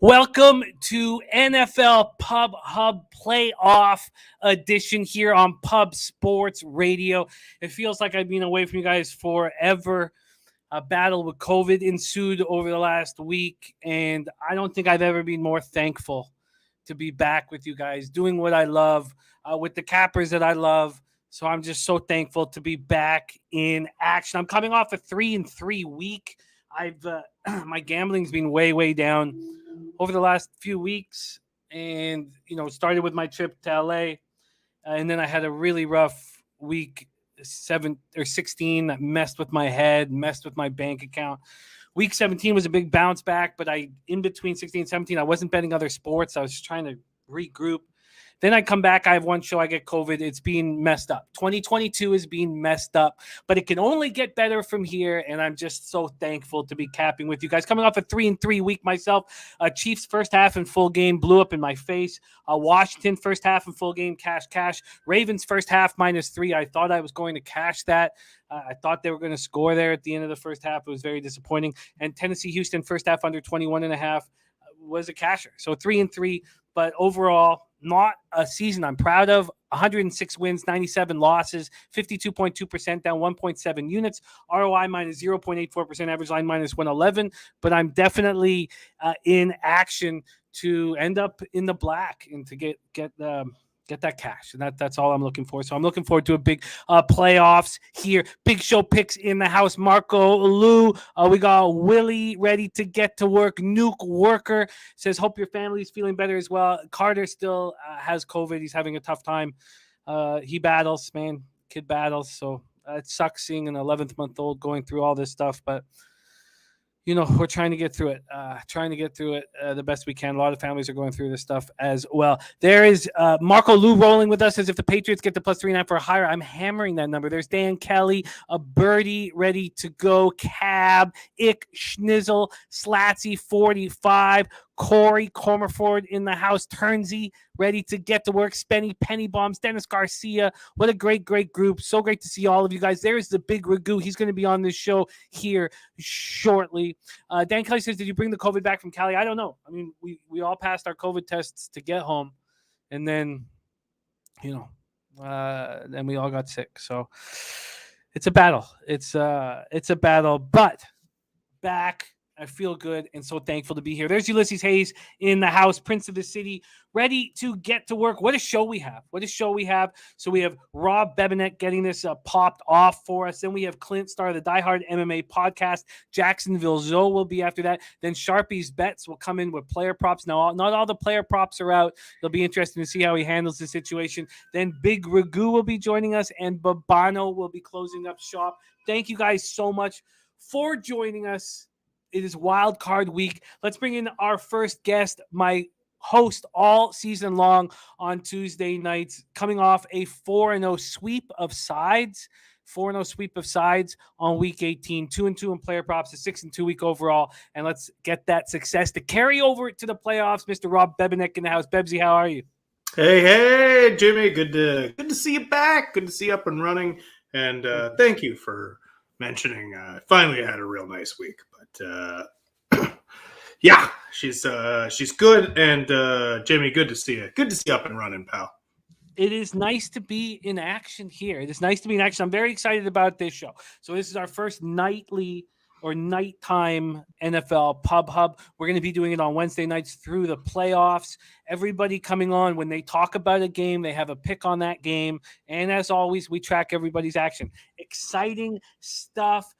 Welcome to NFL Pub Hub Playoff Edition here on Pub Sports Radio. It feels like I've been away from you guys forever. A battle with COVID ensued over the last week, and I don't think I've ever been more thankful to be back with you guys, doing what I love, with the cappers that I love. So I'm just so thankful to be back in action. I'm coming off a 3-3 week. My gambling's been way down over the last few weeks, and started with my trip to LA, and then I had a really rough week 7 or 16 that messed with my head, messed with my bank account. Week 17 was a big bounce back, but in between 16 and 17, I wasn't betting other sports. I was just trying to regroup. Then I come back, I have one show, I get COVID. It's being messed up. 2022 is being messed up, but it can only get better from here, and I'm just so thankful to be capping with you guys. Coming off a 3-3 week myself, Chiefs first half and full game blew up in my face. Washington first half and full game, cash. Ravens first half -3. I thought I was going to cash that. I thought they were going to score there at the end of the first half. It was very disappointing. And Tennessee-Houston first half under 21.5 was a casher. So 3-3, but overall, not a season I'm proud of. 106 wins, 97 losses, 52.2%, down 1.7 units. ROI -0.84%, average line -111. But I'm definitely in action to end up in the black and to get that cash. And that's all I'm looking for. So I'm looking forward to a big playoffs here. Big show picks in the house. Marco Lou. We got Willie ready to get to work. Nuke Worker says, hope your family's feeling better as well. Carter still has COVID. He's having a tough time. He battles, man. Kid battles. So it sucks seeing an 11th-month-old going through all this stuff. But we're trying to get through it, the best we can. A lot of families are going through this stuff as well. There is Marco Lou rolling with us as if the Patriots get the +3.5 or higher. I'm hammering that number. There's Dan Kelly, a birdie ready to go. Cab, Ick, Schnizzle, Slatsy, 45. Corey Comerford in the house. Turnsy ready to get to work. Spenny, Penny Bombs, Dennis Garcia. What a great group. So great to see all of you guys. There's the big Ragu. He's going to be on this show here shortly. Dan Kelly says, did you bring the COVID back from Cali? I don't know. I mean, we all passed our COVID tests to get home. And then, then we all got sick. So it's a battle. It's a battle, but back. I feel good and so thankful to be here. There's Ulysses Hayes in the house, Prince of the City, ready to get to work. What a show we have. So we have Rob Bebenek getting this popped off for us. Then we have Clint Starr, the Die Hard MMA podcast. Jacksonville Zo will be after that. Then Sharpie's Bets will come in with player props. Now, not all the player props are out. It'll be interesting to see how he handles the situation. Then Big Ragu will be joining us, and Babano will be closing up shop. Thank you guys so much for joining us. It is wild card week. Let's bring in our first guest, my host all season long on Tuesday nights, coming off a 4-0 sweep of sides. 4-0 sweep of sides on week 18, 2-2 in player props, a 6-2 week overall. And let's get that success to carry over to the playoffs. Mr. Rob Bebenek in the house. Bebsy, how are you? Hey, Jimmy. Good to see you back. Good to see you up and running. And thank you for mentioning. Finally had a real nice week. But yeah, she's good. And Jimmy, good to see you. Good to see you up and running, pal. It is nice to be in action here. It is nice to be in action. I'm very excited about this show. So this is our first nightly or nighttime NFL Pub Hub. We're going to be doing it on Wednesday nights through the playoffs. Everybody coming on, when they talk about a game, they have a pick on that game. And as always, we track everybody's action. Exciting stuff.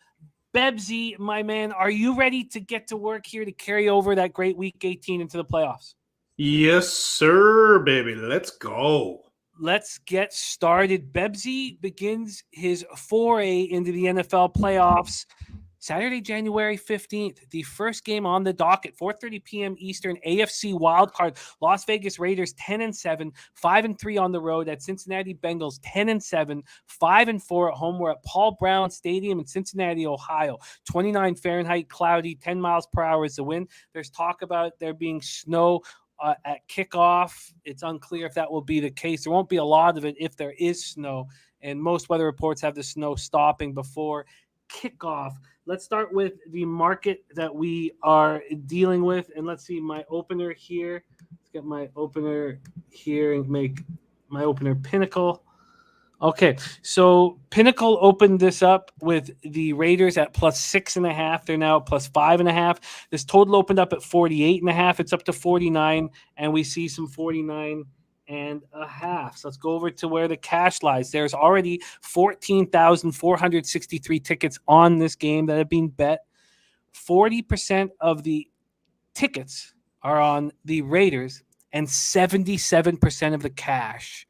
Bebsy, my man, are you ready to get to work here to carry over that great week 18 into the playoffs? Yes, sir, baby. Let's go. Let's get started. Bebsy begins his foray into the NFL playoffs Saturday, January 15th. The first game on the docket, 4:30 p.m. Eastern, AFC wildcard. Las Vegas Raiders 10-7, 5-3 on the road at Cincinnati Bengals 10-7, 5-4 at home. We're at Paul Brown Stadium in Cincinnati, Ohio. 29 Fahrenheit, cloudy, 10 miles per hour is the wind. There's talk about there being snow at kickoff. It's unclear if that will be the case. There won't be a lot of it if there is snow, and most weather reports have the snow stopping before kickoff. Let's start with the market that we are dealing with. And let's see my opener here. Let's get my opener here and make my opener Pinnacle. Okay, so Pinnacle opened this up with the Raiders at plus 6.5. They're now at plus 5.5. This total opened up at 48.5. It's up to 49, and we see some 49.5. So let's go over to where the cash lies. There's already 14,463 tickets on this game that have been bet. 40% of the tickets are on the Raiders, and 77% of the cash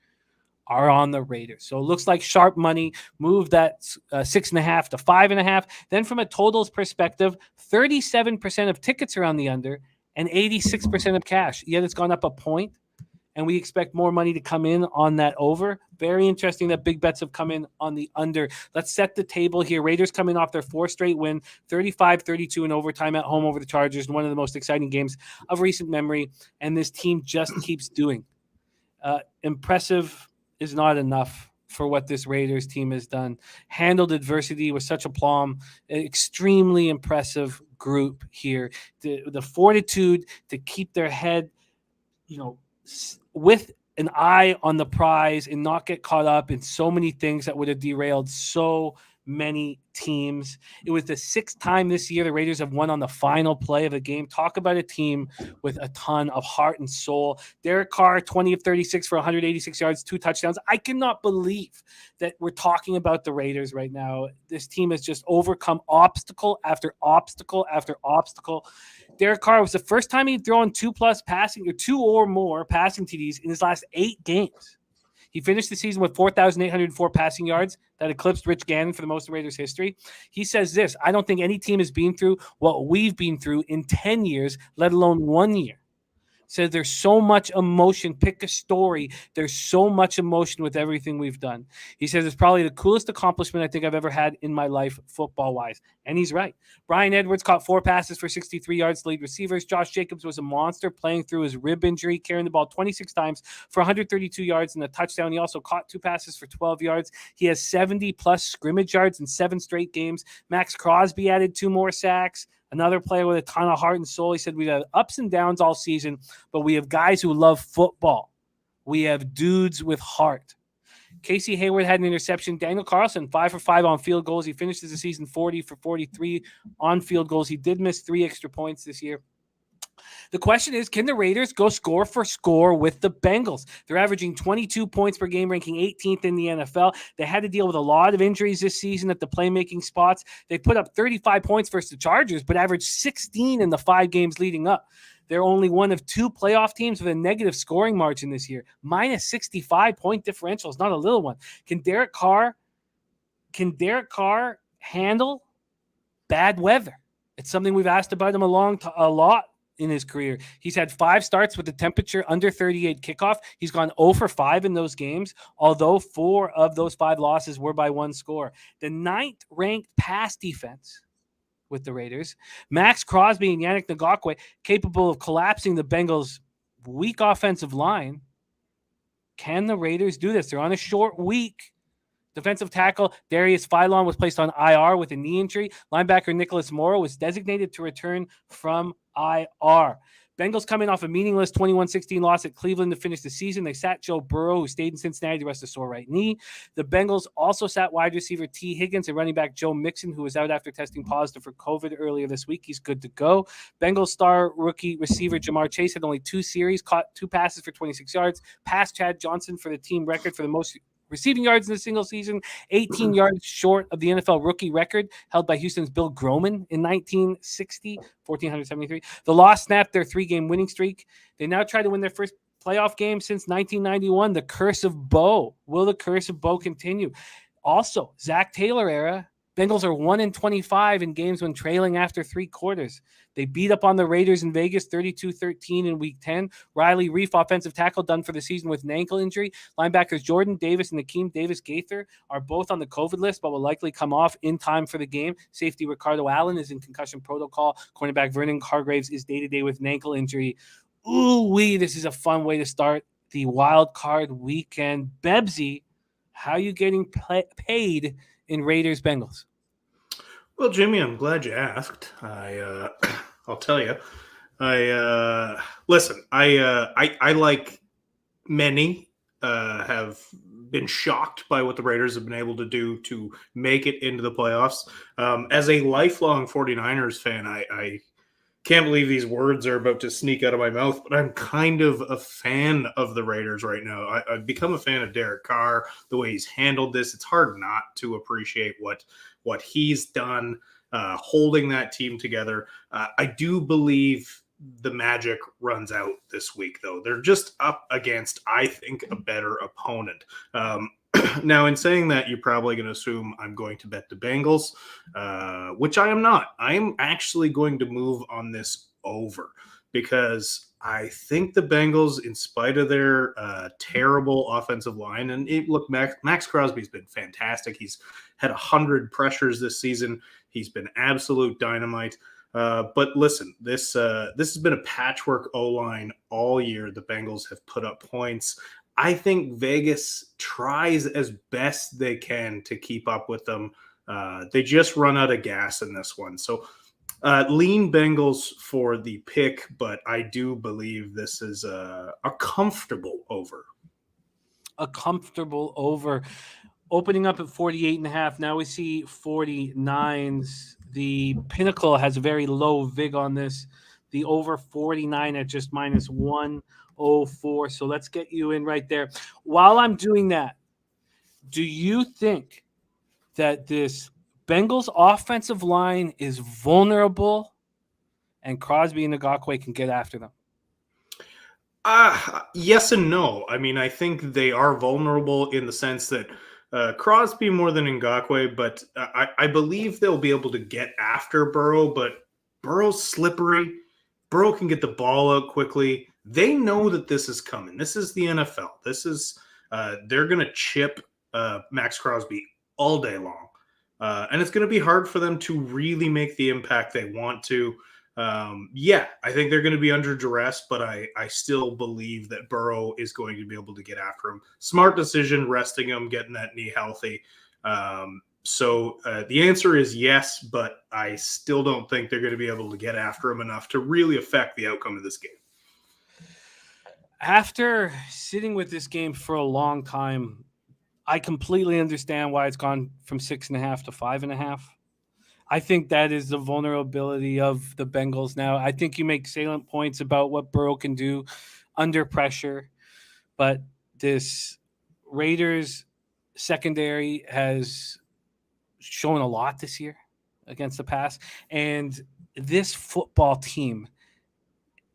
are on the Raiders. So it looks like sharp money moved that 6.5 to 5.5. Then from a totals perspective, 37% of tickets are on the under and 86% of cash. Yet it's gone up a point, and we expect more money to come in on that over. Very interesting that big bets have come in on the under. Let's set the table here. Raiders coming off their 4th straight win, 35-32 in overtime at home over the Chargers, one of the most exciting games of recent memory, and this team just keeps doing. Impressive is not enough for what this Raiders team has done. Handled adversity with such aplomb. An extremely impressive group here. The fortitude to keep their head, with an eye on the prize and not get caught up in so many things that would have derailed so many teams. It was the 6th time this year the Raiders have won on the final play of the game. Talk about a team with a ton of heart and soul. Derek Carr, 20 of 36 for 186 yards, 2 touchdowns. I cannot believe that we're talking about the Raiders right now. This team has just overcome obstacle after obstacle after obstacle. Derek Carr was the first time he'd thrown 2 or more passing TDs in his last 8 games. He finished the season with 4,804 passing yards. That eclipsed Rich Gannon for the most of Raiders history. He says this: I don't think any team has been through what we've been through in 10 years, let alone 1 year. Says there's so much emotion. Pick a story. There's so much emotion with everything we've done. He says it's probably the coolest accomplishment I think I've ever had in my life, football-wise. And he's right. Brian Edwards caught 4 passes for 63 yards to lead receivers. Josh Jacobs was a monster playing through his rib injury, carrying the ball 26 times for 132 yards and a touchdown. He also caught 2 passes for 12 yards. He has 70-plus scrimmage yards in 7 straight games. Max Crosby added 2 more sacks. Another player with a ton of heart and soul. He said, we've had ups and downs all season, but we have guys who love football. We have dudes with heart. Casey Hayward had an interception. Daniel Carlson, 5 for 5 on field goals. He finishes the season 40 for 43 on field goals. He did miss 3 extra points this year. The question is, can the Raiders go score for score with the Bengals? They're averaging 22 points per game, ranking 18th in the NFL. They had to deal with a lot of injuries this season at the playmaking spots. They put up 35 points versus the Chargers, but averaged 16 in the 5 games leading up. They're only one of 2 playoff teams with a negative scoring margin this year. Minus 65 point differential is not a little one. Can Derek Carr handle bad weather? It's something we've asked about him a lot in his career. He's had 5 starts with the temperature under 38 kickoff. He's gone 0 for 5 in those games, although 4 of those 5 losses were by 1 score. The 9th ranked pass defense with the Raiders. Max Crosby and Yannick Ngakoue capable of collapsing the Bengals' weak offensive line. Can the Raiders do this? They're on a short week. Defensive tackle Darius Philon was placed on IR with a knee injury. Linebacker Nicholas Morrow was designated to return from IR. Bengals coming off a meaningless 21-16 loss at Cleveland to finish the season. They sat Joe Burrow, who stayed in Cincinnati to rest a sore right knee. The Bengals also sat wide receiver T. Higgins and running back Joe Mixon, who was out after testing positive for COVID earlier this week. He's good to go. Bengals star rookie receiver Jamar Chase had only 2 series, caught 2 passes for 26 yards, passed Chad Johnson for the team record for the most receiving yards in a single season, 18 yards short of the NFL rookie record held by Houston's Bill Groman in 1960, 1,473. The loss snapped their 3-game winning streak. They now try to win their first playoff game since 1991. The curse of Bo. Will the curse of Bo continue? Also, Zach Taylor era. Bengals are 1-25 in games when trailing after 3 quarters. They beat up on the Raiders in Vegas 32-13 in Week 10. Riley Reef, offensive tackle, done for the season with an ankle injury. Linebackers Jordan Davis and Akeem Davis-Gaither are both on the COVID list, but will likely come off in time for the game. Safety Ricardo Allen is in concussion protocol. Cornerback Vernon Hargraves is day-to-day with an ankle injury. Ooh-wee, this is a fun way to start the wild card weekend. Bebsy, how are you getting paid in Raiders-Bengals? Well, Jimmy, I'm glad you asked. I'll tell you. Listen. I like many have been shocked by what the Raiders have been able to do to make it into the playoffs. As a lifelong 49ers fan, I can't believe these words are about to sneak out of my mouth, but I'm kind of a fan of the Raiders right now. I've become a fan of Derek Carr, the way he's handled this. It's hard not to appreciate what he's done, holding that team together. I do believe the magic runs out this week, though. They're just up against, I think, a better opponent. Now, in saying that, you're probably going to assume I'm going to bet the Bengals, which I am not. I am actually going to move on this over because I think the Bengals, in spite of their terrible offensive line, and look, Max Crosby's been fantastic. He's had 100 pressures this season. He's been absolute dynamite. But listen, this has been a patchwork O-line all year. The Bengals have put up points. I think Vegas tries as best they can to keep up with them. They just run out of gas in this one. So lean Bengals for the pick, but I do believe this is a comfortable over. A comfortable over. Opening up at 48.5. Now we see 49s. The Pinnacle has a very low VIG on this. The over 49 at just minus 104. So let's get you in right there. While I'm doing that, do you think that this Bengals offensive line is vulnerable and Crosby and Ngakoue can get after them? Yes and no. I mean, I think they are vulnerable in the sense that Crosby more than Ngakoue, but I believe they'll be able to get after Burrow, but Burrow's slippery. Burrow can get the ball out quickly. They know that this is coming. This is the NFL. This is they're going to chip Max Crosby all day long. And it's going to be hard for them to really make the impact they want to. I think they're going to be under duress, but I still believe that Burrow is going to be able to get after him. Smart decision, resting him, getting that knee healthy. So the answer is yes, but I still don't think they're going to be able to get after him enough to really affect the outcome of this game. After sitting with this game for a long time, I completely understand why it's gone from 6.5 to 5.5. I think that is the vulnerability of the Bengals now. I think you make salient points about what Burrow can do under pressure, but this Raiders secondary has shown a lot this year against the pass, and this football team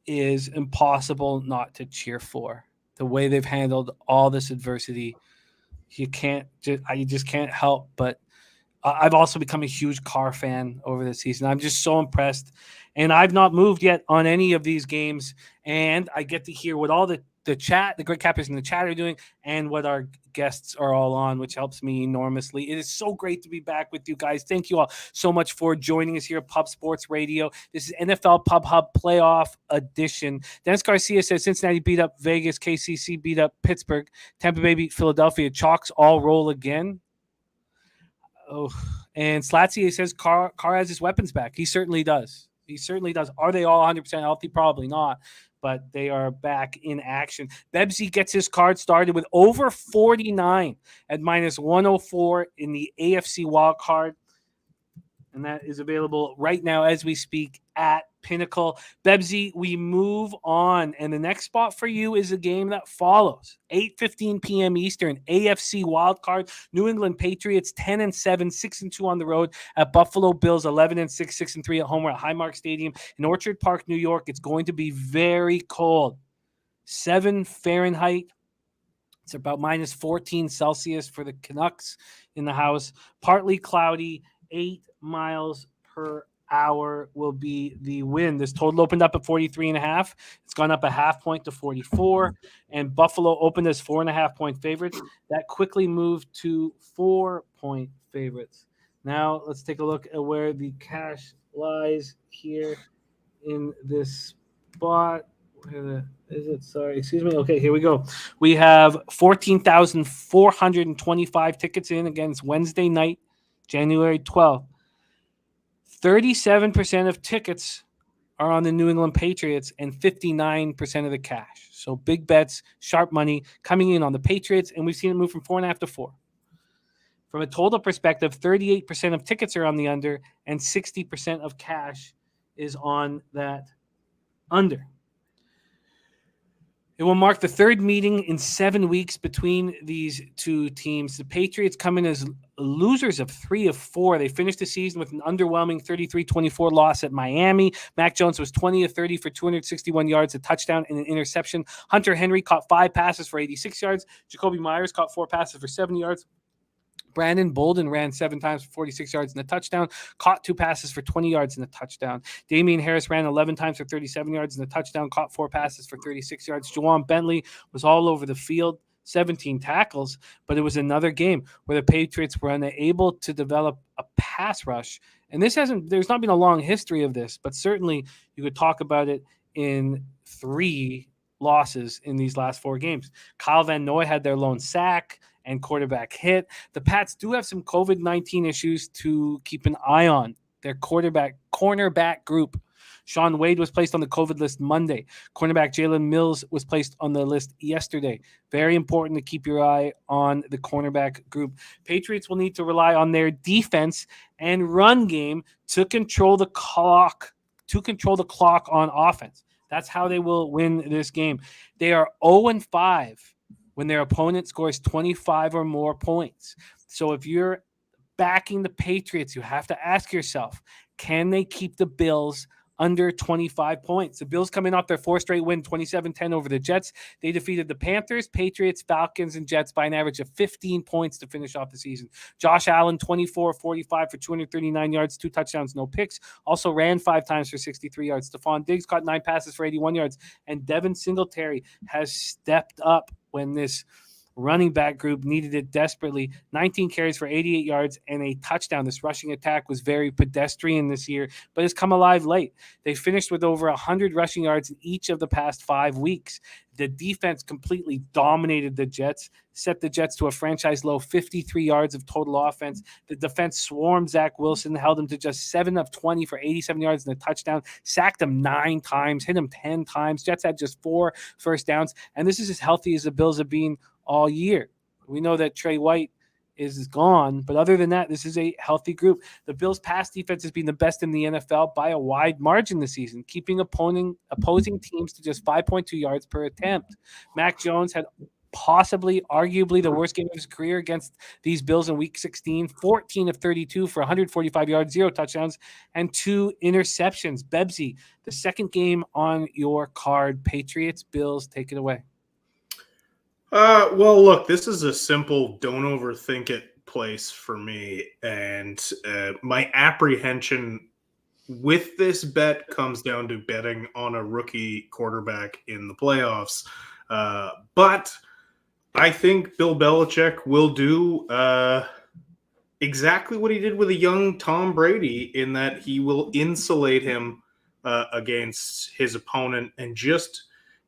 is impossible not to cheer for. The way they've handled all this adversity, you just can't help but I've also become a huge Carr fan over the season. I'm just so impressed. And I've not moved yet on any of these games. And I get to hear what all the chat, the great cappers in the chat are doing, and what our guests are all on, which helps me enormously. It is so great to be back with you guys. Thank you all so much for joining us here at Pub Sports Radio. This is NFL Pub Hub Playoff Edition. Dennis Garcia says Cincinnati beat up Vegas, KCC beat up Pittsburgh, Tampa Bay beat Philadelphia. Chalks all roll again. Oh, and Slatsy says Carr has his weapons back. He certainly does. Are they all 100% healthy? Probably not, but they are back in action. Bebsy gets his card started with over 49 at minus 104 in the AFC wild card. And that is available right now as we speak at Pinnacle. Bebsy, we move on. And the next spot for you is a game that follows. 8:15 p.m. Eastern, AFC wildcard. New England Patriots 10-7, 6-2 on the road at Buffalo Bills 11-6, 6-3 at home. We're at Highmark Stadium in Orchard Park, New York. It's going to be very cold. 7 Fahrenheit. It's about minus 14 Celsius for the Canucks in the house. Partly cloudy. 8 miles per hour will be the wind. This total opened up at 43.5. It's gone up a half point to 44. And Buffalo opened as 4.5-point favorites. That quickly moved to 4-point favorites. Now let's take a look at where the cash lies here in this spot. Where is it? Sorry, excuse me. Okay, here we go. We have 14,425 tickets in against Wednesday night, January 12th. 37% of tickets are on the New England Patriots and 59% of the cash. So big bets, sharp money coming in on the Patriots, and we've seen it move from 4.5 to 4. From a total perspective, 38% of tickets are on the under, and 60% of cash is on that under. It will mark the third meeting in 7 weeks between these two teams. The Patriots come in as losers of 3 of 4. They finished the season with an underwhelming 33-24 loss at Miami. Mac Jones was 20 of 30 for 261 yards, a touchdown, and an interception. Hunter Henry caught 5 passes for 86 yards. Jacoby Myers caught 4 passes for 70 yards. Brandon Bolden ran 7 times for 46 yards and a touchdown, caught 2 passes for 20 yards and a touchdown. Damian Harris ran 11 times for 37 yards and a touchdown, caught 4 passes for 36 yards. Juwan Bentley was all over the field, 17 tackles, but it was another game where the Patriots were unable to develop a pass rush. And there's not been a long history of this, but certainly you could talk about it in 3 losses in these last 4 games. Kyle Van Noy had their lone sack and quarterback hit. The Pats do have some COVID-19 issues to keep an eye on. Their cornerback group. Sean Wade was placed on the COVID list Monday. Cornerback Jalen Mills was placed on the list yesterday. Very important to keep your eye on the cornerback group. Patriots will need to rely on their defense and run game to control the clock on offense. That's how they will win this game. They are 0-5 when their opponent scores 25 or more points. So if you're backing the Patriots, you have to ask yourself, can they keep the Bills under 25 points? The Bills coming off their 4 straight win, 27-10 over the Jets. They defeated the Panthers, Patriots, Falcons, and Jets by an average of 15 points to finish off the season. Josh Allen, 24-45 for 239 yards, 2 touchdowns, no picks. Also ran 5 times for 63 yards. Stephon Diggs caught 9 passes for 81 yards. And Devin Singletary has stepped up when this running back group needed it desperately. 19 carries for 88 yards and a touchdown. This rushing attack was very pedestrian this year, but has come alive late. They finished with over 100 rushing yards in each of the past 5 weeks. The defense completely dominated the Jets, set the Jets to a franchise low 53 yards of total offense. The defense swarmed Zach Wilson, held him to just 7 of 20 for 87 yards and a touchdown, sacked him 9 times, hit him 10 times. Jets had just 4 first downs, and this is as healthy as the Bills have been all year. We know that Trey White is gone, but other than that, this is a healthy group. The Bills' pass defense has been the best in the NFL by a wide margin this season, keeping opposing teams to just 5.2 yards per attempt. Mac Jones had arguably the worst game of his career against these Bills in Week 16, 14 of 32 for 145 yards, 0 touchdowns, and 2 interceptions. Bebsy, the second game on your card. Patriots, Bills, take it away. Well, look, this is a simple don't overthink it place for me. And my apprehension with this bet comes down to betting on a rookie quarterback in the playoffs. But I think Bill Belichick will do exactly what he did with a young Tom Brady, in that he will insulate him against his opponent and just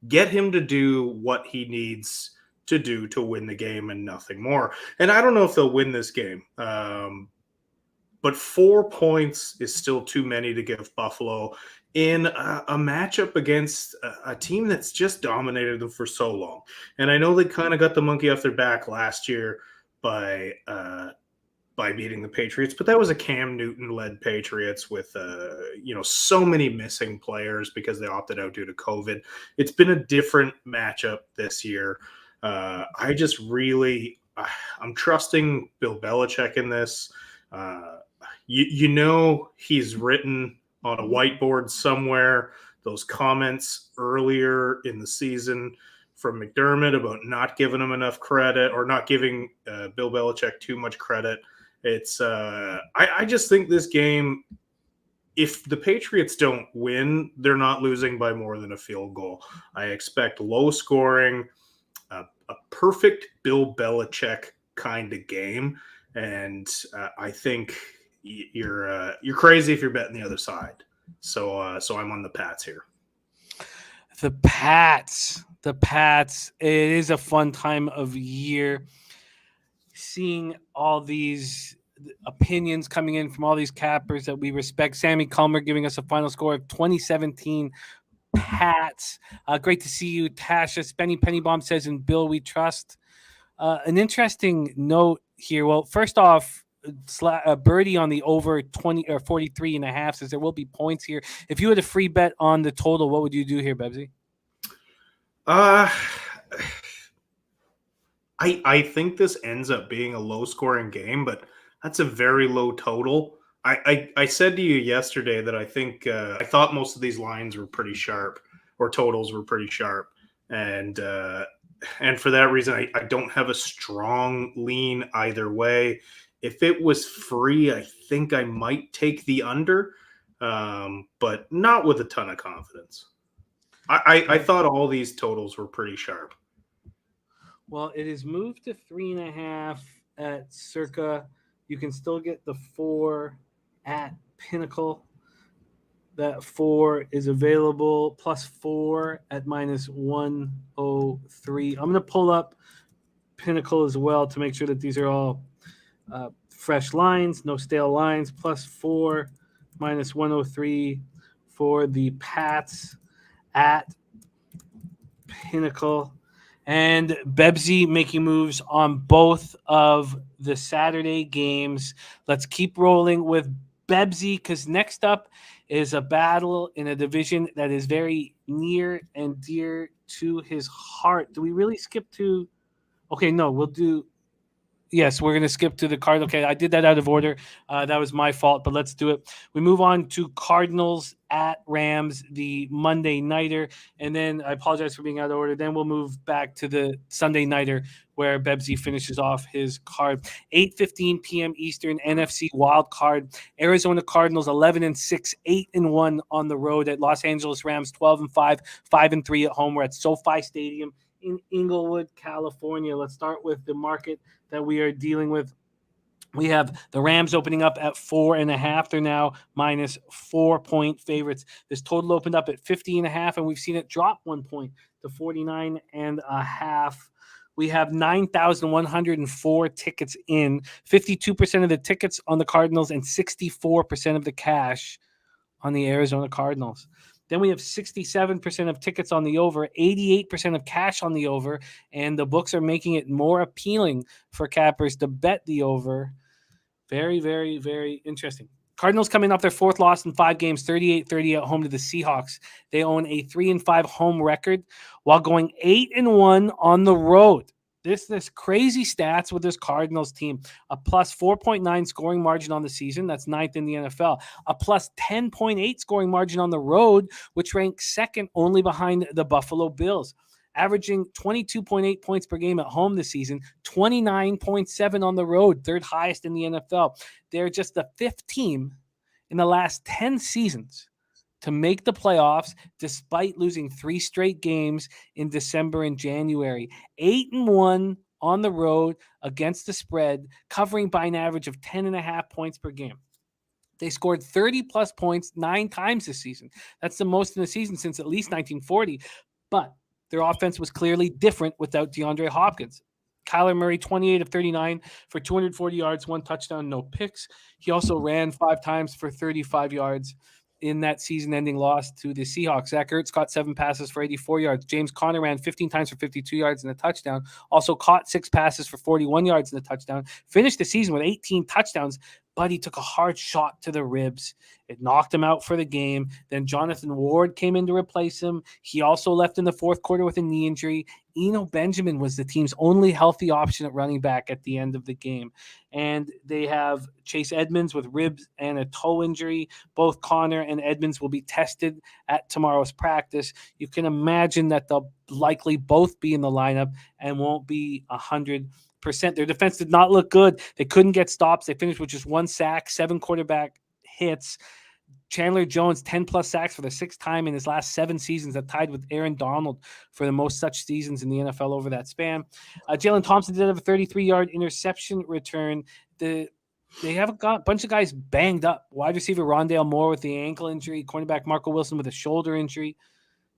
get him to do what he needs to do to win the game and nothing more. And I don't know if they'll win this game, but 4 points is still too many to give Buffalo in a matchup against a team that's just dominated them for so long. And I know they kind of got the monkey off their back last year by beating the Patriots, but that was a Cam Newton-led Patriots with so many missing players because they opted out due to COVID. It's been a different matchup this year. I'm trusting Bill Belichick in this. He's written on a whiteboard somewhere those comments earlier in the season from McDermott about not giving him enough credit, or not giving Bill Belichick too much credit. It's I just think this game, if the Patriots don't win, they're not losing by more than a field goal. I expect low scoring, a perfect Bill Belichick kind of game, and I think you're crazy if you're betting the other side. So I'm on the Pats here. The Pats. It is a fun time of year, seeing all these opinions coming in from all these cappers that we respect. Sammy Culmer giving us a final score of 2017 Pats. Great to see you, Tasha. Spenny Pennybomb says, "In Bill we trust." An interesting note here. Well, first off, Birdie on the over 20 or 43.5 says there will be points here. If you had a free bet on the total, what would you do here, Bebsy? I think this ends up being a low-scoring game, but that's a very low total. I said to you yesterday that I think I thought most of these lines were pretty sharp, or totals were pretty sharp, and for that reason, I don't have a strong lean either way. If it was free, I think I might take the under, but not with a ton of confidence. I thought all these totals were pretty sharp. Well, it is moved to 3.5 at Circa. You can still get the 4 at Pinnacle. That 4 is available, plus 4 at minus 103. I'm going to pull up Pinnacle as well to make sure that these are all fresh lines, no stale lines. Plus 4, minus 103 for the Pats at Pinnacle. And Bebsy making moves on both of the Saturday games. Let's keep rolling with Bebsy, because next up is a battle in a division that is very near and dear to his heart. Do we really skip to... Okay, no, we'll do... Yes, we're going to skip to the Cardinals. Okay, I did that out of order. That was my fault, but let's do it. We move on to Cardinals at Rams, the Monday nighter, and then I apologize for being out of order. Then we'll move back to the Sunday nighter where Bebsy finishes off his card. 8:15 p.m. Eastern, NFC wild card. Arizona Cardinals 11-6, 8-1 on the road at Los Angeles Rams 12-5, 5-3 at home. We're at SoFi Stadium in Inglewood, California. Let's start with the market that we are dealing with. We have the Rams opening up at 4.5. They're now minus 4-point favorites. This total opened up at 50.5, and we've seen it drop 1 point to 49.5. We have 9,104 tickets in, 52% of the tickets on the Cardinals and 64% of the cash on the Arizona Cardinals. Then we have 67% of tickets on the over, 88% of cash on the over, and the books are making it more appealing for cappers to bet the over. Very, very, very interesting. Cardinals coming off their 4th loss in 5 games, 38-30 at home to the Seahawks. They own a 3-5 home record while going 8-1 on the road. This crazy stats with this Cardinals team. A plus 4.9 scoring margin on the season. That's 9th in the NFL. A plus 10.8 scoring margin on the road, which ranks second only behind the Buffalo Bills. Averaging 22.8 points per game at home this season, 29.7 on the road, 3rd highest in the NFL. They're just the 5th team in the last 10 seasons to make the playoffs despite losing 3 straight games in December and January. 8-1 on the road against the spread, covering by an average of 10.5 points per game. They scored 30-plus points 9 times this season. That's the most in the season since at least 1940. But their offense was clearly different without DeAndre Hopkins. Kyler Murray, 28 of 39 for 240 yards, 1 touchdown, no picks. He also ran 5 times for 35 yards in that season-ending loss to the Seahawks. Zach Ertz caught 7 passes for 84 yards. James Conner ran 15 times for 52 yards and a touchdown. Also caught 6 passes for 41 yards and a touchdown. Finished the season with 18 touchdowns, but he took a hard shot to the ribs. It knocked him out for the game. Then Jonathan Ward came in to replace him. He also left in the 4th quarter with a knee injury. Eno Benjamin was the team's only healthy option at running back at the end of the game. And they have Chase Edmonds with ribs and a toe injury. Both Connor and Edmonds will be tested at tomorrow's practice. You can imagine that they'll likely both be in the lineup and won't be 100%. Their defense did not look good. They couldn't get stops. They finished with just 1 sack, 7 quarterback hits. Chandler Jones, 10-plus sacks for the 6th time in his last 7 seasons, that tied with Aaron Donald for the most such seasons in the NFL over that span. Jalen Thompson did have a 33-yard interception return. They have a bunch of guys banged up. Wide receiver Rondale Moore with the ankle injury. Cornerback Marco Wilson with a shoulder injury.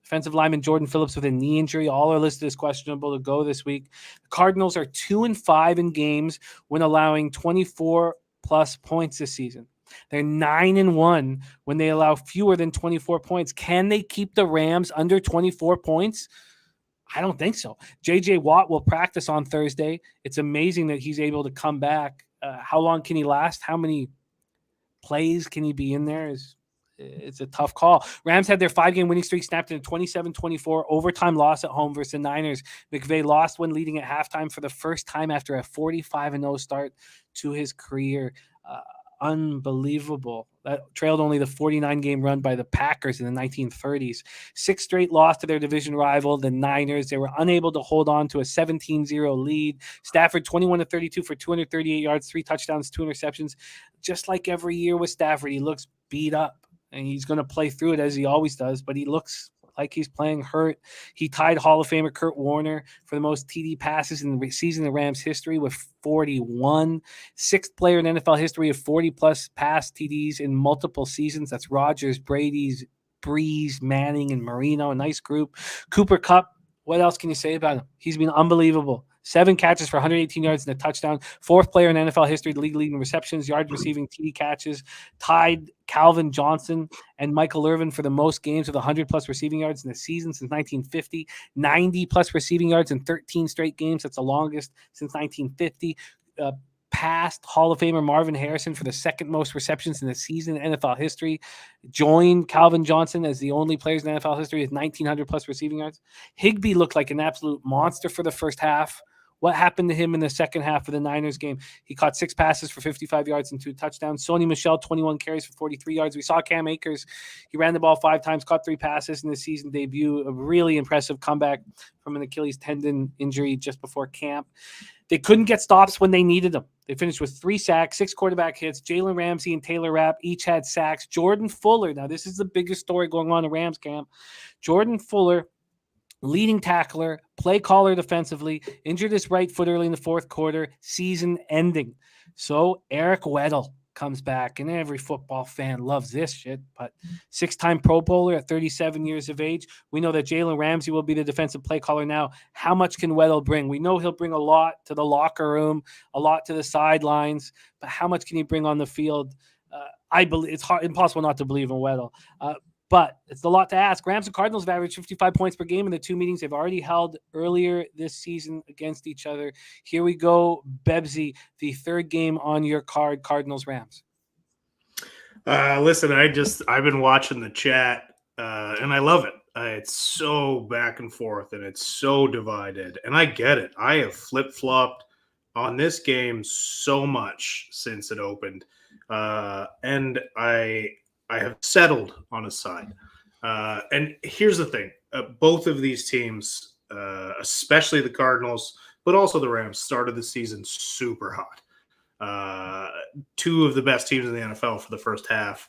Defensive lineman Jordan Phillips with a knee injury. All are listed as questionable to go this week. The Cardinals are 2-5 in games when allowing 24 plus points this season. They're 9-1 when they allow fewer than 24 points. Can they keep the Rams under 24 points? I don't think so. J.J. Watt will practice on Thursday. It's amazing that he's able to come back. How long can he last? How many plays can he be in there? It's a tough call. Rams had their 5-game winning streak snapped in a 27-24 overtime loss at home versus the Niners. McVay lost when leading at halftime for the first time after a 45-0 start to his career. Unbelievable. That trailed only the 49-game run by the Packers in the 1930s. 6 straight loss to their division rival, the Niners. They were unable to hold on to a 17-0 lead. Stafford 21-32 for 238 yards, 3 touchdowns, 2 interceptions. Just like every year with Stafford, he looks beat up, and he's going to play through it as he always does, but he looks like he's playing hurt. He tied Hall of Famer Kurt Warner for the most TD passes in the season in Rams history with 41. 6th player in NFL history of 40-plus pass TDs in multiple seasons. That's Rodgers, Brady's, Breeze, Manning, and Marino. A nice group. Cooper Kupp, what else can you say about him? He's been unbelievable. 7 catches for 118 yards and a touchdown. 4th player in NFL history, league leading receptions, yards receiving, TD catches. Tied Calvin Johnson and Michael Irvin for the most games with 100-plus receiving yards in the season since 1950. 90-plus receiving yards in 13 straight games. That's the longest since 1950. Past Hall of Famer Marvin Harrison for the 2nd most receptions in the season in NFL history. Joined Calvin Johnson as the only players in NFL history with 1,900-plus receiving yards. Higbee looked like an absolute monster for the first half. What happened to him in the second half of the Niners game? He caught 6 passes for 55 yards and 2 touchdowns. Sonny Michel, 21 carries for 43 yards. We saw Cam Akers. He ran the ball 5 times, caught 3 passes in the season debut. A really impressive comeback from an Achilles tendon injury just before camp. They couldn't get stops when they needed them. They finished with 3 sacks, 6 quarterback hits. Jalen Ramsey and Taylor Rapp each had sacks. Jordan Fuller, now this is the biggest story going on in Rams camp. Jordan Fuller, leading tackler, play caller defensively, injured his right foot early in the 4th quarter, season ending. So Eric Weddle comes back, and every football fan loves this shit, but 6-time Pro Bowler at 37 years of age. We know that Jalen Ramsey will be the defensive play caller now. How much can Weddle bring? We know he'll bring a lot to the locker room, a lot to the sidelines, but how much can he bring on the field? I believe it's impossible not to believe in Weddle. But it's a lot to ask. Rams and Cardinals have averaged 55 points per game in the 2 meetings they've already held earlier this season against each other. Here we go, Bebsy, the 3rd game on your card, Cardinals-Rams. Listen, I've been watching the chat, and I love it. It's so back and forth, and it's so divided, and I get it. I have flip-flopped on this game so much since it opened, and I have settled on a side. And here's the thing. Both of these teams, especially the Cardinals, but also the Rams, started the season super hot. 2 of the best teams in the NFL for the first half.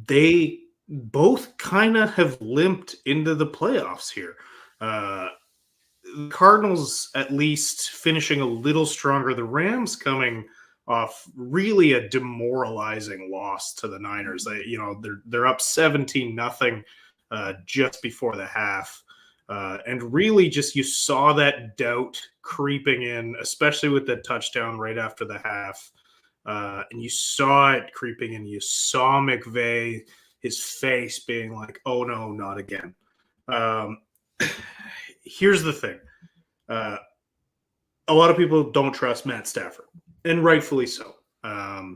They both kind of have limped into the playoffs here. The Cardinals at least finishing a little stronger. The Rams coming off really a demoralizing loss to the Niners. They're up 17-0 just before the half. And really just you saw that doubt creeping in, especially with the touchdown right after the half. And you saw it creeping in. You saw McVay, his face being like, oh, no, not again. Here's the thing. A lot of people don't trust Matt Stafford. And rightfully so.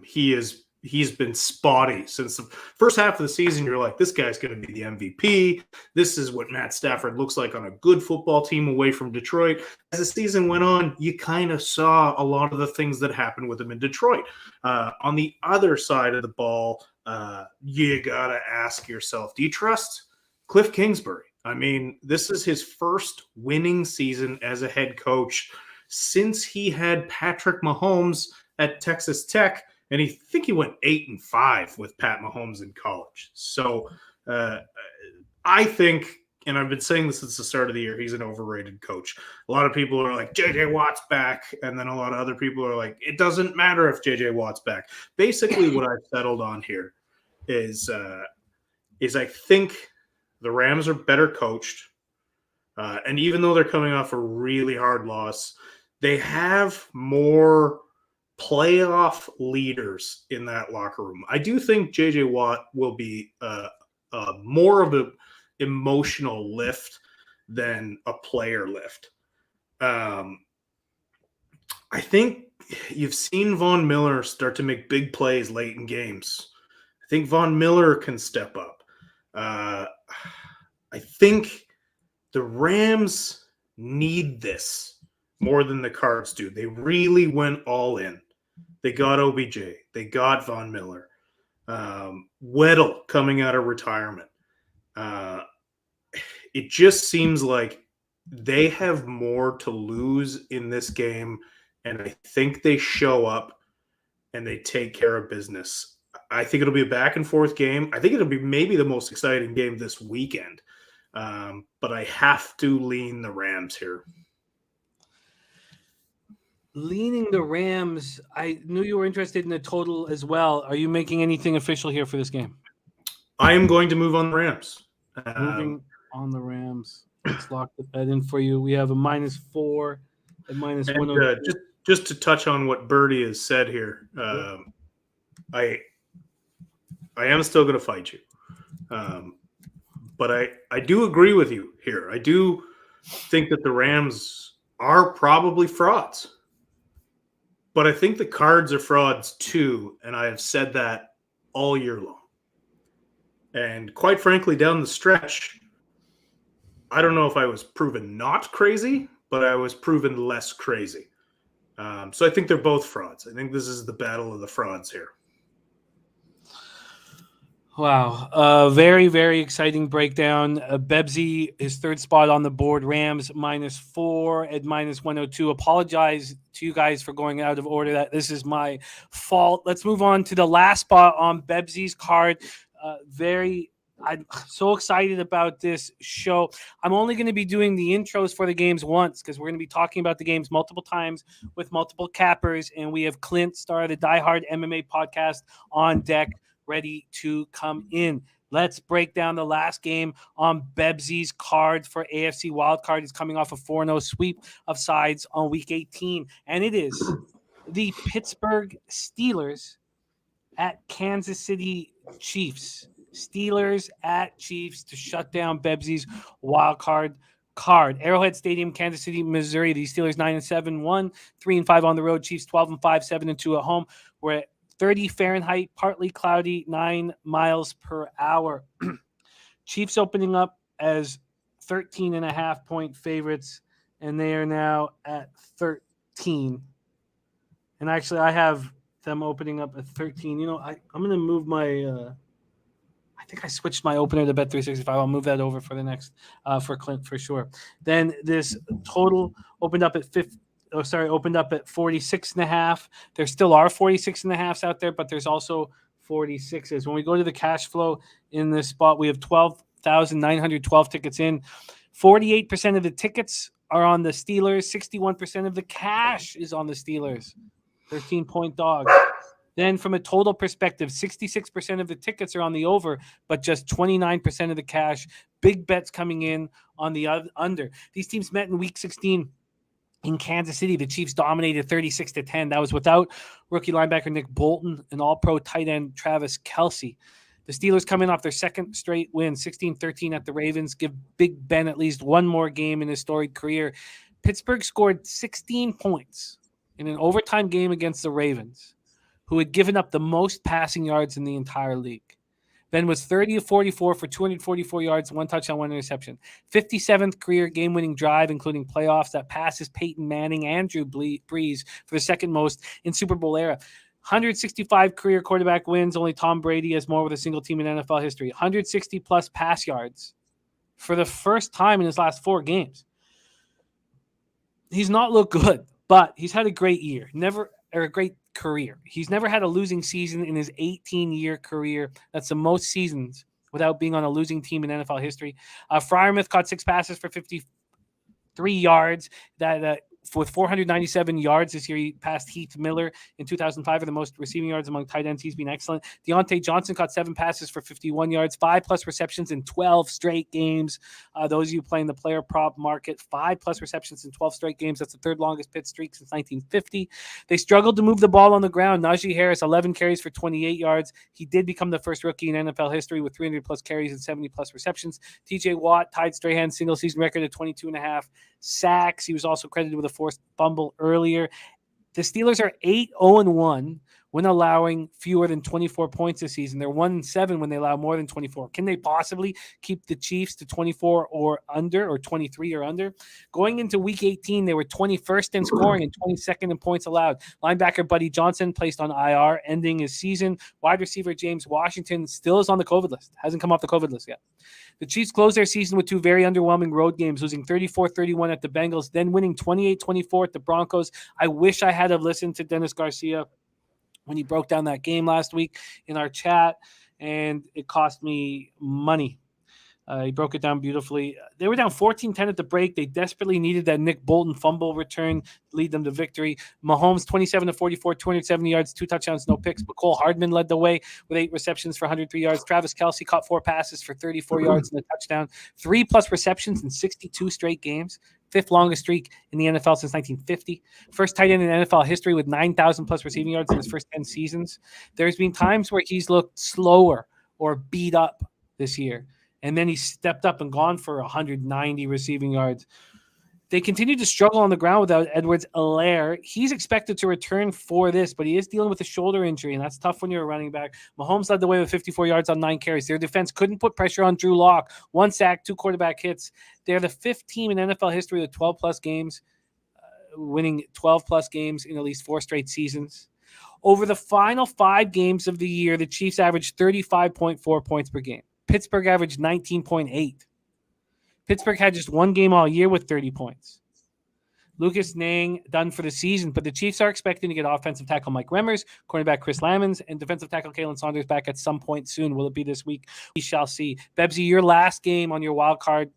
He's been spotty since the first half of the season. You're like, this guy's going to be the MVP. This is what Matt Stafford looks like on a good football team away from Detroit. As the season went on, you kind of saw a lot of the things that happened with him in Detroit. On the other side of the ball, you got to ask yourself, do you trust Cliff Kingsbury? I mean, this is his first winning season as a head coach since he had Patrick Mahomes at Texas Tech, and I think he went 8-5 with Pat Mahomes in college. So I think, and I've been saying this since the start of the year, he's an overrated coach. A lot of people are like, J.J. Watt's back, and then a lot of other people are like, it doesn't matter if J.J. Watt's back. Basically, what I've settled on here is I think the Rams are better coached, and even though they're coming off a really hard loss, they have more playoff leaders in that locker room. I do think J.J. Watt will be more of an emotional lift than a player lift. I think you've seen Von Miller start to make big plays late in games. I think Von Miller can step up. I think the Rams need this more than the Cards do. They really went all in. They got OBJ. They got Von Miller. Weddle coming out of retirement. It just seems like they have more to lose in this game, and I think they show up and they take care of business. I think it'll be a back and forth game. I think it'll be maybe the most exciting game this weekend. But I have to lean the Rams here. Leaning the Rams. I knew you were interested in the total as well. Are you making anything official here for this game? I am going to move on the Rams. Moving on the Rams. Let's lock the bet in for you. We have a -4 and -1. Just to touch on what Birdie has said here, I am still going to fight you. But I do agree with you here. I do think that the Rams are probably frauds. But I think the Cards are frauds too, and I have said that all year long. And quite frankly, down the stretch, I don't know if I was proven not crazy, but I was proven less crazy. So I think they're both frauds. I think this is the battle of the frauds here. Wow. Very, very exciting breakdown. Bebsy, his third spot on the board. Rams -4 at -102. Apologize to you guys for going out of order. This is my fault. Let's move on to the last spot on Bebsy's card. I'm so excited about this show. I'm only going to be doing the intros for the games once because we're going to be talking about the games multiple times with multiple cappers. And we have Clint, star of the Die Hard MMA podcast, on deck, ready to come in. Let's break down the last game on Bebsy's card for AFC Wildcard. He's coming off a 4-0 sweep of sides on Week 18. And it is the Pittsburgh Steelers at Kansas City Chiefs. Steelers at Chiefs to shut down Bebsy's Wildcard card. Arrowhead Stadium, Kansas City, Missouri. The Steelers 9-7, 3-5 on the road. Chiefs 12-5, 7-2 at home. We're at 30 Fahrenheit, partly cloudy, 9 miles per hour. Chiefs opening up as 13.5-point favorites, and they are now at 13. And actually, I have them opening up at 13. You know, I'm going to move my I think I switched my opener to Bet365. I'll move that over for the next for Clint for sure. Then this total opened up at 46.5. There still are 46.5s out there, but there's also 46s. When we go to the cash flow in this spot, we have 12,912 tickets in. 48% of the tickets are on the Steelers. 61% of the cash is on the Steelers. 13-point dogs. Then from a total perspective, 66% of the tickets are on the over, but just 29% of the cash. Big bets coming in on the under. These teams met in Week 16 in Kansas City. The Chiefs dominated 36-10. That was without rookie linebacker Nick Bolton and all-pro tight end Travis Kelce. The Steelers coming off their second straight win, 16-13 at the Ravens, give Big Ben at least one more game in his storied career. Pittsburgh scored 16 points in an overtime game against the Ravens, who had given up the most passing yards in the entire league. Ben was 30-44 for 244 yards, 1 touchdown, 1 interception. 57th career game-winning drive, including playoffs, that passes Peyton Manning and Drew Brees for the second most in Super Bowl era. 165 career quarterback wins. Only Tom Brady has more with a single team in NFL history. 160-plus pass yards for the first time in his last 4 games. He's not looked good, but he's had a great year. A great career. He's never had a losing season in his 18-year career. That's the most seasons without being on a losing team in NFL history. Freiermuth caught 6 passes for 53 yards. That with 497 yards this year. He passed Heath Miller in 2005 for the most receiving yards among tight ends. He's been excellent. Deontay Johnson caught 7 passes for 51 yards, 5+ receptions in 12 straight games. Those of you playing the player prop market, 5+ receptions in 12 straight games. That's the third longest Pitt streak since 1950. They struggled to move the ball on the ground. Najee Harris, 11 carries for 28 yards. He did become the first rookie in NFL history with 300+ carries and 70+ receptions. TJ Watt tied Strahan's single season record at 22.5 sacks. He was also credited with a forced fumble earlier. The Steelers are 8-0-1 when allowing fewer than 24 points this season. They're 1-7 when they allow more than 24. Can they possibly keep the Chiefs to 24 or under, or 23 or under? Going into Week 18, they were 21st in scoring and 22nd in points allowed. Linebacker Buddy Johnson placed on IR, ending his season. Wide receiver James Washington still is on the COVID list. Hasn't come off the COVID list yet. The Chiefs closed their season with 2 very underwhelming road games, losing 34-31 at the Bengals, then winning 28-24 at the Broncos. I wish I had listened to Dennis Garcia when he broke down that game last week in our chat, and it cost me money. He broke it down beautifully. They were down 14-10 at the break. They desperately needed that Nick Bolton fumble return to lead them to victory. Mahomes, 27-44, 270 yards, 2 touchdowns, no picks. But Cole Hardman led the way with 8 receptions for 103 yards. Travis Kelce caught 4 passes for 34 yards and a touchdown. 3+ receptions in 62 straight games. 5th longest streak in the NFL since 1950. First tight end in NFL history with 9,000+ receiving yards in his first 10 seasons. There's been times where he's looked slower or beat up this year, and then he stepped up and gone for 190 receiving yards. They continue to struggle on the ground without Edwards-Helaire. He's expected to return for this, but he is dealing with a shoulder injury, and that's tough when you're a running back. Mahomes led the way with 54 yards on 9 carries. Their defense couldn't put pressure on Drew Lock. 1 sack, 2 quarterback hits. They're the 5th team in NFL history with 12+ games, winning 12+ games in at least 4 straight seasons. Over the final 5 games of the year, the Chiefs averaged 35.4 points per game. Pittsburgh averaged 19.8. Pittsburgh had just 1 game all year with 30 points. Lucas Nang done for the season, but the Chiefs are expecting to get offensive tackle Mike Remmers, cornerback Chris Lamons, and defensive tackle Kalen Saunders back at some point soon. Will it be this week? We shall see. Bebsy, your last game on your wild card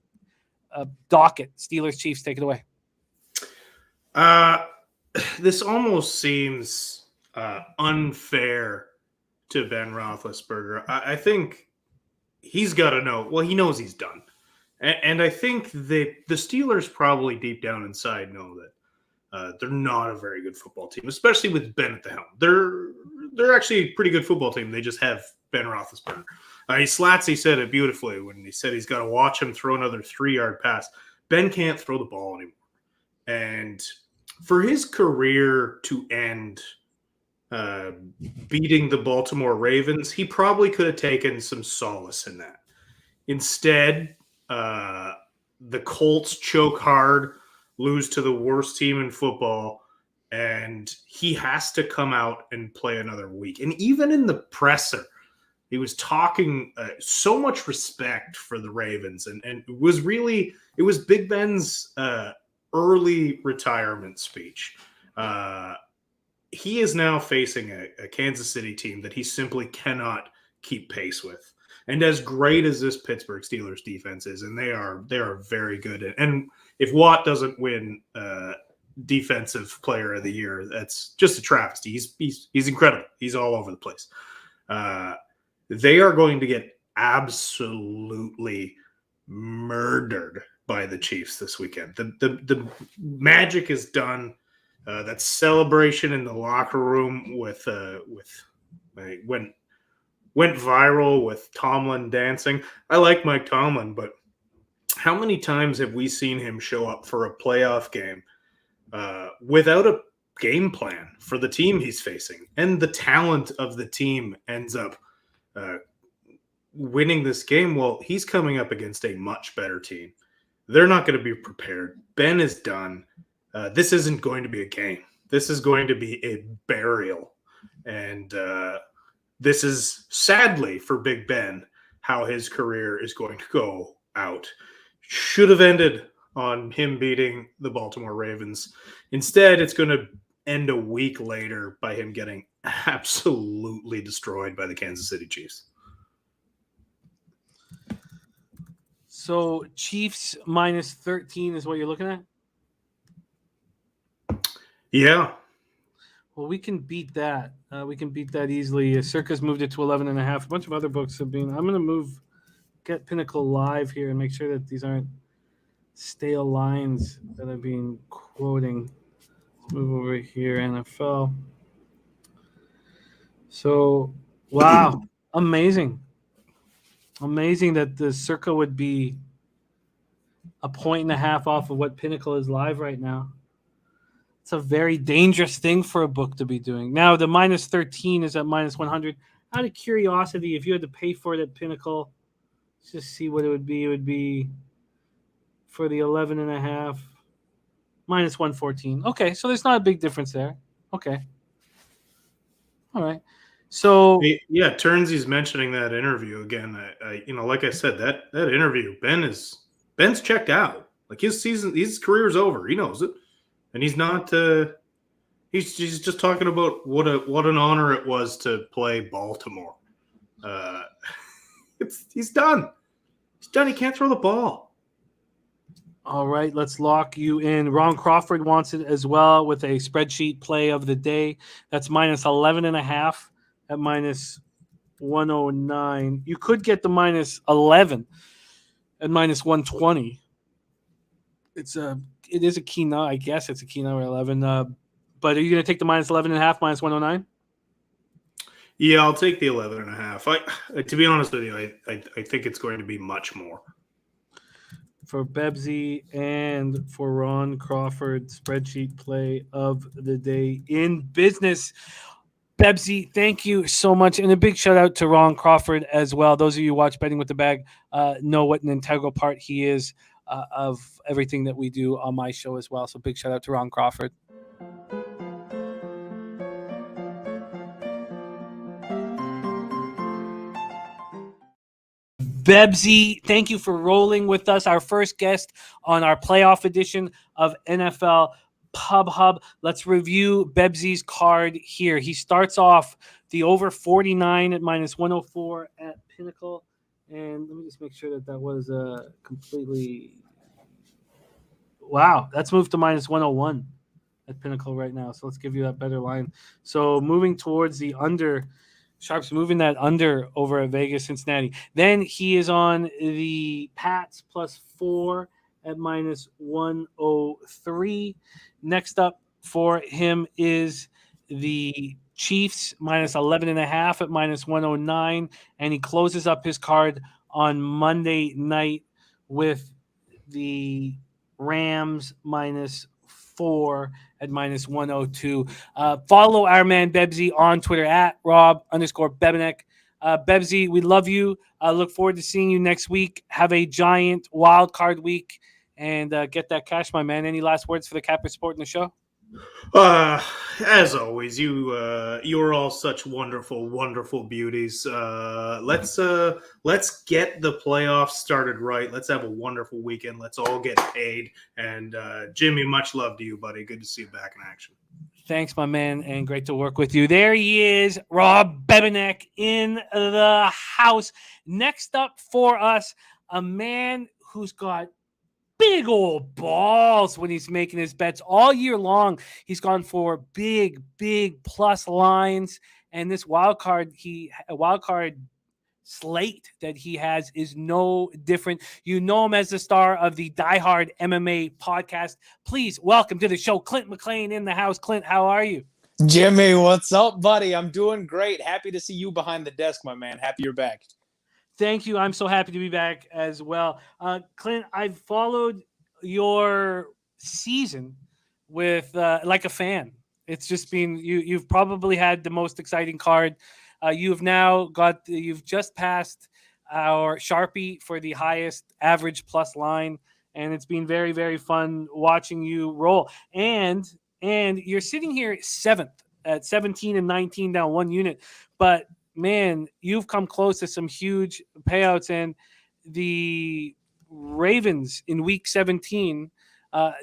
docket. Steelers, Chiefs, take it away. This almost seems unfair to Ben Roethlisberger. I think he's got to know. Well, he knows he's done. And I think the Steelers probably deep down inside know that they're not a very good football team, especially with Ben at the helm. They're actually a pretty good football team. They just have Ben Roethlisberger. Slatsy said it beautifully when he said he's got to watch him throw another 3-yard pass. Ben can't throw the ball anymore. And for his career to end beating the Baltimore Ravens, he probably could have taken some solace in that. Instead, the Colts choke hard, lose to the worst team in football, and he has to come out and play another week. And even in the presser, he was talking so much respect for the Ravens, and it was Big Ben's early retirement speech. He is now facing a Kansas City team that he simply cannot keep pace with. And as great as this Pittsburgh Steelers defense is, and they are very good. And if Watt doesn't win Defensive Player of the Year, that's just a travesty. He's incredible. He's all over the place. They are going to get absolutely murdered by the Chiefs this weekend. The magic is done. That celebration in the locker room went viral with Tomlin dancing. I like Mike Tomlin, but how many times have we seen him show up for a playoff game without a game plan for the team he's facing? And the talent of the team ends up winning this game. Well, he's coming up against a much better team. They're not going to be prepared. Ben is done. This isn't going to be a game. This is going to be a burial. And this is, sadly for Big Ben, how his career is going to go out. Should have ended on him beating the Baltimore Ravens. Instead, it's going to end a week later by him getting absolutely destroyed by the Kansas City Chiefs. So Chiefs minus 13 is what you're looking at? Yeah. Well, we can beat that. We can beat that easily. Circus moved it to 11.5. A bunch of other books have been. I'm going to get Pinnacle live here and make sure that these aren't stale lines that I've been quoting. Let's move over here, NFL. So, wow, amazing that the Circa would be a point and a half off of what Pinnacle is live right now. It's a very dangerous thing for a book to be doing. Now the minus 13 is at minus 100. Out of curiosity, if you had to pay for it at Pinnacle, let's just see what it would be. It would be for the 11.5 minus 114. Okay, so there's not a big difference there. Okay. All right. So yeah, Turnsy's mentioning that interview again. Like I said, that interview, Ben's checked out. Like his career's over. He knows it, and he's not. He's just talking about what an honor it was to play Baltimore. He's done. He's done. He can't throw the ball. All right, let's lock you in. Ron Crawford wants it as well with a spreadsheet play of the day. That's minus 11.5 at minus 109. You could get the minus 11 at minus 120. It is a key number. I guess it's a key number 11. But are you going to take the minus 11.5 minus 109? Yeah, I'll take the 11.5. To be honest with you, I think it's going to be much more. For Bebsy and for Ron Crawford, spreadsheet play of the day in business. Bebsy, thank you so much. And a big shout out to Ron Crawford as well. Those of you who watch Betting with the Bag know what an integral part he is of everything that we do on my show as well. So big shout out to Ron Crawford. Bebsy, thank you for rolling with us. Our first guest on our playoff edition of NFL Pub Hub. Let's review Bebsy's card here. He starts off the over 49 at minus 104 at Pinnacle. And let me just make sure that was completely... Wow, that's moved to minus 101 at Pinnacle right now. So let's give you that better line. So moving towards the under... Sharps moving that under over at Vega, Cincinnati. Then he is on the Pats plus 4 at minus 103. Next up for him is the Chiefs minus 11.5 at minus 109. And he closes up his card on Monday night with the Rams minus 4 at minus 102. Follow our man Bebsy on Twitter at Rob_Bebenek. Bebsy, we love you. Look forward to seeing you next week. Have a giant wild card week and get that cash, my man. Any last words for the Capper Sport in the show? As always, you are all such wonderful, wonderful beauties. Let's get the playoffs started right. Let's have a wonderful weekend. Let's all get paid. And Jimmy, much love to you, buddy. Good to see you back in action. Thanks, my man, and great to work with you. There he is, Rob Bebenek in the house. Next up for us, a man who's got big old balls when he's making his bets all year long. He's gone for big plus lines, and this wild card slate that he has is no different. You know him as the star of the Die Hard MMA podcast. Please welcome to the show, Clint McLean in the house. Clint, how are you? Jimmy, what's up, buddy? I'm doing great. Happy to see you behind the desk, my man. Happy you're back. Thank you. I'm so happy to be back as well. Clint, I've followed your season with like a fan. It's just been you've probably had the most exciting card. You've just passed our Sharpie for the highest average plus line, and it's been very, very fun watching you roll. And you're sitting here 7th at 17 and 19 down 1 unit, but man, you've come close to some huge payouts. And the Ravens in week 17,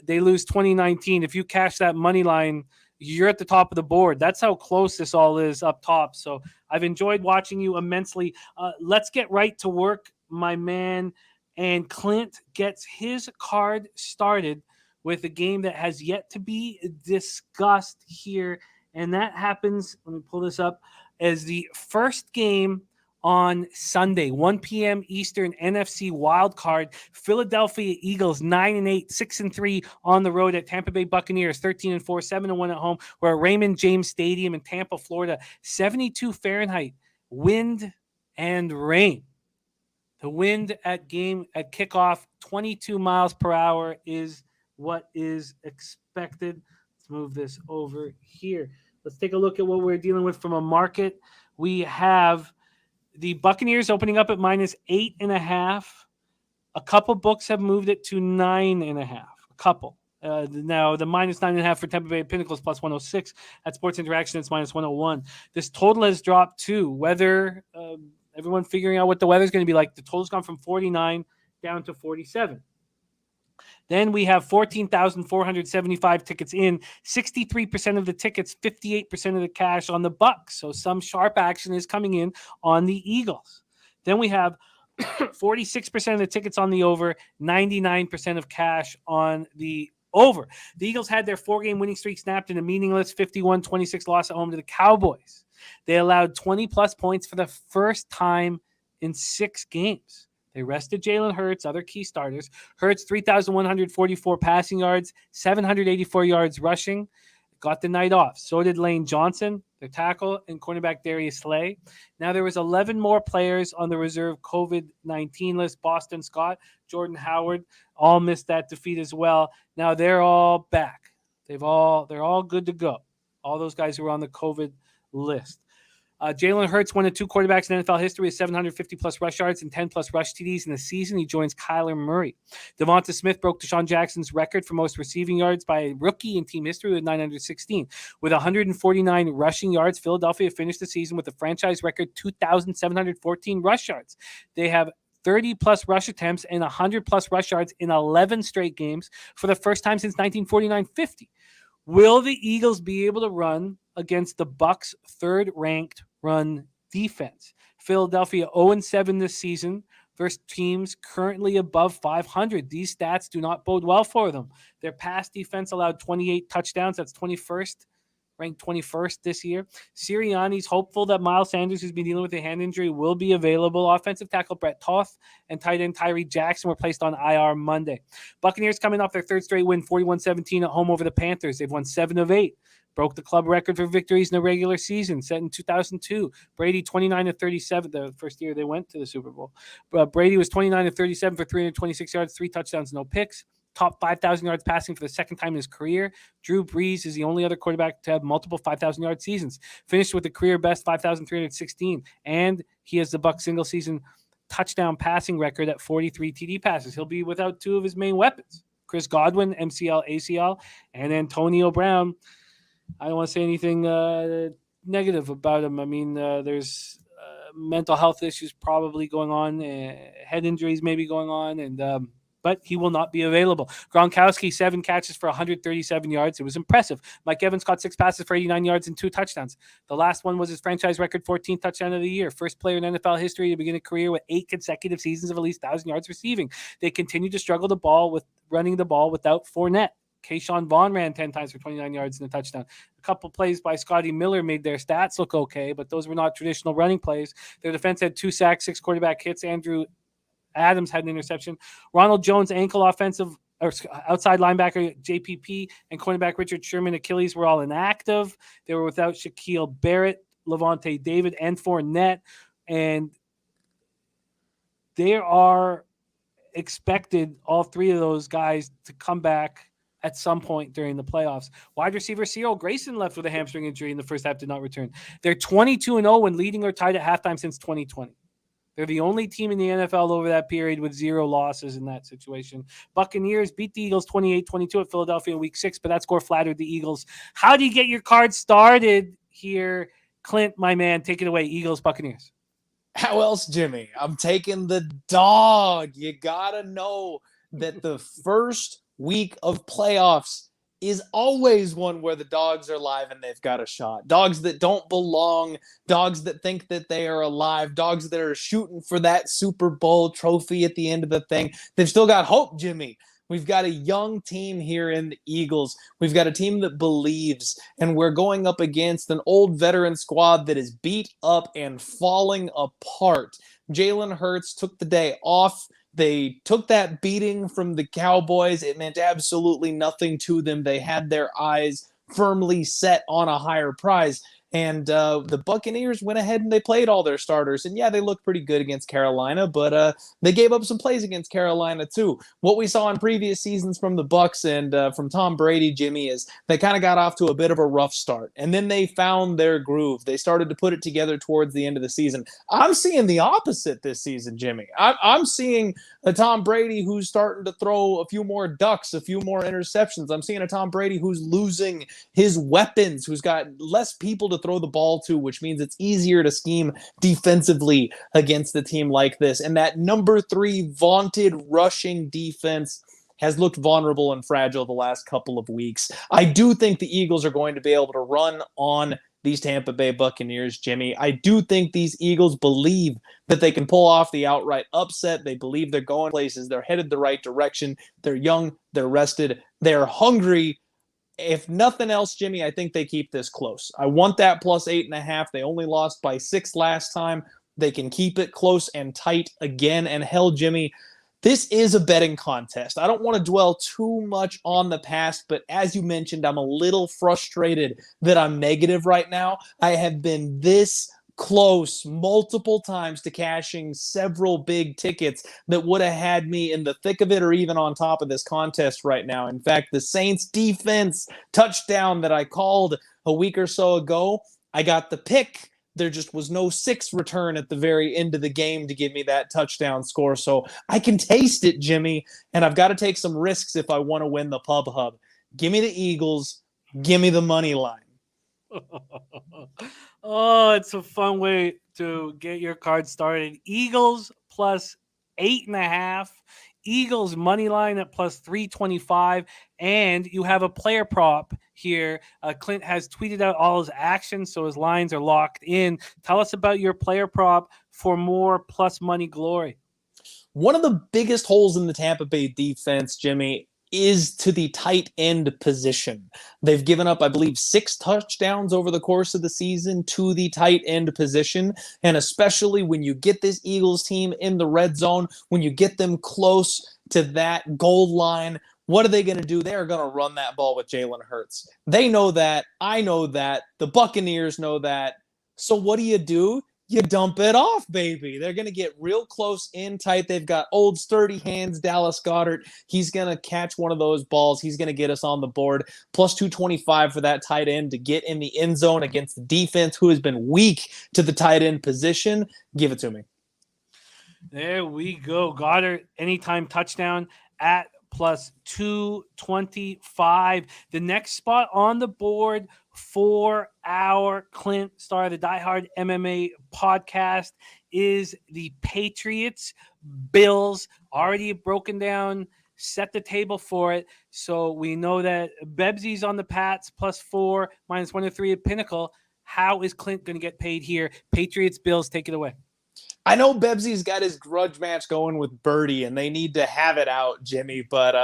they lose 2019. If you cash that money line, you're at the top of the board. That's how close this all is up top. So I've enjoyed watching you immensely. Let's get right to work, my man. And Clint gets his card started with a game that has yet to be discussed here. And that happens, let me pull this up, as the first game on Sunday, 1 p.m. Eastern, NFC wildcard. Philadelphia Eagles 9-8, 6-3 on the road at Tampa Bay Buccaneers 13-4, 7-1 at home. We're at Raymond James Stadium in Tampa, Florida. 72 Fahrenheit, wind and rain. The wind at kickoff, 22 miles per hour is what is expected. Let's move this over here. Let's take a look at what we're dealing with from a market. We have the Buccaneers opening up at -8.5. A couple books have moved it to 9.5. A couple. Now, the -9.5 for Tampa Bay Pinnacle is +106. At Sports Interaction, it's -101. This total has dropped too. Weather, everyone figuring out what the weather's going to be like. The total's gone from 49 down to 47. Then we have 14,475 tickets in, 63% of the tickets, 58% of the cash on the Bucks. So some sharp action is coming in on the Eagles. Then we have 46% of the tickets on the over, 99% of cash on the over. The Eagles had their 4-game winning streak snapped in a meaningless 51-26 loss at home to the Cowboys. They allowed 20-plus points for the first time in 6 games. They rested Jalen Hurts, other key starters. Hurts, 3,144 passing yards, 784 yards rushing. Got the night off. So did Lane Johnson, their tackle, and cornerback Darius Slay. Now there was 11 more players on the reserve COVID-19 list. Boston Scott, Jordan Howard, all missed that defeat as well. Now they're all back. They're all good to go. All those guys who were on the COVID list. Jalen Hurts, one of 2 quarterbacks in NFL history with 750-plus rush yards and 10-plus rush TDs in the season. He joins Kyler Murray. Devonta Smith broke Deshaun Jackson's record for most receiving yards by a rookie in team history with 916. With 149 rushing yards, Philadelphia finished the season with a franchise record 2,714 rush yards. They have 30-plus rush attempts and 100-plus rush yards in 11 straight games for the first time since 1949-50. Will the Eagles be able to run against the Bucs' third-ranked run defense? Philadelphia 0-7 this season versus teams currently above 500. These stats do not bode well for them. Their pass defense allowed 28 touchdowns. That's 21st, ranked 21st this year. Sirianni's hopeful that Miles Sanders, who's been dealing with a hand injury, will be available. Offensive tackle Brett Toth and tight end Tyree Jackson were placed on IR Monday. Buccaneers coming off their 3rd straight win, 41-17 at home over the Panthers. They've won 7 of 8. Broke the club record for victories in the regular season, set in 2002. Brady, 29-37, the first year they went to the Super Bowl. Brady was 29-37 for 326 yards, 3 touchdowns, no picks. Top 5,000 yards passing for the second time in his career. Drew Brees is the only other quarterback to have multiple 5,000-yard seasons. Finished with a career-best 5,316, and he has the Bucs single-season touchdown passing record at 43 TD passes. He'll be without 2 of his main weapons, Chris Godwin, MCL, ACL, and Antonio Brown. I don't want to say anything negative about him. I mean, there's mental health issues probably going on, head injuries maybe going on, and but he will not be available. Gronkowski, 7 catches for 137 yards. It was impressive. Mike Evans caught 6 passes for 89 yards and 2 touchdowns. The last one was his franchise record 14th touchdown of the year. First player in NFL history to begin a career with 8 consecutive seasons of at least 1,000 yards receiving. They continue to struggle with running the ball without Fournette. Keyshawn Vaughn ran 10 times for 29 yards and a touchdown. A couple plays by Scotty Miller made their stats look okay, but those were not traditional running plays. Their defense had 2 sacks, 6 quarterback hits. Andrew Adams had an interception. Ronald Jones, outside linebacker JPP, and cornerback Richard Sherman, Achilles, were all inactive. They were without Shaquille Barrett, Levante David, and Fournette. And they are expected, all 3 of those guys, to come back at some point during the playoffs. Wide receiver Cyril Grayson left with a hamstring injury in the first half, did not return. They're 22-0 when leading or tied at halftime since 2020. They're the only team in the NFL over that period with 0 losses in that situation. Buccaneers beat the Eagles 28-22 at Philadelphia in Week 6, but that score flattered the Eagles. How do you get your card started here? Clint, my man, take it away. Eagles, Buccaneers. How else, Jimmy? I'm taking the dog. You got to know that the first week of playoffs is always one where the dogs are live and they've got a shot. Dogs that don't belong, dogs that think that they are alive, dogs that are shooting for that Super Bowl trophy at the end of the thing. They've still got hope, Jimmy. We've got a young team here in the Eagles. We've got a team that believes, and we're going up against an old veteran squad that is beat up and falling apart. Jalen Hurts took the day off. They took that beating from the Cowboys. It meant absolutely nothing to them. They had their eyes firmly set on a higher prize. And the Buccaneers went ahead and they played all their starters. And yeah, they looked pretty good against Carolina, but they gave up some plays against Carolina too. What we saw in previous seasons from the Bucs and from Tom Brady, Jimmy, is they kind of got off to a bit of a rough start. And then they found their groove. They started to put it together towards the end of the season. I'm seeing the opposite this season, Jimmy. I'm seeing a Tom Brady who's starting to throw a few more ducks, a few more interceptions. I'm seeing a Tom Brady who's losing his weapons, who's got less people to throw the ball to, which means it's easier to scheme defensively against a team like this. And that number 3 vaunted rushing defense has looked vulnerable and fragile the last couple of weeks. I do think the Eagles are going to be able to run on these Tampa Bay Buccaneers, Jimmy. I do think these Eagles believe that they can pull off the outright upset. They believe they're going places. They're headed the right direction. They're young. They're rested. They're hungry. If nothing else, Jimmy, I think they keep this close. I want that plus 8.5. They only lost by 6 last time. They can keep it close and tight again. And hell, Jimmy, this is a betting contest. I don't want to dwell too much on the past, but as you mentioned, I'm a little frustrated that I'm negative right now. I have been this close multiple times to cashing several big tickets that would have had me in the thick of it or even on top of this contest right now. In fact, the Saints defense touchdown that I called a week or so ago, I got the pick. There just was no 6 return at the very end of the game to give me that touchdown score. So I can taste it, Jimmy, and I've got to take some risks if I want to win the Pub Hub. Give me the Eagles. Give me the money line. Oh, it's a fun way to get your card started. Eagles plus 8.5. Eagles money line at plus 325. And you have a player prop here. Clint has tweeted out all his actions, so his lines are locked in. Tell us about your player prop for more plus money glory. One of the biggest holes in the Tampa Bay defense, Jimmy, is to the tight end position. They've given up, I believe, 6 touchdowns over the course of the season to the tight end position. And especially when you get this Eagles team in the red zone, when you get them close to that goal line, what are they going to do? They are going to run that ball with Jalen Hurts. They know that. I know that. The Buccaneers know that. So what do? You dump it off, baby. They're going to get real close in tight. They've got old sturdy hands, Dallas Goedert. He's going to catch one of those balls. He's going to get us on the board. Plus 225 for that tight end to get in the end zone against the defense who has been weak to the tight end position. Give it to me. There we go. Goddard anytime touchdown at plus 225. The next spot on the board for our Clint Star, the Die Hard MMA podcast, is the Patriots Bills. Already broken down, set the table for it. So we know that Bebsy's on the Pats plus 4, minus 103 at Pinnacle. How is Clint going to get paid here? Patriots Bills, take it away. I know Bebsy's got his grudge match going with Birdie, and they need to have it out, Jimmy. But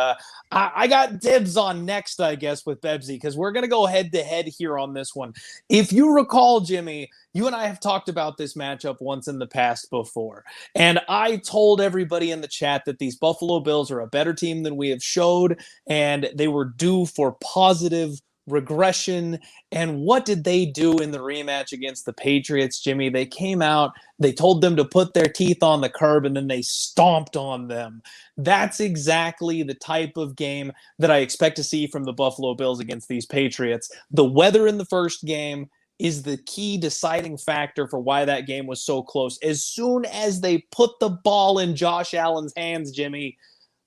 I got dibs on next, I guess, with Bebsy, because we're going to go head-to-head here on this one. If you recall, Jimmy, you and I have talked about this matchup once in the past before. And I told everybody in the chat that these Buffalo Bills are a better team than we have showed, and they were due for positive regression. And what did they do in the rematch against the Patriots, Jimmy? They came out, they told them to put their teeth on the curb, and then they stomped on them. That's exactly the type of game that I expect to see from the Buffalo Bills against these Patriots. The weather in the first game is the key deciding factor for why that game was so close. As soon as they put the ball in Josh Allen's hands, Jimmy,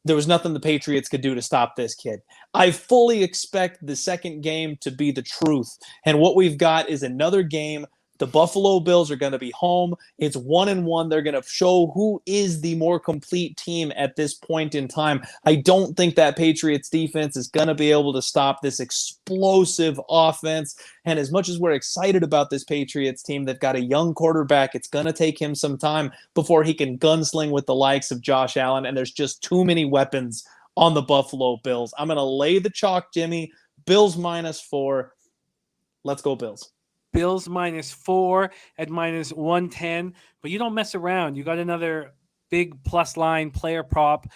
there was nothing the Patriots could do to stop this kid. I fully expect the second game to be the truth. And what we've got is another game. The Buffalo Bills are going to be home. It's 1-1. They're going to show who is the more complete team at this point in time. I don't think that Patriots defense is going to be able to stop this explosive offense. And as much as we're excited about this Patriots team, they've got a young quarterback. It's going to take him some time before he can gunsling with the likes of Josh Allen. And there's just too many weapons on the Buffalo Bills. I'm going to lay the chalk, Jimmy. Bills -4. Let's go Bills. Bills -4 at -110. But you don't mess around. You got another big plus line player prop.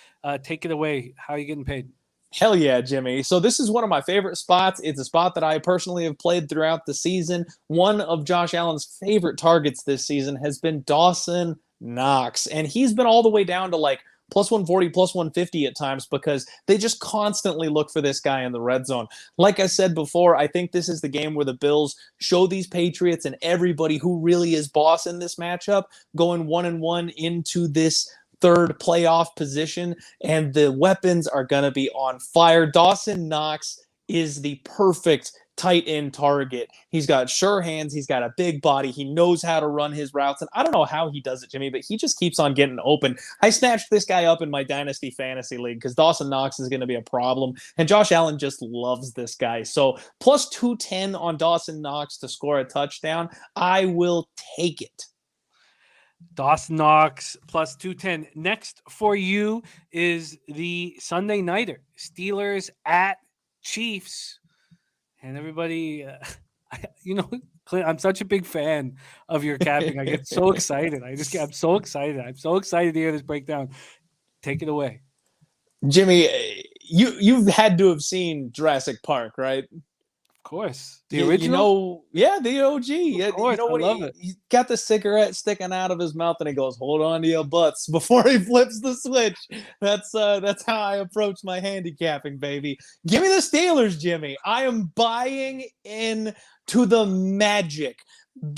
Take it away. How are you getting paid? Hell yeah, Jimmy. So this is one of my favorite spots. It's a spot that I personally have played throughout the season. One of Josh Allen's favorite targets this season has been Dawson Knox. And he's been all the way down to like +140, +150 at times because they just constantly look for this guy in the red zone. Like I said before, I think this is the game where the Bills show these Patriots and everybody who really is boss in this matchup going 1-1 into this third playoff position, and the weapons are going to be on fire. Dawson Knox is the perfect tight end target. He's got sure hands. He's got a big body. He knows how to run his routes. And I don't know how he does it, Jimmy, but he just keeps on getting open. I snatched this guy up in my Dynasty Fantasy League because Dawson Knox is going to be a problem. And Josh Allen just loves this guy. So +210 on Dawson Knox to score a touchdown. I will take it. Dawson Knox +210. Next for you is the Sunday Nighter. Steelers at Chiefs. And everybody, Clint, I'm such a big fan of your capping. I get so excited. I'm so excited. I'm so excited to hear this breakdown. Take it away. Jimmy, you've had to have seen Jurassic Park, right? Of course. The original? The OG. Of course, I love it. He got the cigarette sticking out of his mouth and he goes, hold on to your butts before he flips the switch. That's how I approach my handicapping, baby. Give me the Steelers, Jimmy. I am buying in to the magic.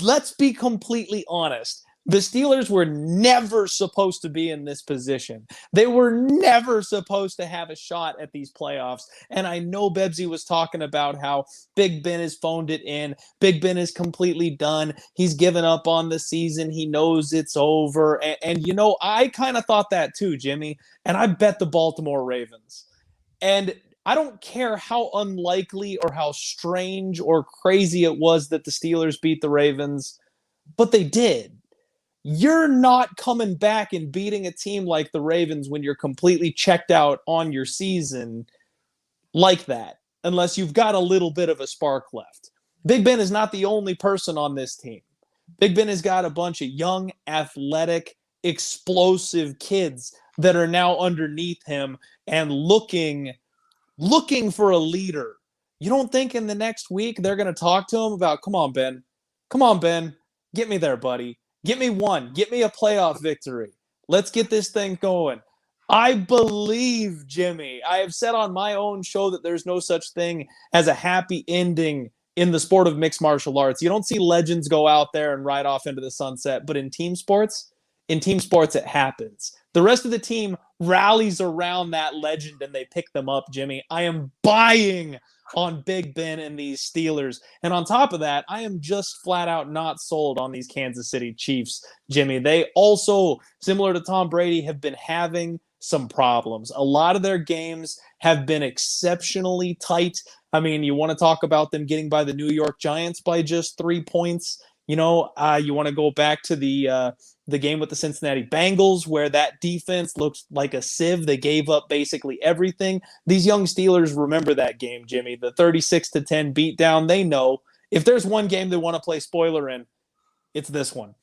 Let's be completely honest. The Steelers were never supposed to be in this position. They were never supposed to have a shot at these playoffs. And I know Bebsy was talking about how Big Ben has phoned it in. Big Ben is completely done. He's given up on the season. He knows it's over. And I kind of thought that too, Jimmy. And I bet the Baltimore Ravens. And I don't care how unlikely or how strange or crazy it was that the Steelers beat the Ravens, but they did. You're not coming back and beating a team like the Ravens when you're completely checked out on your season like that, unless you've got a little bit of a spark left. Big Ben is not the only person on this team. Big Ben has got a bunch of young, athletic, explosive kids that are now underneath him and looking for a leader. You don't think in the next week they're going to talk to him about, come on, Ben. Come on, Ben. Get me there, buddy. Get me one. Get me a playoff victory. Let's get this thing going. I believe, Jimmy. I have said on my own show that there's no such thing as a happy ending in the sport of mixed martial arts. You don't see legends go out there and ride off into the sunset, but in team sports, it happens. The rest of the team rallies around that legend and they pick them up, Jimmy. I am buying on Big Ben and these Steelers. And on top of that, I am just flat out not sold on these Kansas City Chiefs, Jimmy. They also, similar to Tom Brady, have been having some problems. A lot of their games have been exceptionally tight. I mean, you want to talk about them getting by the New York Giants by just 3 points. You want to go back to the game with the Cincinnati Bengals where that defense looks like a sieve. They gave up basically everything. These young Steelers remember that game, Jimmy, the 36-10 beatdown. They know if there's one game they want to play spoiler in, it's this one.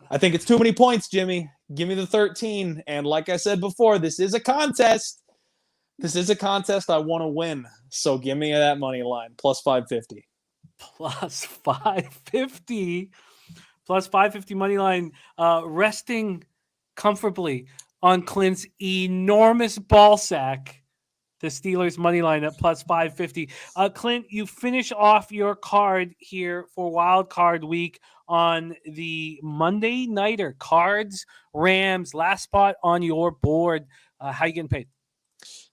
I think it's too many points, Jimmy. Give me the 13. And like I said before, this is a contest. This is a contest I want to win. So give me that money line, +550. +550. +550 money line, resting comfortably on Clint's enormous ball sack. The Steelers money line at +550. Clint, you finish off your card here for Wild Card Week on the Monday Nighter. Cards, Rams, last spot on your board. How you getting paid?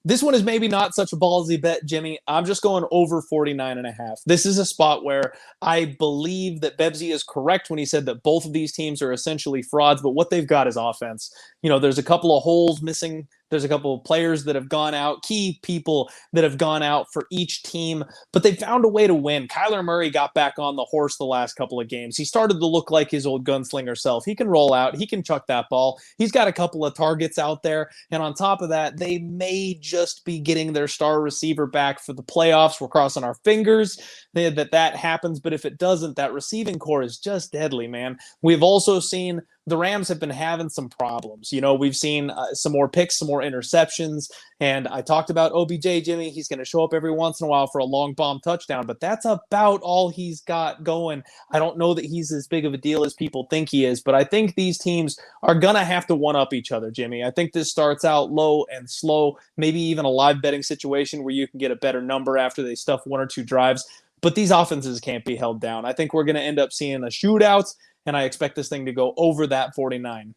This one is maybe not such a ballsy bet, Jimmy. I'm just going over 49.5. This is a spot where I believe that Bebsy is correct when he said that both of these teams are essentially frauds, but what they've got is offense. There's a couple of holes missing. There's a couple of players that have gone out, key people that have gone out for each team, but they found a way to win. Kyler Murray got back on the horse the last couple of games. He started to look like his old gunslinger self. He can roll out. He can chuck that ball. He's got a couple of targets out there. And on top of that, they may just just be getting their star receiver back for the playoffs. We're crossing our fingers that happens, but if it doesn't, that receiving core is just deadly, man. We've also seen the Rams have been having some problems. We've seen some more picks, some more interceptions, and I talked about OBJ, Jimmy. He's going to show up every once in a while for a long bomb touchdown, but that's about all he's got going. I don't know that he's as big of a deal as people think he is, but I think these teams are going to have to one-up each other, Jimmy. I think this starts out low and slow, maybe even a live betting situation where you can get a better number after they stuff one or two drives, but these offenses can't be held down. I think we're going to end up seeing a shootout, and I expect this thing to go over that 49.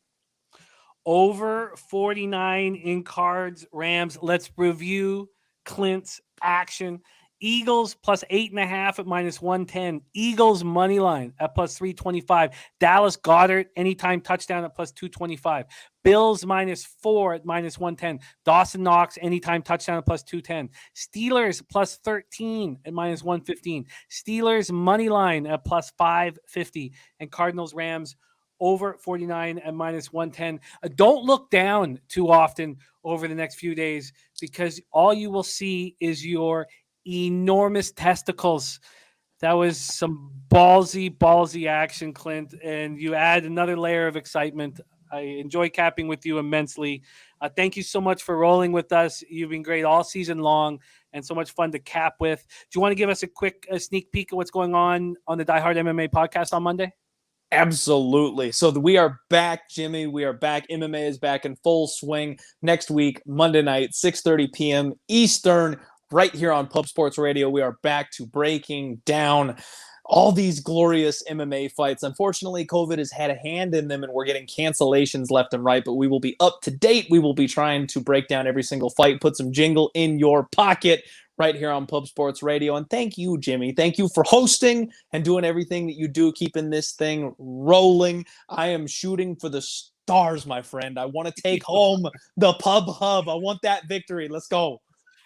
Over 49 in Cards, Rams. Let's review Clint's action. Eagles plus 8.5 at minus 110. Eagles money line at plus 325. Dallas Goedert anytime touchdown at plus 225. Bills minus 4 at minus 110. Dawson Knox anytime touchdown at plus 210. Steelers plus 13 at minus 115. Steelers money line at plus 550. And Cardinals Rams over 49 at minus 110. Don't look down too often over the next few days, because all you will see is your enormous testicles. That was some ballsy action, Clint, and you add another layer of excitement. I enjoy capping with you immensely. Thank you so much for rolling with us. You've been great all season long and so much fun to cap with. Do you want to give us a quick sneak peek of what's going on the Die Hard MMA podcast on Monday? Absolutely. So we are back, Jimmy. We are back. MMA is back in full swing next week, Monday night, 6:30 p.m. Eastern, right here on Pub Sports Radio. We are back to breaking down all these glorious MMA fights. Unfortunately, COVID has had a hand in them, and we're getting cancellations left and right, but we will be up to date. We will be trying to break down every single fight, put some jingle in your pocket right here on Pub Sports Radio. And thank you, Jimmy. Thank you for hosting and doing everything that you do, keeping this thing rolling. I am shooting for the stars, my friend. I want to take home the Pub Hub. I want that victory. Let's go.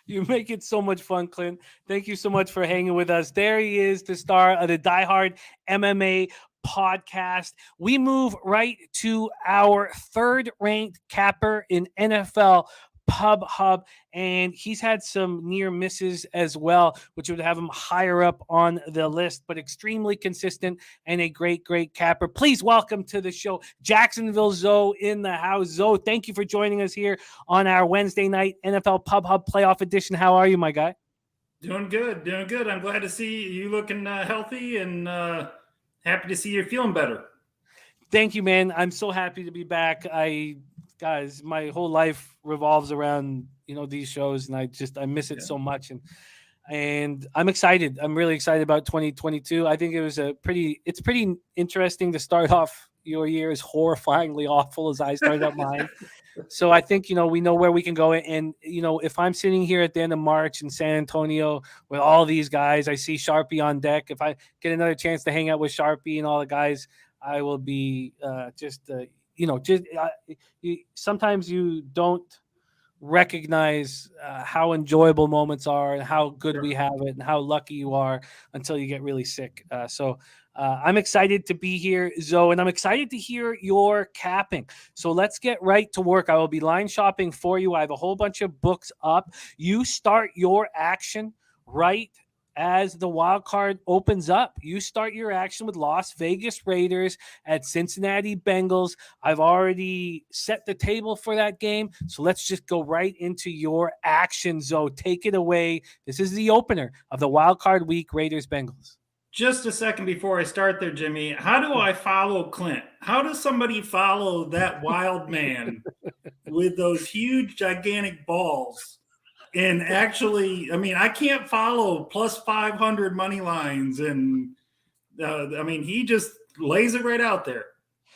You make it so much fun, Clint. Thank you so much for hanging with us. There he is, the star of the Die Hard MMA podcast. We move right to our third-ranked capper in NFL Pub Hub, and he's had some near misses as well, which would have him higher up on the list, but extremely consistent and a great capper. Please welcome to the show, Jacksonville Zo in the house. Zo, thank you for joining us here on our Wednesday night NFL Pub Hub playoff edition. How are you, my guy? Doing good. I'm glad to see you looking healthy, and happy to see you feeling better. Thank you, man. I'm so happy to be back. Guys, my whole life revolves around these shows, and I miss it so much, and I'm excited. I'm really excited about 2022. I think it's pretty interesting to start off your year as horrifyingly awful as I started out mine. So I think we know where we can go, and if I'm sitting here at the end of March in San Antonio with all these guys, I see Sharpie on deck. If I get another chance to hang out with Sharpie and all the guys, I will be sometimes you don't recognize how enjoyable moments are and how good we have it and how lucky you are until you get really sick. So I'm excited to be here, Zo, and I'm excited to hear your capping. So let's get right to work. I will be line shopping for you. I have a whole bunch of books up. You start your action right as the wild card opens up. You start your action with Las Vegas Raiders at Cincinnati Bengals. I've already set the table for that game, so let's just go right into your action, Zo. Take it away. This is the opener of the wild card week, Raiders Bengals. Just a second before I start there, Jimmy, how do I follow Clint? How does somebody follow that wild man with those huge, gigantic balls? And actually, I can't follow plus 500 money lines. And, he just lays it right out there.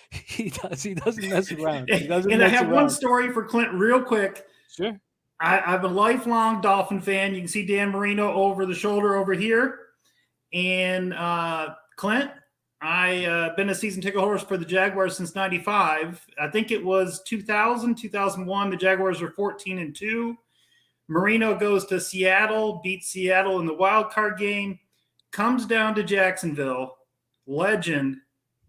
He does. He doesn't mess around. I have one story for Clint real quick. Sure. I'm a lifelong Dolphin fan. You can see Dan Marino over the shoulder over here. And Clint, I've been a season ticket holder for the Jaguars since 95. I think it was 2000, 2001. The Jaguars were 14-2. Marino goes to Seattle, beats Seattle in the wild card game, comes down to Jacksonville, legend,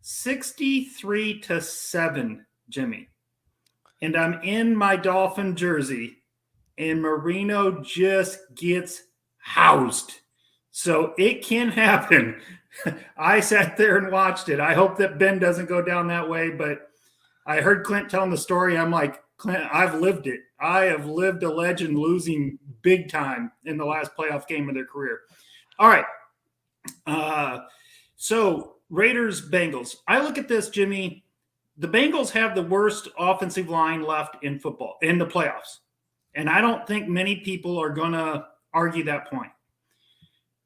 63-7, Jimmy. And I'm in my Dolphin jersey, and Marino just gets housed. So it can happen. I sat there and watched it. I hope that Ben doesn't go down that way, but I heard Clint telling the story. I'm like, Clint, I've lived it. I have lived a legend losing big time in the last playoff game of their career. All right. So Raiders, Bengals. I look at this, Jimmy. The Bengals have the worst offensive line left in football in the playoffs. And I don't think many people are going to argue that point.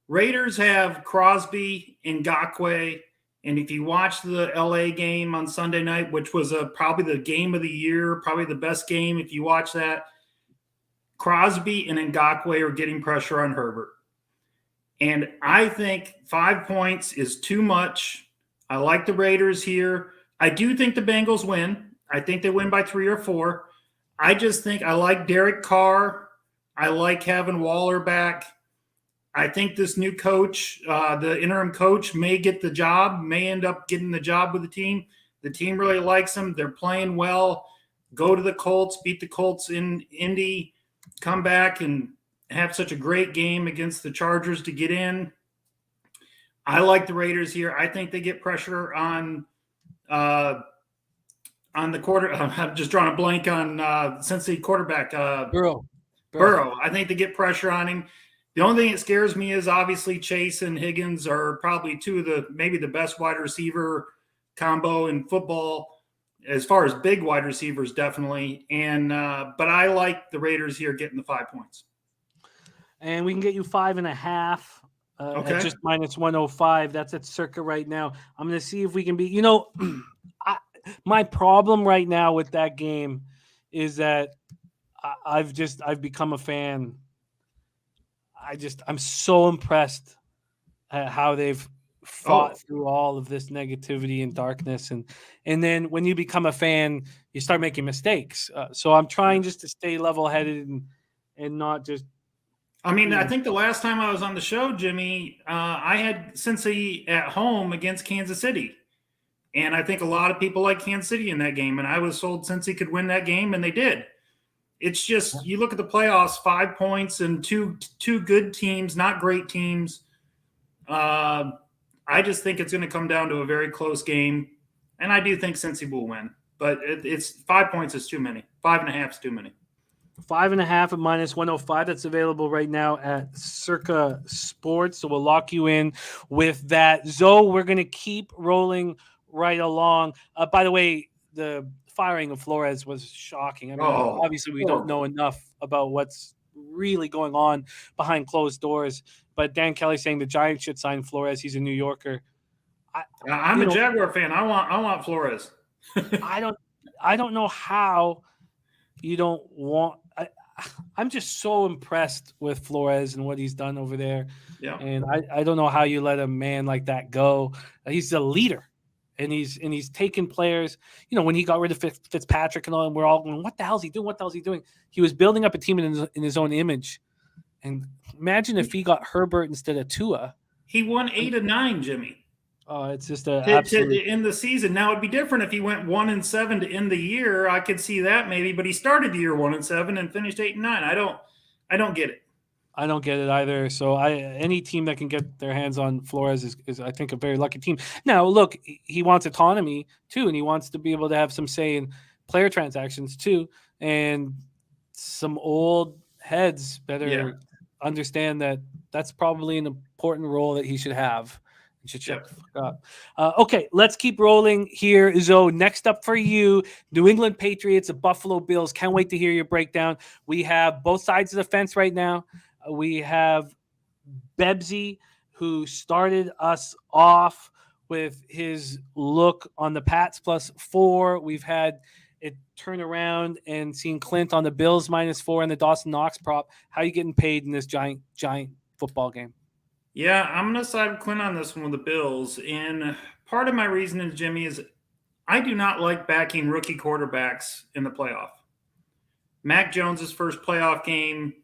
Raiders have Crosby and Ngakoue. And if you watch the LA game on Sunday night, which was probably the game of the year, probably the best game, if you watch that, Crosby and Ngakoue are getting pressure on Herbert. And I think 5 points is too much. I like the Raiders here. I do think the Bengals win. I think they win by 3 or 4. I just think I like Derek Carr. I like having Waller back. I think this new coach, the interim coach, may get the job, may end up getting the job with the team. The team really likes him. They're playing well. Go to the Colts, beat the Colts in Indy, come back and have such a great game against the Chargers to get in. I like the Raiders here. I think they get pressure on the quarter. I'm just drawing a blank on Cincy quarterback Burrow. I think they get pressure on him. The only thing that scares me is obviously Chase and Higgins are probably two of maybe the best wide receiver combo in football as far as big wide receivers, definitely. And but I like the Raiders here getting the 5 points. And we can get you 5.5 Okay. at just minus 105. That's at circa right now. I'm going to see if we can be, my problem right now with that game is that I've become a fan. I'm so impressed at how they've fought through all of this negativity and darkness. And then when you become a fan, you start making mistakes. So I'm trying just to stay level-headed and not just. I mean, I think the last time I was on the show, Jimmy, I had Cincy at home against Kansas City. And I think a lot of people like Kansas City in that game. And I was sold Cincy could win that game, and they did. It's just, you look at the playoffs, 5 points and two good teams, not great teams. I just think it's going to come down to a very close game. And I do think Cincy will win. But it's 5 points is too many. 5.5 is too many. 5.5 at minus 105. That's available right now at Circa Sports. So we'll lock you in with that. Zo, we're going to keep rolling right along. By the way, the firing of Flores was shocking. I mean, obviously we don't know enough about what's really going on behind closed doors. But Dan Kelly saying the Giants should sign Flores. He's a New Yorker. I'm a Jaguar fan. I want Flores. I don't know how you don't want. I'm just so impressed with Flores and what he's done over there. Yeah. And I don't know how you let a man like that go. He's a leader. And he's taken players, when he got rid of Fitzpatrick and all, and we're all going, what the hell is he doing? What the hell is he doing? He was building up a team in his own image. And imagine if he got Herbert instead of Tua. He won 8 of 9, Jimmy. Oh, it's just to end the season. Now it'd be different if he went 1-7 to end the year. I could see that maybe, but he started the year 1-7 and finished 8 and 9. I don't get it. I don't get it either. So any team that can get their hands on Flores is I think a very lucky team. Now look, he wants autonomy too, and he wants to be able to have some say in player transactions too, and some old heads better understand that that's probably an important role that he should have. You should check. Okay, let's keep rolling here. Zo, next up for you, New England Patriots, the Buffalo Bills. Can't wait to hear your breakdown. We have both sides of the fence right now. We have Bebsy, who started us off with his look on the Pats +4. We've had it turn around and seen Clint on the Bills -4 and the Dawson Knox prop. How are you getting paid in this giant football game? Yeah, I'm going to side with Clint on this one with the Bills. And part of my reasoning, Jimmy, is I do not like backing rookie quarterbacks in the playoff. Mac Jones' first playoff game,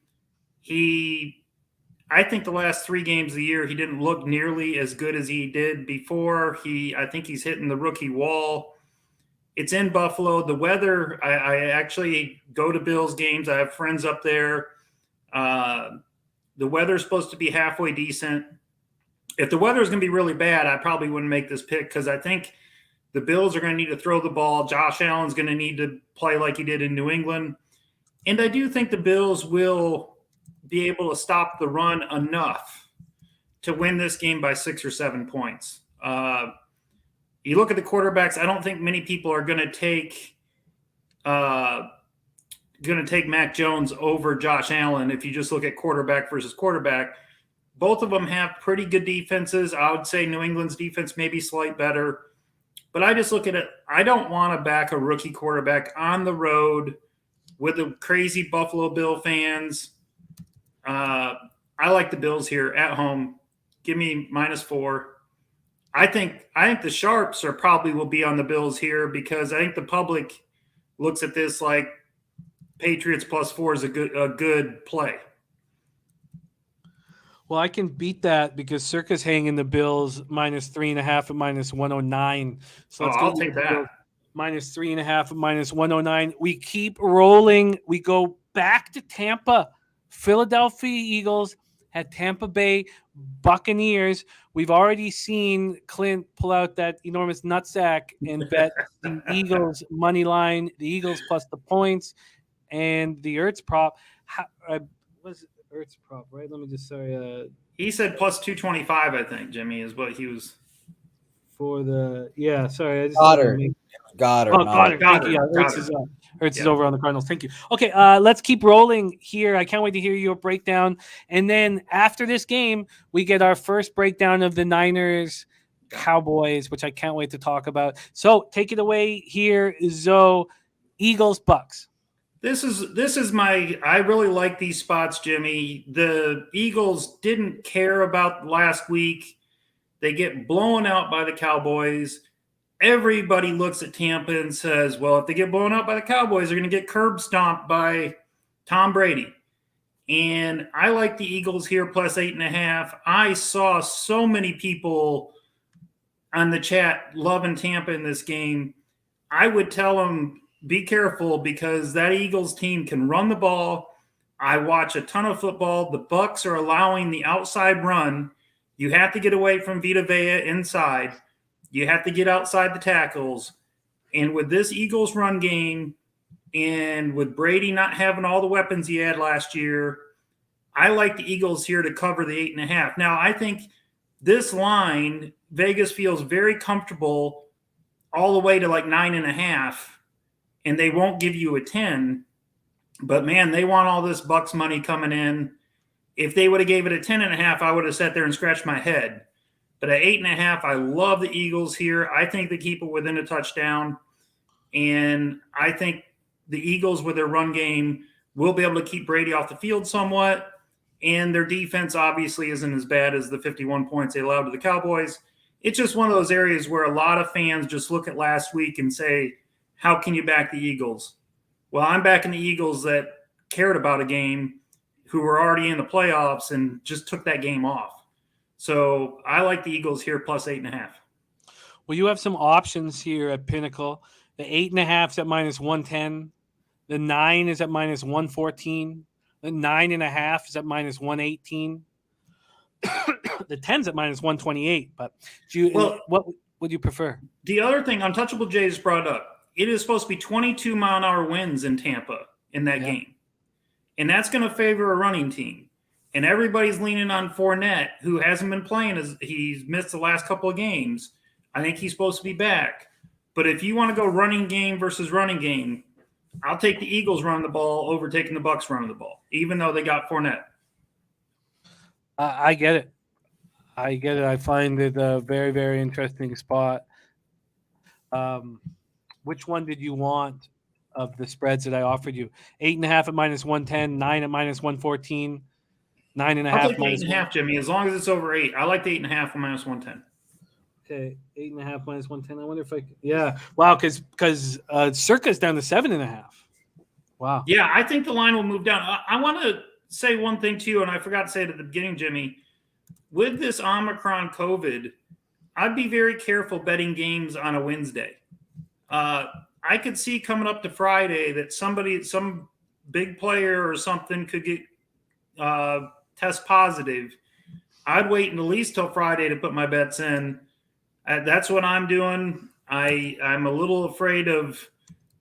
I think the last 3 games of the year, he didn't look nearly as good as he did before. I think he's hitting the rookie wall. It's in Buffalo. The weather, I actually go to Bills games. I have friends up there. The weather's supposed to be halfway decent. If the weather is going to be really bad, I probably wouldn't make this pick because I think the Bills are going to need to throw the ball. Josh Allen's going to need to play like he did in New England. And I do think the Bills will be able to stop the run enough to win this game by 6 or 7 points. You look at the quarterbacks, I don't think many people are going to take Mac Jones over Josh Allen if you just look at quarterback versus quarterback. Both of them have pretty good defenses. I would say New England's defense may be slightly better. But I just look at it. I don't want to back a rookie quarterback on the road with the crazy Buffalo Bill fans. I like the Bills here at home. Give me -4. I think the Sharps probably will be on the Bills here because I think the public looks at this like Patriots +4 is a good play. Well, I can beat that because Circa's hanging the Bills -3.5 at -109. So I'll take that. -3.5 at -109. We keep rolling. We go back to Tampa. Philadelphia Eagles at Tampa Bay Buccaneers. We've already seen Clint pull out that enormous nutsack and bet the Eagles money line, the Eagles plus the points, and the Ertz prop. Was it Ertz prop, right? Let me just he said +225, I think, Jimmy, is what he was for the sorry. I just Goddard. Ertz is over on the Cardinals. Thank you. Okay, let's keep rolling here. I can't wait to hear your breakdown. And then after this game, we get our first breakdown of the Niners Cowboys, which I can't wait to talk about. So take it away here, Zo. Eagles Bucks. This is I really like these spots, Jimmy. The Eagles didn't care about last week. They get blown out by the Cowboys. Everybody looks at Tampa and says, well, if they get blown out by the Cowboys, they're going to get curb stomped by Tom Brady. And I like the Eagles here +8.5. I saw so many people on the chat loving Tampa in this game. I would tell them, be careful because that Eagles team can run the ball. I watch a ton of football. The Bucs are allowing the outside run. You have to get away from Vita Vea inside. You have to get outside the tackles. And with this Eagles run game and with Brady not having all the weapons he had last year, I like the Eagles here to cover the 8.5. Now, I think this line, Vegas feels very comfortable all the way to like 9.5, and they won't give you a 10. But, man, they want all this Bucs money coming in. If they would have gave it a 10.5, I would have sat there and scratched my head. But at 8.5, I love the Eagles here. I think they keep it within a touchdown. And I think the Eagles with their run game will be able to keep Brady off the field somewhat. And their defense obviously isn't as bad as the 51 points they allowed to the Cowboys. It's just one of those areas where a lot of fans just look at last week and say, how can you back the Eagles? Well, I'm backing the Eagles that cared about a game, who were already in the playoffs and just took that game off. So I like the Eagles here +8.5. Well, you have some options here at Pinnacle. The 8.5 is at -110. The 9 is at -114. The 9.5 is at -118. The 10's at -128. But what would you prefer? The other thing Untouchable Jay just brought up, it is supposed to be 22-mile-an-hour winds in Tampa in that game. And that's going to favor a running team. And everybody's leaning on Fournette, who hasn't been playing. He's missed the last couple of games. I think he's supposed to be back. But if you want to go running game versus running game, I'll take the Eagles running the ball over taking the Bucs running the ball, even though they got Fournette. I get it. I find it a very, very interesting spot. Which one did you want of the spreads that I offered you? 8.5 at -110, 9 at -114, 9.5. I'll take the 8.5, Jimmy, as long as it's over 8. I like the 8.5 for -110. Okay, 8.5 -110. I wonder if wow, because Circa's down to 7.5. Wow. Yeah, I think the line will move down. I want to say one thing too, and I forgot to say it at the beginning, Jimmy. With this Omicron COVID, I'd be very careful betting games on a Wednesday. I could see coming up to Friday that some big player or something could get test positive. I'd wait at least till Friday to put my bets in. That's what I'm doing. I'm a little afraid of.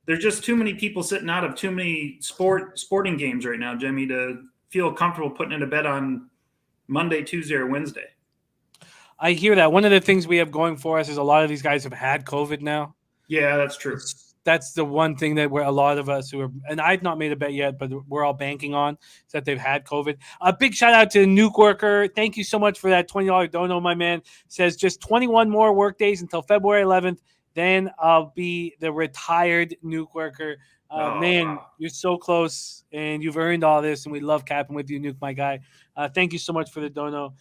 There's just too many people sitting out of too many sporting games right now, Jimmy, to feel comfortable putting in a bet on Monday, Tuesday, or Wednesday. I hear that. One of the things we have going for us is a lot of these guys have had COVID now. Yeah, that's true. That's the one thing that a lot of us who are, and I've not made a bet yet, but we're all banking on is that they've had COVID. A big shout out to Nuke Worker. Thank you so much for that $20 dono, my man. Says just 21 more work days until February 11th. Then I'll be the retired Nuke Worker. Man, you're so close, and you've earned all this, and we love capping with you, Nuke, my guy. Thank you so much for the dono.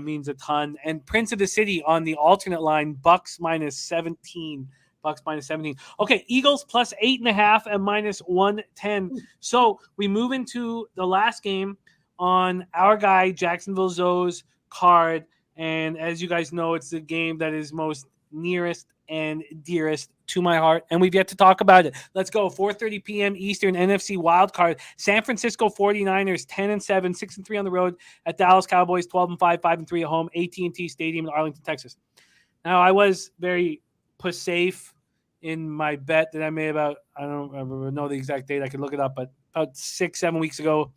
Means a ton. And Prince of the City on the alternate line, Bucks minus 17. Bucks minus 17. Okay, Eagles plus 8.5 and minus 110. So we move into the last game on our guy, Jacksonville Zo's card. And as you guys know, it's the game that is most nearest and dearest to my heart, and we've yet to talk about it. Let's go. 4:30 p.m. Eastern, NFC wildcard. San Francisco 49ers 10-7, 6-3 on the road at Dallas Cowboys 12-5, 5-3 at home. AT&T Stadium in Arlington, Texas. Now, I was very safe in my bet that I made about, I don't know the exact date. I could look it up, but about 6-7 weeks ago.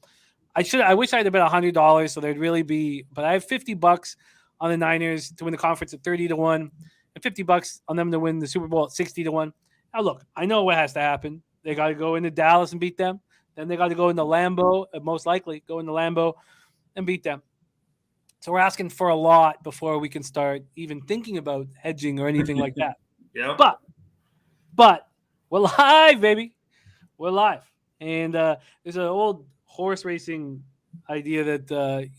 I wish I had bet $100, so there'd really be, but I have $50 on the Niners to win the conference at 30-1. And $50 on them to win the Super Bowl at 60-1. Now, look, I know what has to happen. They got to go into Dallas and beat them. Then they got to go into Lambeau, most likely go into Lambeau and beat them. So we're asking for a lot before we can start even thinking about hedging or anything like that. Yeah. But we're live, baby. We're live. And there's an old horse racing idea that,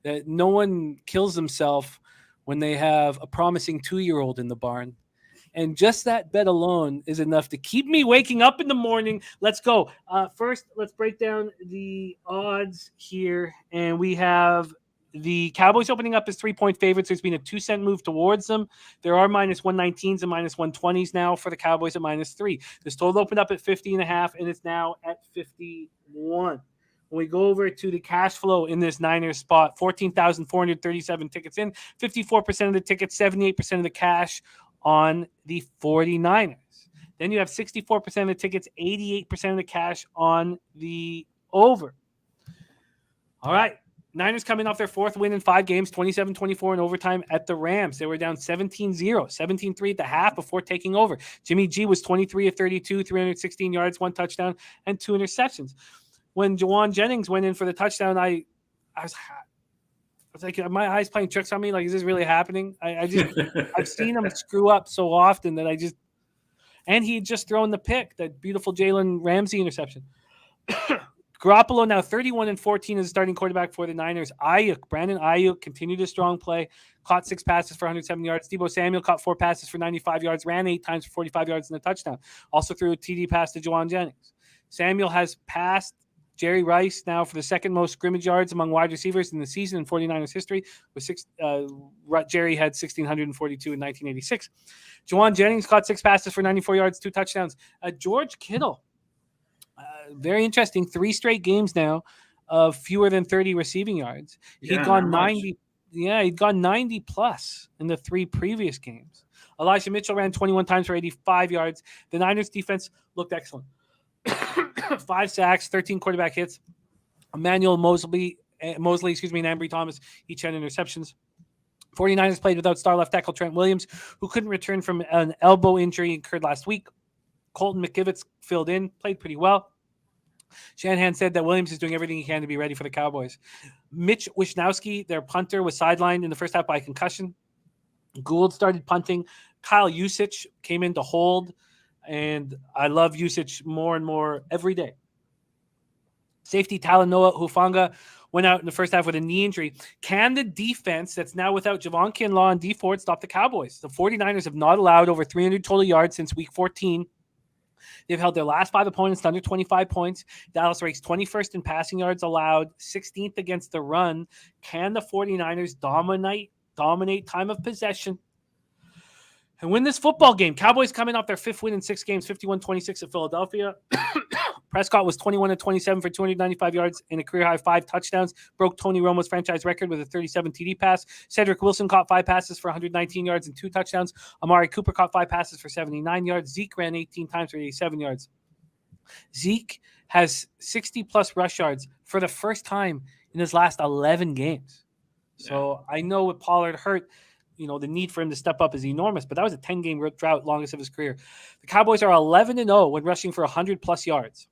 that no one kills himself when they have a promising 2-year-old in the barn. And just that bet alone is enough to keep me waking up in the morning. Let's go. First, let's break down the odds here. And we have the Cowboys opening up as 3-point favorites. There's been a 2-cent move towards them. There are minus 119s and minus 120s now for the Cowboys at minus 3. This total opened up at 50.5, and it's now at 51. When we go over to the cash flow in this Niners spot, 14,437 tickets in, 54% of the tickets, 78% of the cash on the 49ers. Then you have 64% of the tickets, 88% of the cash on the over. All right. Niners coming off their fourth win in 5 games, 27-24 in overtime at the Rams. They were down 17-0, 17-3 at the half before taking over. Jimmy G was 23 of 32, 316 yards, 1 touchdown, and 2 interceptions. When Juwan Jennings went in for the touchdown, I was like, are my eyes playing tricks on me? Like, is this really happening? I've seen him screw up so often that and he had just thrown the pick, that beautiful Jalen Ramsey interception. Garoppolo now 31-14 as a starting quarterback for the Niners. Brandon Ayuk continued a strong play, caught 6 passes for 107 yards. Deebo Samuel caught 4 passes for 95 yards, ran 8 times for 45 yards and a touchdown. Also threw a TD pass to Juwan Jennings. Samuel has passed Jerry Rice now for the second most scrimmage yards among wide receivers in the season in 49ers history. Jerry had 1,642 in 1986. Juwan Jennings caught 6 passes for 94 yards, 2 touchdowns. George Kittle, very interesting, 3 straight games now of fewer than 30 receiving yards. He'd gone 90. Yeah, he'd gone 90 plus in the 3 previous games. Elijah Mitchell ran 21 times for 85 yards. The Niners defense looked excellent. 5 sacks, 13 quarterback hits. Emmanuel Mosley, and Ambry Thomas each had interceptions. 49ers played without star left tackle Trent Williams, who couldn't return from an elbow injury incurred last week. Colton McKivitz filled in, played pretty well. Shanahan said that Williams is doing everything he can to be ready for the Cowboys. Mitch Wishnowsky, their punter, was sidelined in the first half by concussion. Gould started punting. Kyle Usich came in to hold. And I love Usage more and more every day. Safety Talanoa Hufanga went out in the first half with a knee injury. Can the defense that's now without Javon Kinlaw and Dee Ford stop the Cowboys? The 49ers have not allowed over 300 total yards since week 14. They've held their last 5 opponents to under 25 points. Dallas ranks 21st in passing yards allowed, 16th against the run. Can the 49ers dominate time of possession? and win this football game. Cowboys coming off their 5th win in 6 games, 51-26 at Philadelphia. Prescott was 21-27 for 295 yards and a career-high 5 touchdowns. Broke Tony Romo's franchise record with a 37 TD pass. Cedric Wilson caught 5 passes for 119 yards and 2 touchdowns. Amari Cooper caught 5 passes for 79 yards. Zeke ran 18 times for 87 yards. Zeke has 60-plus rush yards for the first time in his last 11 games. So I know with Pollard hurt, the need for him to step up is enormous, but that was a 10-game drought, longest of his career. The Cowboys are 11-0 when rushing for 100-plus yards.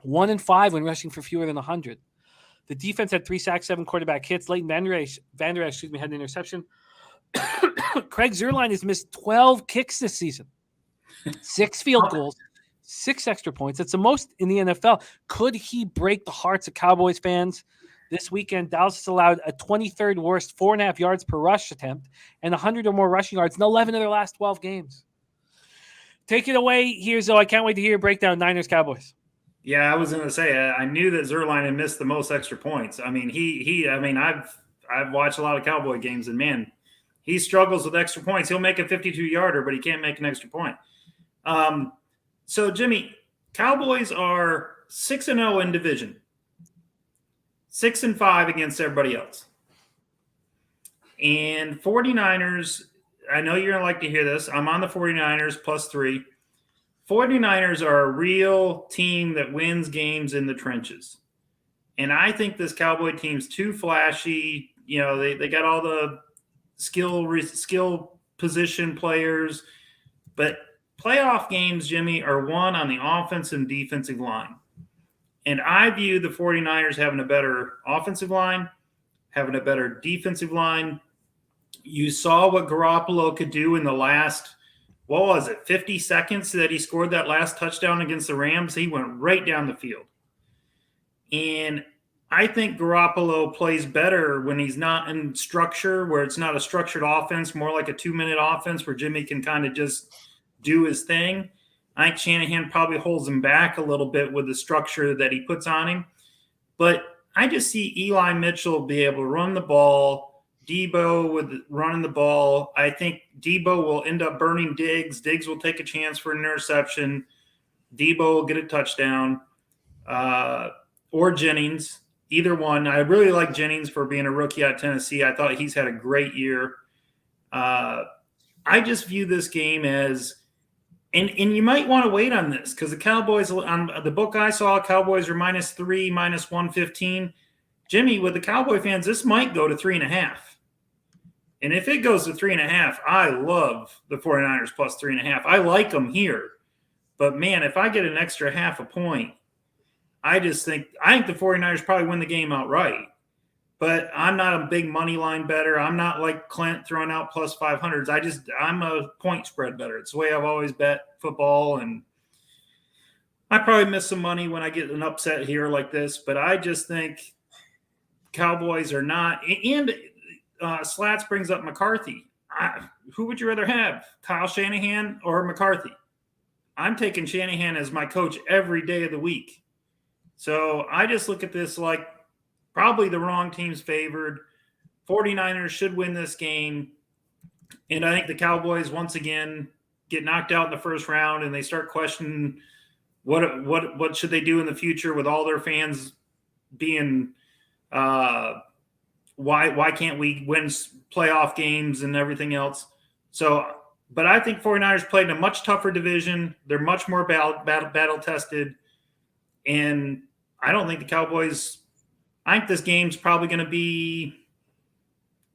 1-5 when rushing for fewer than 100. The defense had 3 sacks, 7 quarterback hits. Leighton Vander Esch, had an interception. Craig Zuerlein has missed 12 kicks this season. 6 field goals, 6 extra points. That's the most in the NFL. Could he break the hearts of Cowboys fans? This weekend, Dallas has allowed a 23rd worst 4.5 yards per rush attempt and 100 or more rushing yards in 11 of their last 12 games. Take it away here, Zo. I can't wait to hear your breakdown. Niners-Cowboys. Yeah, I was going to say, I knew that Zuerlein had missed the most extra points. I mean, I've watched a lot of Cowboy games, and man, he struggles with extra points. He'll make a 52-yarder, but he can't make an extra point. So, Jimmy, Cowboys are 6-0 in division. 6-5 against everybody else. And 49ers, I know you're going to like to hear this. I'm on the 49ers +3. 49ers are a real team that wins games in the trenches. And I think this Cowboy team's too flashy. They got all the skill position players. But playoff games, Jimmy, are won on the offensive and defensive line. And I view the 49ers having a better offensive line, having a better defensive line. You saw what Garoppolo could do in the last, 50 seconds that he scored that last touchdown against the Rams. He went right down the field. And I think Garoppolo plays better when he's not in structure, where it's not a structured offense, more like a 2-minute offense where Jimmy can kind of just do his thing. I think Shanahan probably holds him back a little bit with the structure that he puts on him. But I just see Eli Mitchell be able to run the ball, Debo with running the ball. I think Debo will end up burning Diggs. Diggs will take a chance for an interception. Debo will get a touchdown. Or Jennings, either one. I really like Jennings for being a rookie out of Tennessee. I thought he's had a great year. I just view this game as – And you might want to wait on this because the Cowboys, on the book I saw, Cowboys are -3, -115. Jimmy, with the Cowboy fans, this might go to 3.5. And if it goes to 3.5, I love the 49ers +3.5. I like them here. But, man, if I get an extra half a point, I think the 49ers probably win the game outright. But I'm not a big money line bettor. I'm not like Clint throwing out +500s. I'm a point spread bettor. It's the way I've always bet football, and I probably miss some money when I get an upset here like this. But I just think Cowboys are not. And Slats brings up McCarthy. Who would you rather have, Kyle Shanahan or McCarthy? I'm taking Shanahan as my coach every day of the week. So I just look at this like, probably the wrong team's favored. 49ers should win this game. And I think the Cowboys, once again, get knocked out in the first round, and they start questioning what should they do in the future with all their fans being why can't we win playoff games and everything else. So, but I think 49ers played in a much tougher division. They're much more battle tested. And I don't think the Cowboys – I think this game's probably going to be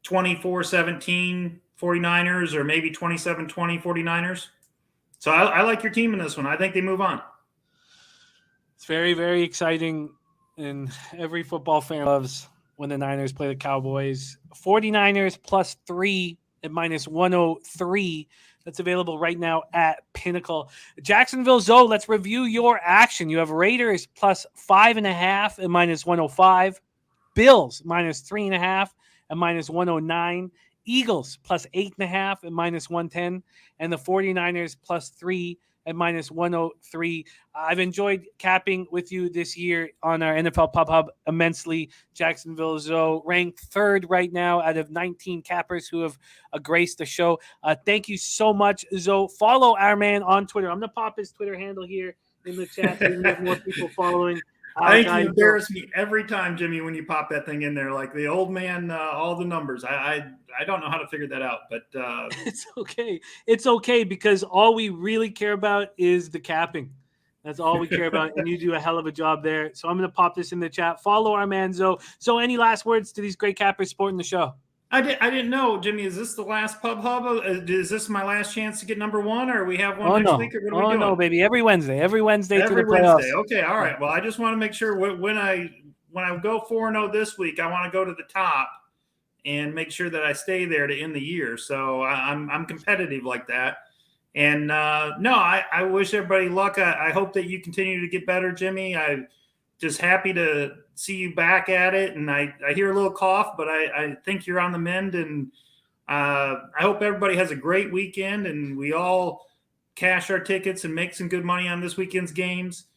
24-17 49ers or maybe 27-20 49ers. So I like your team in this one. I think they move on. It's very, very exciting, and every football fan loves when the Niners play the Cowboys. 49ers +3 at -103. That's available right now at Pinnacle. Jacksonville Zo, let's review your action. You have Raiders +5.5 at -105. Bills -3.5 at -109. Eagles +8.5 at -110. And the 49ers +3 at -103. I've enjoyed capping with you this year on our NFL Pub Hub immensely. Jacksonville Zo ranked third right now out of 19 cappers who have graced the show. Thank you so much, Zo. Follow our man on Twitter. I'm going to pop his Twitter handle here in the chat so we can get more people following. I think you embarrass me every time, Jimmy, when you pop that thing in there. Like the old man, all the numbers. I don't know how to figure that out, but it's okay. It's okay because all we really care about is the capping. That's all we care about, and you do a hell of a job there. So I'm going to pop this in the chat. Follow our man, Zo. So any last words to these great cappers supporting the show? I didn't know, Jimmy. Is this the last Pub Hub? Is this my last chance to get number one, or we have one next week? Or what are we doing? No, baby! Every Wednesday through the playoffs. Wednesday. Okay, all right. Well, I just want to make sure when I go 4-0 this week, I want to go to the top and make sure that I stay there to end the year. So I'm competitive like that. And I wish everybody luck. I hope that you continue to get better, Jimmy. I'm just happy to see you back at it. And I hear a little cough, but I think you're on the mend. And I hope everybody has a great weekend and we all cash our tickets and make some good money on this weekend's games.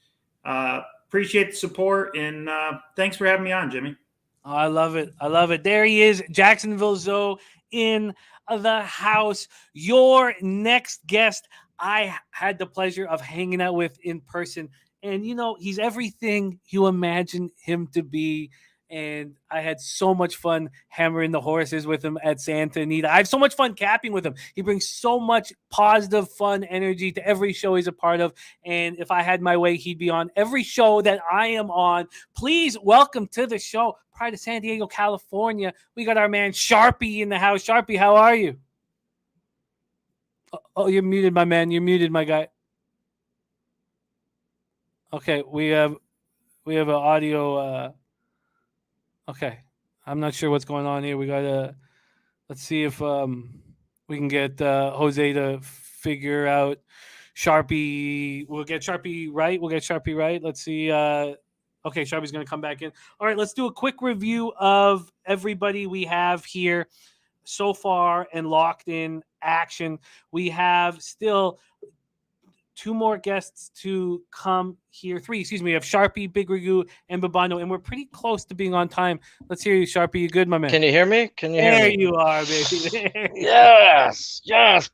Appreciate the support. And thanks for having me on, Jimmy. Oh, I love it. I love it. There he is, Jacksonville Zo in the house. Your next guest, I had the pleasure of hanging out with in person. And, he's everything you imagine him to be. And I had so much fun hammering the horses with him at Santa Anita. I have so much fun capping with him. He brings so much positive, fun energy to every show he's a part of. And if I had my way, he'd be on every show that I am on. Please welcome to the show, Pride of San Diego, California. We got our man Sharpie in the house. Sharpie, how are you? Oh, you're muted, my man. You're muted, my guy. Okay, we have an audio. Okay, I'm not sure what's going on here. We gotta let's see if we can get Jose to figure out Sharpie. We'll get Sharpie right. Let's see. Okay, Sharpie's gonna come back in. All right, let's do a quick review of everybody we have here so far and locked in action. We have still 2 more guests to come here. 3, excuse me. We have Sharpie, Big Ragu, and Babano, and we're pretty close to being on time. Let's hear you, Sharpie. You good, my man? Can you hear me? There you are, baby. Yes.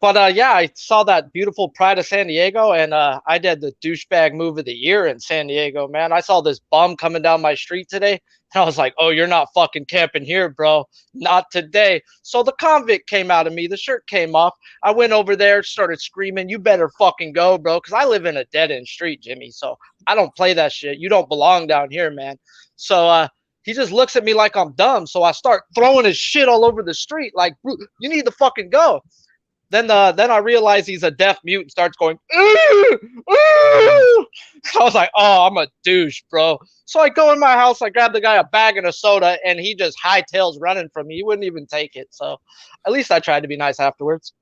But I saw that beautiful Pride of San Diego, and I did the douchebag move of the year in San Diego, man. I saw this bum coming down my street today, and I was like, oh, you're not fucking camping here, bro. Not today. So the convict came out of me. The shirt came off. I went over there, started screaming, you better fucking go, bro, because I live in a dead-end street, Jimmy, so I don't play that shit. You don't belong down here, man. So he just looks at me like I'm dumb, so I start throwing his shit all over the street like, you need to fucking go. Then I realize he's a deaf mute and starts going, ooh, ooh. I was like, oh, I'm a douche, bro. So I go in my house, I grab the guy a bag and a soda, and he just hightails running from me. He wouldn't even take it. So at least I tried to be nice afterwards.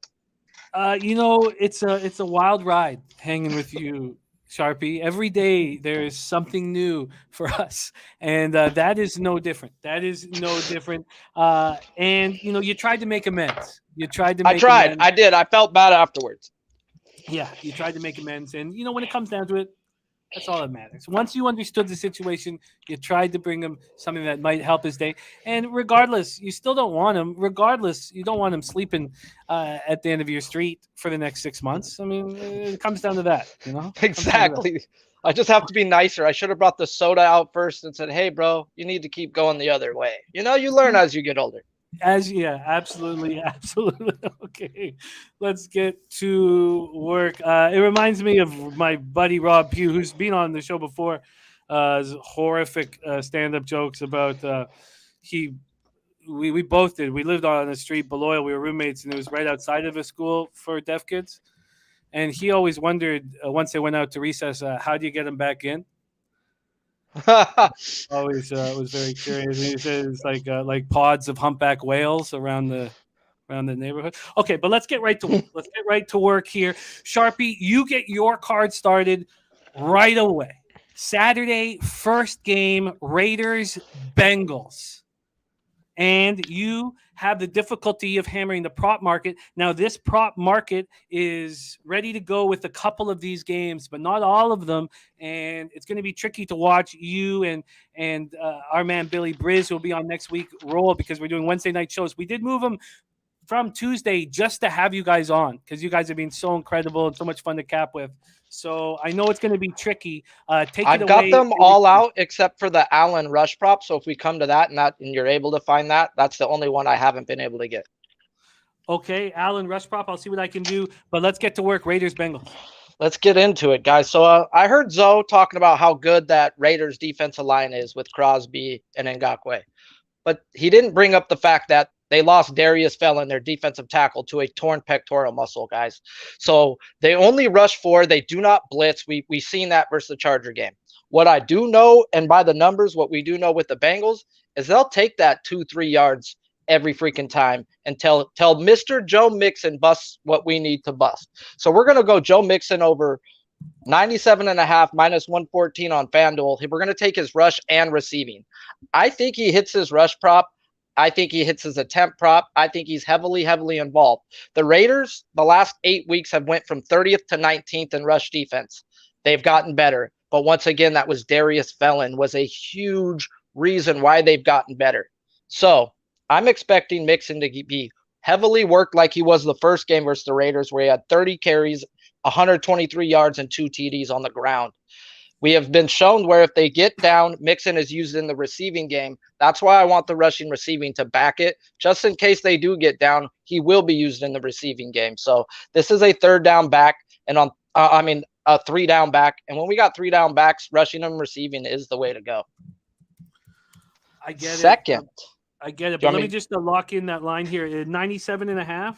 It's a wild ride hanging with you, Sharpie. Every day there's something new for us, and that is no different. And you tried to make amends. I did. I felt bad afterwards. Yeah, you tried to make amends, and when it comes down to it, that's all that matters. Once you understood the situation, you tried to bring him something that might help his day. And regardless, you still don't want him. Regardless, you don't want him sleeping at the end of your street for the next 6 months. I mean, it comes down to that, Exactly. I just have to be nicer. I should have brought the soda out first and said, hey, bro, you need to keep going the other way. You learn as you get older. Absolutely. Okay, let's get to work. It reminds me of my buddy Rob Pugh, who's been on the show before. Horrific stand-up jokes about we both did. We lived on the street below. We were roommates, and it was right outside of a school for deaf kids. And he always wondered once they went out to recess, how do you get them back in? Always was very curious. And he said it's like pods of humpback whales around the neighborhood. Okay, but let's get right to work. Let's get right to work here. Sharpie, you get your card started right away. Saturday, first game, Raiders, Bengals. and you have the difficulty of hammering the prop market. Now, this prop market is ready to go with a couple of these games, but not all of them, and it's going to be tricky to watch you and our man Billy Briz, who will be on next week, roll, because we're doing Wednesday night shows. We did move them from Tuesday just to have you guys on, because you guys have been so incredible and so much fun to cap with. So I know it's going to be tricky. I've got them all out except for the Allen rush prop. So if we come to that and you're able to find that, that's the only one I haven't been able to get. Okay, Allen rush prop. I'll see what I can do. But let's get to work. Raiders Bengals. Let's get into it, guys. So I heard Zo talking about how good that Raiders defensive line is with Crosby and Ngakoue. But he didn't bring up the fact that they lost Darius Felon, their defensive tackle, to a torn pectoral muscle, guys. So they only rush 4. They do not blitz. We've seen that versus the Charger game. What I do know, and by the numbers, what we do know with the Bengals is they'll take that 2-3 yards every freaking time and tell Mr. Joe Mixon busts what we need to bust. So we're going to go Joe Mixon over 97.5 minus 114 on FanDuel. We're going to take his rush and receiving. I think he hits his rush prop. I think he hits his attempt prop. I think he's heavily involved. The Raiders, the last 8 weeks, have went from 30th to 19th in rush defense. They've gotten better. But once again, that was Darius Felon was a huge reason why they've gotten better. So I'm expecting Mixon to be heavily worked like he was the first game versus the Raiders, where he had 30 carries, 123 yards, and 2 TDs on the ground. We have been shown where if they get down, Mixon is used in the receiving game. That's why I want the rushing receiving to back it. Just in case they do get down, he will be used in the receiving game. So this is a 3rd down back and a 3-down back. And when we got 3-down backs, rushing and receiving is the way to go. I get Second. I get it. But let me just lock in that line here. 97.5?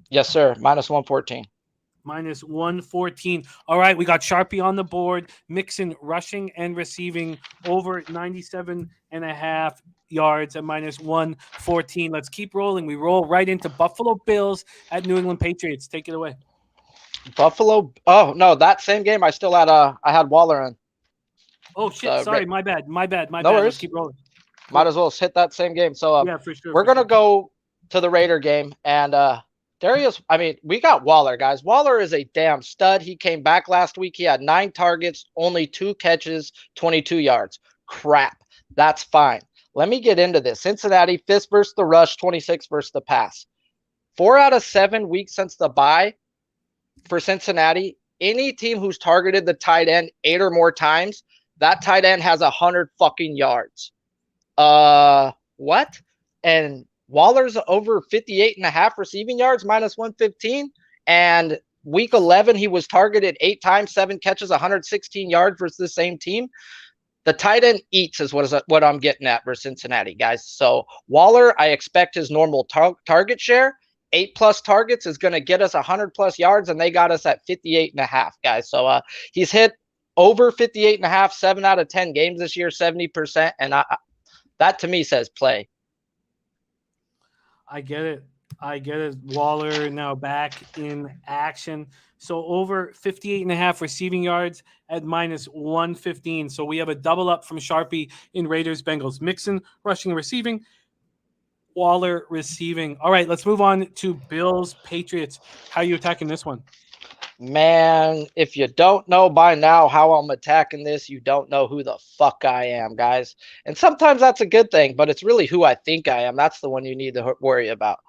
Yes, sir. Minus 114. Minus 114. All right, we got Sharpie on the board. Mixon rushing and receiving over 97.5 yards at minus 114. Let's keep rolling. We roll right into Buffalo Bills at New England Patriots. Take it away. Buffalo. Oh no, that same game I still had. I had Waller in. Oh shit! Sorry, my bad. No worries. Let's keep rolling. Might as well hit that same game. So yeah, for sure. We're gonna go to the Raider game and Darius, we got Waller, guys. Waller is a damn stud. He came back last week. He had 9 targets, only 2 catches, 22 yards. Crap. That's fine. Let me get into this. Cincinnati, 5th versus the rush, 26th versus the pass. 4 out of 7 weeks since the bye for Cincinnati, any team who's targeted the tight end 8 or more times, that tight end has 100 fucking yards. What? And Waller's over 58.5 receiving yards, minus 115. And week 11, he was targeted 8 times, 7 catches, 116 yards versus the same team. The tight end eats is what I'm getting at versus Cincinnati, guys. So Waller, I expect his normal target share. 8+ targets is going to get us 100+ yards, and they got us at 58.5, guys. So he's hit over 58.5, 7 out of 10 games this year, 70%. And that to me says play. I get it. Waller now back in action. So over 58.5 receiving yards at minus 115. So we have a double up from Sharpie in Raiders Bengals. Mixon rushing and receiving. Waller receiving. All right, let's move on to Bills Patriots. How are you attacking this one? Man, if you don't know by now how I'm attacking this, you don't know who the fuck I am, guys. And sometimes that's a good thing, but it's really who I think I am. That's the one you need to worry about.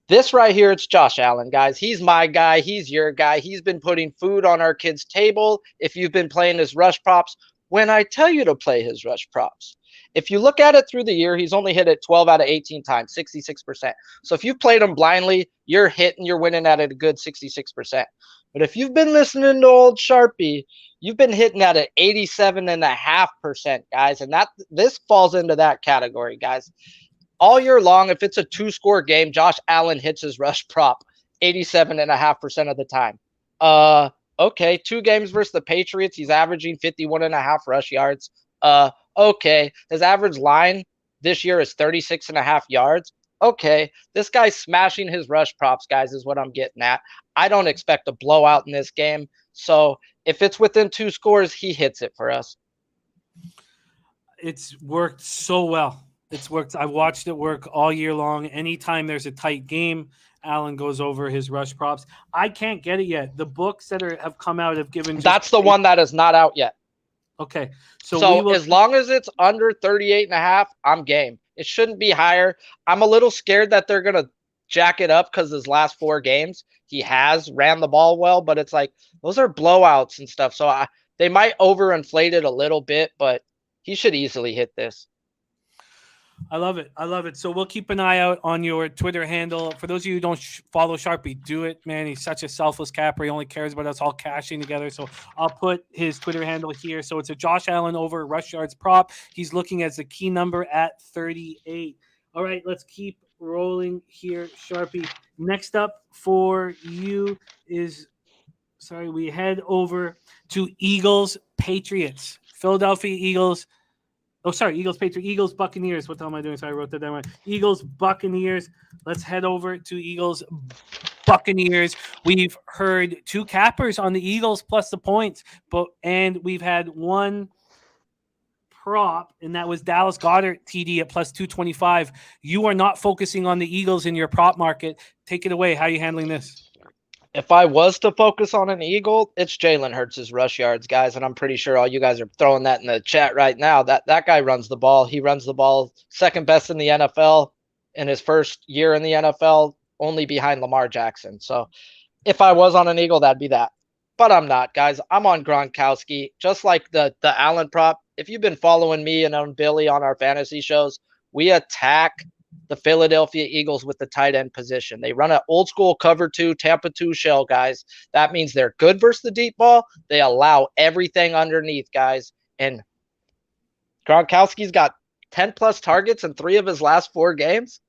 This right here, it's Josh Allen, guys. He's my guy. He's your guy. He's been putting food on our kids' table. If you've been playing his rush props, when I tell you to play his rush props, if you look at it through the year, he's only hit it 12 out of 18 times, 66%. So if you've played him blindly, you're hitting, you're winning at a good 66%. But if you've been listening to old Sharpie, you've been hitting at an 87.5%, guys. And this falls into that category, guys. All year long, if it's a 2-score game, Josh Allen hits his rush prop 87.5% of the time. Okay, 2 games versus the Patriots, he's averaging 51.5 rush yards. Okay, his average line this year is 36.5 yards. Okay, this guy's smashing his rush props, guys, is what I'm getting at. I don't expect a blowout in this game. So if it's within 2 scores, he hits it for us. It's worked so well. It's worked. I've watched it work all year long. Anytime there's a tight game, Alan goes over his rush props. I can't get it yet. The books that have come out have given. That's the one that is not out yet. Okay. So as long as it's under 38.5, I'm game. It shouldn't be higher. I'm a little scared that they're going to jack it up because his last 4 games, he has ran the ball well, but it's like those are blowouts and stuff. So they might overinflate it a little bit, but he should easily hit this. I love it. I love it. So we'll keep an eye out on your Twitter handle. For those of you who don't follow Sharpie, do it, man. He's such a selfless capper. He only cares about us all cashing together. So I'll put his Twitter handle here. So it's a Josh Allen over rush yards prop. He's looking as the key number at 38. All right, let's keep rolling here, Sharpie. Next up for you is, we head over to Eagles Patriots. Philadelphia Eagles. Oh, sorry, Eagles, Patriots, Eagles, Buccaneers. What the hell am I doing? Sorry, I wrote that down. Eagles, Buccaneers. Let's head over to Eagles, Buccaneers. We've heard 2 cappers on the Eagles plus the points, and we've had 1 prop, and that was Dallas Goedert TD at plus 225. You are not focusing on the Eagles in your prop market. Take it away. How are you handling this? If I was to focus on an Eagle, it's Jalen Hurts' rush yards, guys, and I'm pretty sure all you guys are throwing that in the chat right now. That guy runs the ball. He runs the ball second best in the NFL in his first year in the NFL, only behind Lamar Jackson. So if I was on an Eagle, that'd be that. But I'm not, guys. I'm on Gronkowski, just like the Allen prop. If you've been following me and on Billy on our fantasy shows, we attack the Philadelphia Eagles with the tight end position. They run an old school cover 2, Tampa 2 shell, guys. That means they're good versus the deep ball. They allow everything underneath, guys. And Gronkowski's got 10 plus targets in 3 of his last 4 games.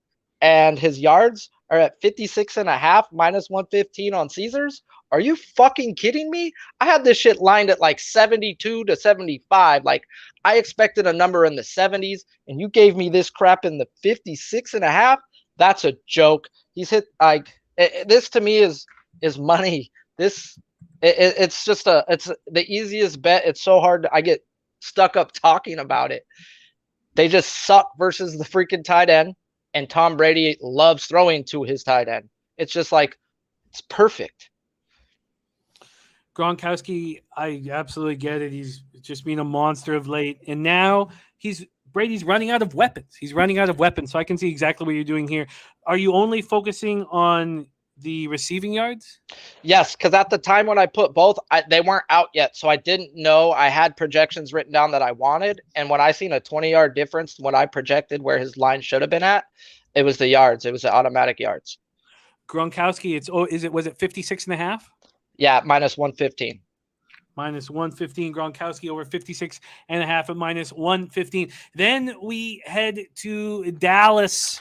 And his yards are at 56.5 minus 115 on Caesars. Are you fucking kidding me? I had this shit lined at like 72 to 75. Like, I expected a number in the 70s, and you gave me this crap in the 56.5. That's a joke. He's hit this to me is money. It's the easiest bet. It's so hard. I get stuck up talking about it. They just suck versus the freaking tight end, and Tom Brady loves throwing to his tight end. It's just like, it's perfect. Gronkowski, I absolutely get it. He's just been a monster of late. And now Brady's running out of weapons. He's running out of weapons. So I can see exactly what you're doing here. Are you only focusing on the receiving yards? Yes, because at the time when I put both, they weren't out yet. So I didn't know. I had projections written down that I wanted. And when I seen a 20-yard difference when I projected where his line should have been at, it was the yards. It was the automatic yards. Gronkowski, was it 56.5? Yeah, minus 115. Minus 115. Gronkowski over 56.5 at minus 115. Then we head to Dallas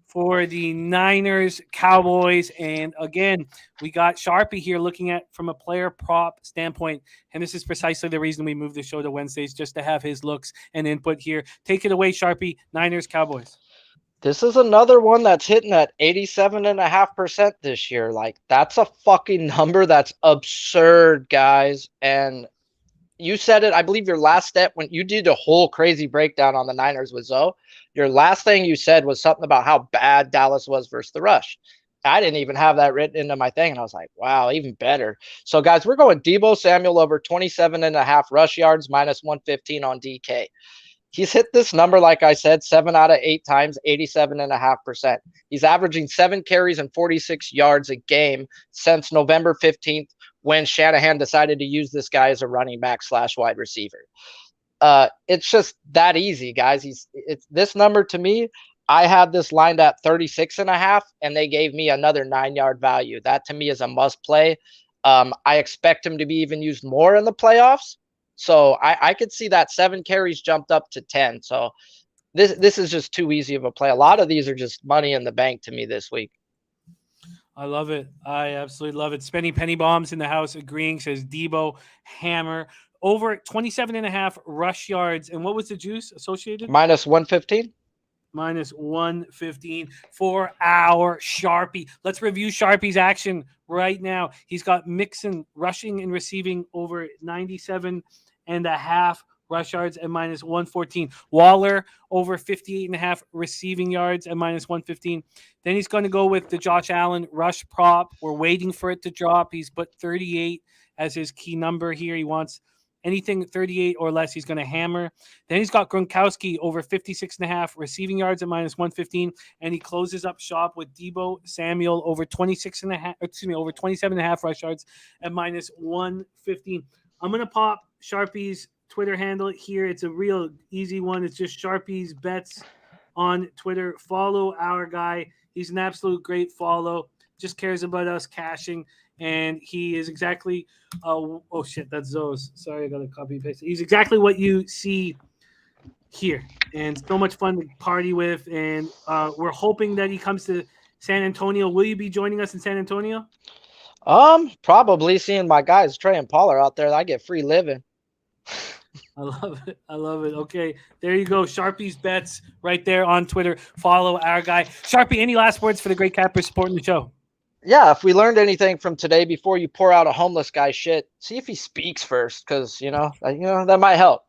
for the Niners, Cowboys. And again, we got Sharpie here looking at from a player prop standpoint. And this is precisely the reason we moved the show to Wednesdays, just to have his looks and input here. Take it away, Sharpie. Niners, Cowboys. This is another one that's hitting at 87.5% this year. Like, that's a fucking number that's absurd, guys. And you said it, I believe your last step when you did a whole crazy breakdown on the Niners with Zo, your last thing you said was something about how bad Dallas was versus the rush. I didn't even have that written into my thing. And I was like, wow, even better. So, guys, we're going Deebo Samuel over 27.5 rush yards, minus 115 on DK. He's hit this number, like I said, 7 out of 8 times, 87.5%. He's averaging 7 carries and 46 yards a game since November 15th, when Shanahan decided to use this guy as a running back / wide receiver. It's just that easy, guys. It's this number to me. I had this lined at 36.5, and they gave me another 9-yard value. That to me is a must play. I expect him to be even used more in the playoffs. So I could see that 7 carries jumped up to 10. So this is just too easy of a play. A lot of these are just money in the bank to me this week. I love it. I absolutely love it. Spenny Penny Bombs in the house agreeing, says Deebo Hammer over 27.5 rush yards. And what was the juice associated? Minus 115. Minus 115 for our Sharpie. Let's review Sharpie's action right now. He's got Mixon rushing and receiving over 97.5 rush yards at minus 114. Waller over 58.5 receiving yards at minus 115. Then he's going to go with the Josh Allen rush prop. We're waiting for it to drop. He's put 38 as his key number here. He wants anything 38 or less, he's going to hammer. Then he's got Gronkowski over 56.5 receiving yards at minus 115. And he closes up shop with Deebo Samuel over 27.5 rush yards at minus 115. I'm going to pop Sharpie's Twitter handle here. It's a real easy one. It's just Sharpie's Bets on Twitter. Follow our guy. He's an absolute great follow. Just cares about us cashing. And he is exactly, oh shit, that's Zo's. Sorry, I got to copy and paste. He's exactly what you see here. And so much fun to party with. And we're hoping that he comes to San Antonio. Will you be joining us in San Antonio? Probably, seeing my guys Trey and Paul are out there. I get free living. I love it. I love it. Okay, there you go. Sharpie's Bets right there on Twitter. Follow our guy. Sharpie, any last words for the great cappers supporting the show? Yeah, if we learned anything from today, before you pour out a homeless guy shit, see if he speaks first, because that might help.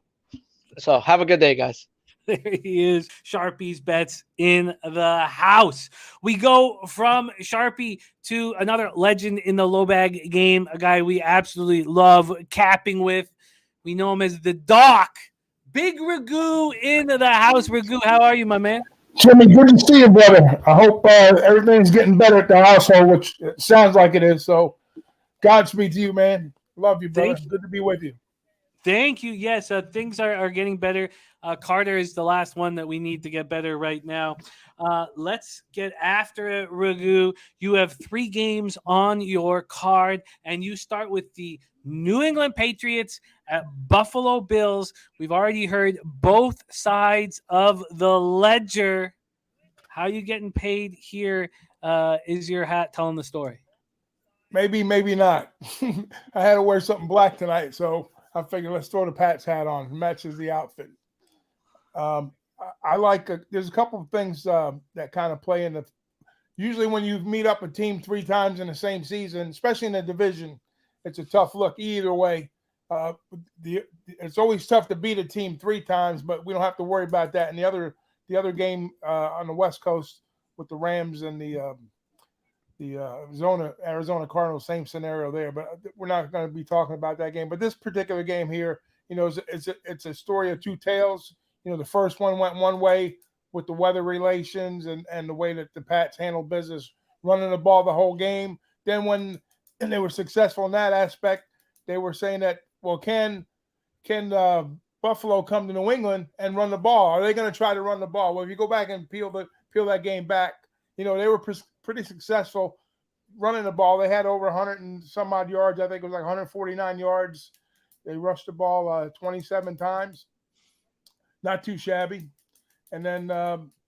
So have a good day, guys. There he is, Sharpie's Bets in the house. We go from Sharpie to another legend in the low bag game, a guy we absolutely love capping with. We know him as the Doc. Big Ragu in the house. Ragu, how are you, my man? Jimmy, good to see you, brother. I hope everything's getting better at the household, which it sounds like it is. So, Godspeed to you, man. Love you, brother. Good to be with you. Thank you. Yes, things are getting better. Carter is the last one that we need to get better right now. Let's get after it, Ragu. You have 3 games on your card, and you start with the New England Patriots at Buffalo Bills. We've already heard both sides of the ledger. How you getting paid here? Is your hat telling the story? Maybe, maybe not. I had to wear something black tonight, so I figured let's throw the Pats hat on. It matches the outfit. I like there's a couple of things that kind of play in the. Usually, when you meet up a team 3 times in the same season, especially in the division, it's a tough look either way. It's always tough to beat a team 3 times, but we don't have to worry about that. And the other game on the West Coast with the Rams and the Arizona Cardinals, same scenario there. But we're not going to be talking about that game. But this particular game here, it's a story of 2 tales. The first one went one way with the weather relations and the way that the Pats handled business, running the ball the whole game. Then when they were successful in that aspect, they were saying that, well, can Buffalo come to New England and run the ball? Are they going to try to run the ball? Well, if you go back and peel that game back, they were pretty successful running the ball. They had over 100 and some odd yards. I think it was like 149 yards. They rushed the ball 27 times. Not too shabby. And then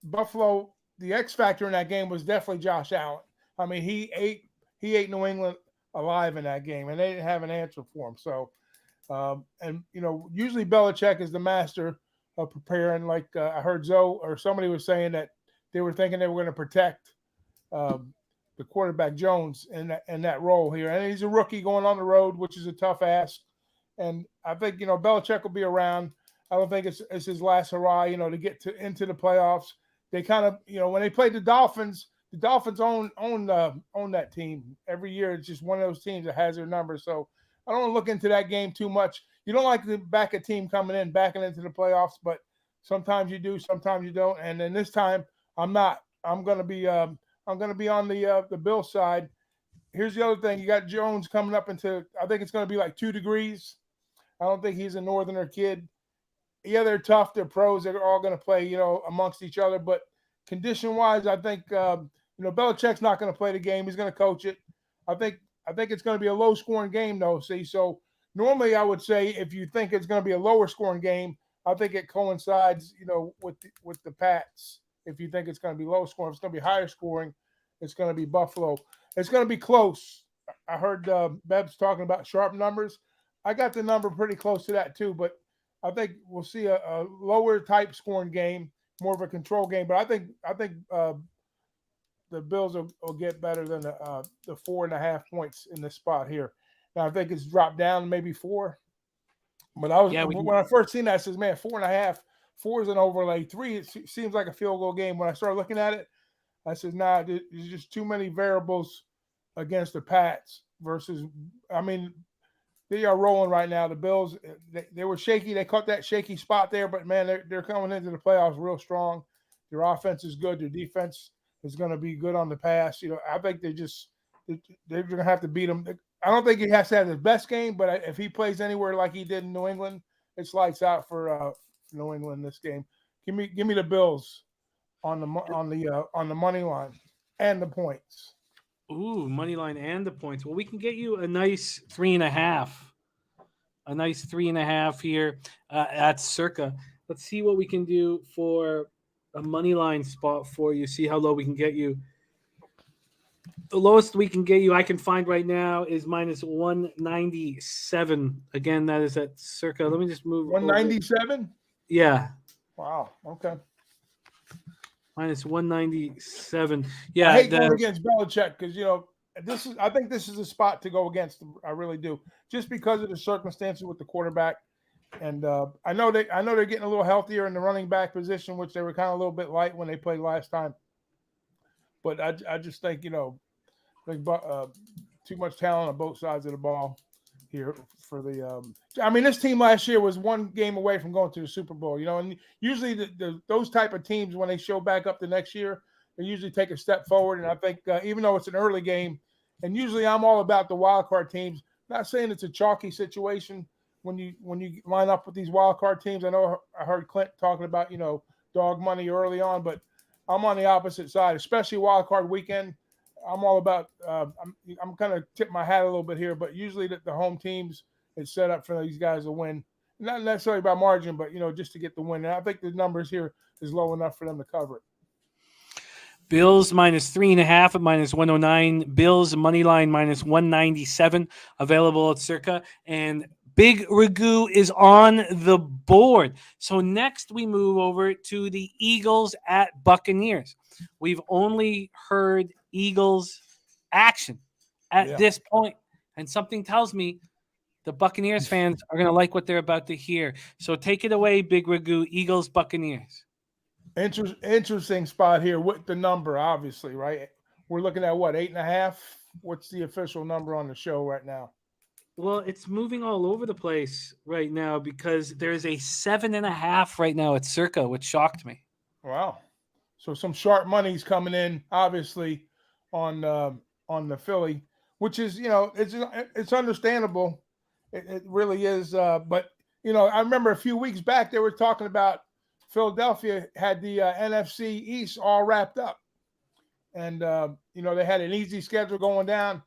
Buffalo, the X factor in that game was definitely Josh Allen. I mean, he ate New England alive in that game, and they didn't have an answer for him. So, usually Belichick is the master of preparing. Like I heard Zo or somebody was saying that they were thinking they were going to protect the quarterback Jones in that role here. And he's a rookie going on the road, which is a tough ask. And I think, Belichick will be around. I don't think it's his last hurrah, to get into the playoffs. They kind of, when they played the Dolphins own that team. Every year it's just one of those teams that has their number. So I don't look into that game too much. You don't like to back a team backing into the playoffs, but sometimes you do, sometimes you don't. And then this time I'm not. I'm gonna be on the Bills side. Here's the other thing. You got Jones coming up into, I think it's gonna be like 2 degrees. I don't think he's a northerner kid. Yeah, they're tough. They're pros. They're all going to play, amongst each other. But condition-wise, I think, Belichick's not going to play the game. He's going to coach it. I think it's going to be a low-scoring game, though. See, so normally I would say if you think it's going to be a lower-scoring game, I think it coincides, with the Pats. If you think it's going to be low-scoring, if it's going to be higher-scoring, it's going to be Buffalo. It's going to be close. I heard Beb's talking about sharp numbers. I got the number pretty close to that too, but I think we'll see a lower type scoring game, more of a control game. But I think the Bills will get better than the 4.5 points in this spot here. Now I think it's dropped down to maybe 4. But I was Yeah, when I first seen that, I says, man, 4.5, 4 is an overlay. 3, it seems like a field goal game. When I started looking at it, I said, nah, there's just too many variables against the Pats versus, I mean, they are rolling right now. The Bills, they were shaky. They caught that shaky spot there, but man, they're coming into the playoffs real strong. Their offense is good. Their defense is going to be good on the pass. I think they're going to have to beat them. I don't think he has to have his best game, but if he plays anywhere like he did in New England, it's lights out for New England this game. Give me the Bills on the money line and the points. Ooh, money line and the points. Well, we can get you a nice 3.5. A nice 3.5 here at Circa. Let's see what we can do for a money line spot for you. See how low we can get you. The lowest we can get you, I can find right now, is minus 197. Again, that is at Circa. Let me just move. 197? Yeah. Wow. Okay. Minus 197. Yeah. I hate going against Belichick because I think this is a spot to go against. I really do, just because of the circumstances with the quarterback. And I know they're getting a little healthier in the running back position, which they were kind of a little bit light when they played last time. But I just think too much talent on both sides of the ball here for the. I mean, this team last year was one game away from going to the Super Bowl. And usually those type of teams, when they show back up the next year, they usually take a step forward. And I think even though it's an early game, and usually I'm all about the wild card teams. Not saying it's a chalky situation when you line up with these wild card teams. I know I heard Clint talking about dog money early on, but I'm on the opposite side, especially wild card weekend. I'm all about. I'm kind of tip my hat a little bit here, but usually the home teams is set up for these guys to win, not necessarily by margin, but just to get the win. And I think the numbers here is low enough for them to cover it. Bills minus 3.5 at minus 109. Bills money line minus 197 available at Circa. And Big Ragu is on the board. So next we move over to the Eagles at Buccaneers. We've only heard Eagles action at this point, and something tells me the Buccaneers fans are going to like what they're about to hear. So take it away, Big Ragu. Eagles, Buccaneers. Interesting spot here with the number, obviously, right? We're looking at what, 8.5? What's the official number on the show right now? Well, it's moving all over the place right now because there's a 7.5 right now at Circa, which shocked me. Wow. So some sharp money's coming in, obviously, on the Philly, which is, it's understandable. It really is. But, I remember a few weeks back they were talking about Philadelphia had the NFC East all wrapped up. And, they had an easy schedule going down.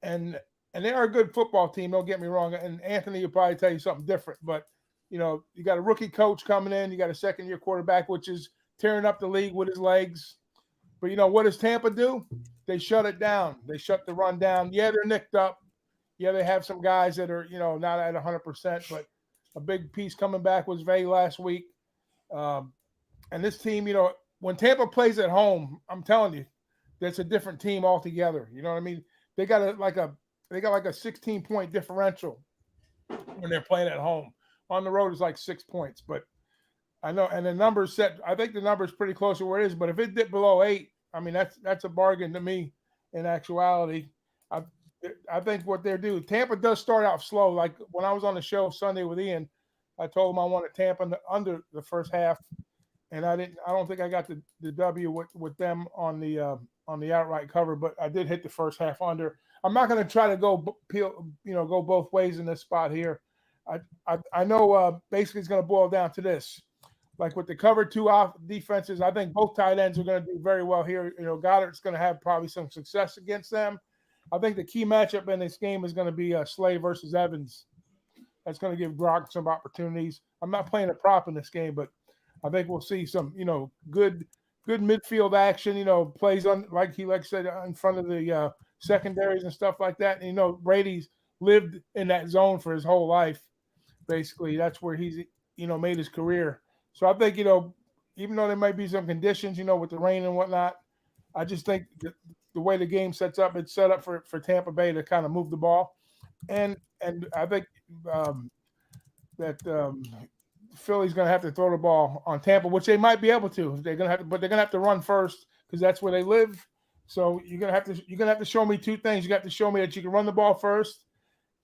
And they are a good football team, don't get me wrong. And Anthony will probably tell you something different. But, you got a rookie coach coming in. You got a second-year quarterback, which is tearing up the league with his legs. But, what does Tampa do? They shut it down. They shut the run down. Yeah, they're nicked up. Yeah, they have some guys that are, not at 100%. But a big piece coming back was Vega last week. And this team, when Tampa plays at home, I'm telling you, that's a different team altogether. You know what I mean? They got like a 16-point differential when they're playing at home. On the road, it's like 6 points. But I know, and the number's set. I think the number's pretty close to where it is. But if it dipped below 8, I mean, that's a bargain to me. In actuality, I think what they're doing. Tampa does start out slow. Like when I was on the show Sunday with Ian, I told him I wanted Tampa under the first half, and I don't think I got the W with them on the outright cover, but I did hit the first half under. I'm not going to try to go both ways in this spot here. I know basically it's going to boil down to this. Like with the cover 2 off defenses, I think both tight ends are going to do very well here. Goddard's going to have probably some success against them. I think the key matchup in this game is going to be Slay versus Evans. That's going to give Gronk some opportunities. I'm not playing a prop in this game, but I think we'll see some, good midfield action. Plays on like said in front of the secondaries and stuff like that. And, Brady's lived in that zone for his whole life. Basically, that's where he's made his career. So I think even though there might be some conditions, with the rain and whatnot, I just think the way the game sets up, it's set up for Tampa Bay to kind of move the ball, and I think Philly's going to have to throw the ball on Tampa, which they might be able to. They're going to have to, but they're going to have to run first because that's where they live. So you're going to have to show me two things. You got to show me that you can run the ball first,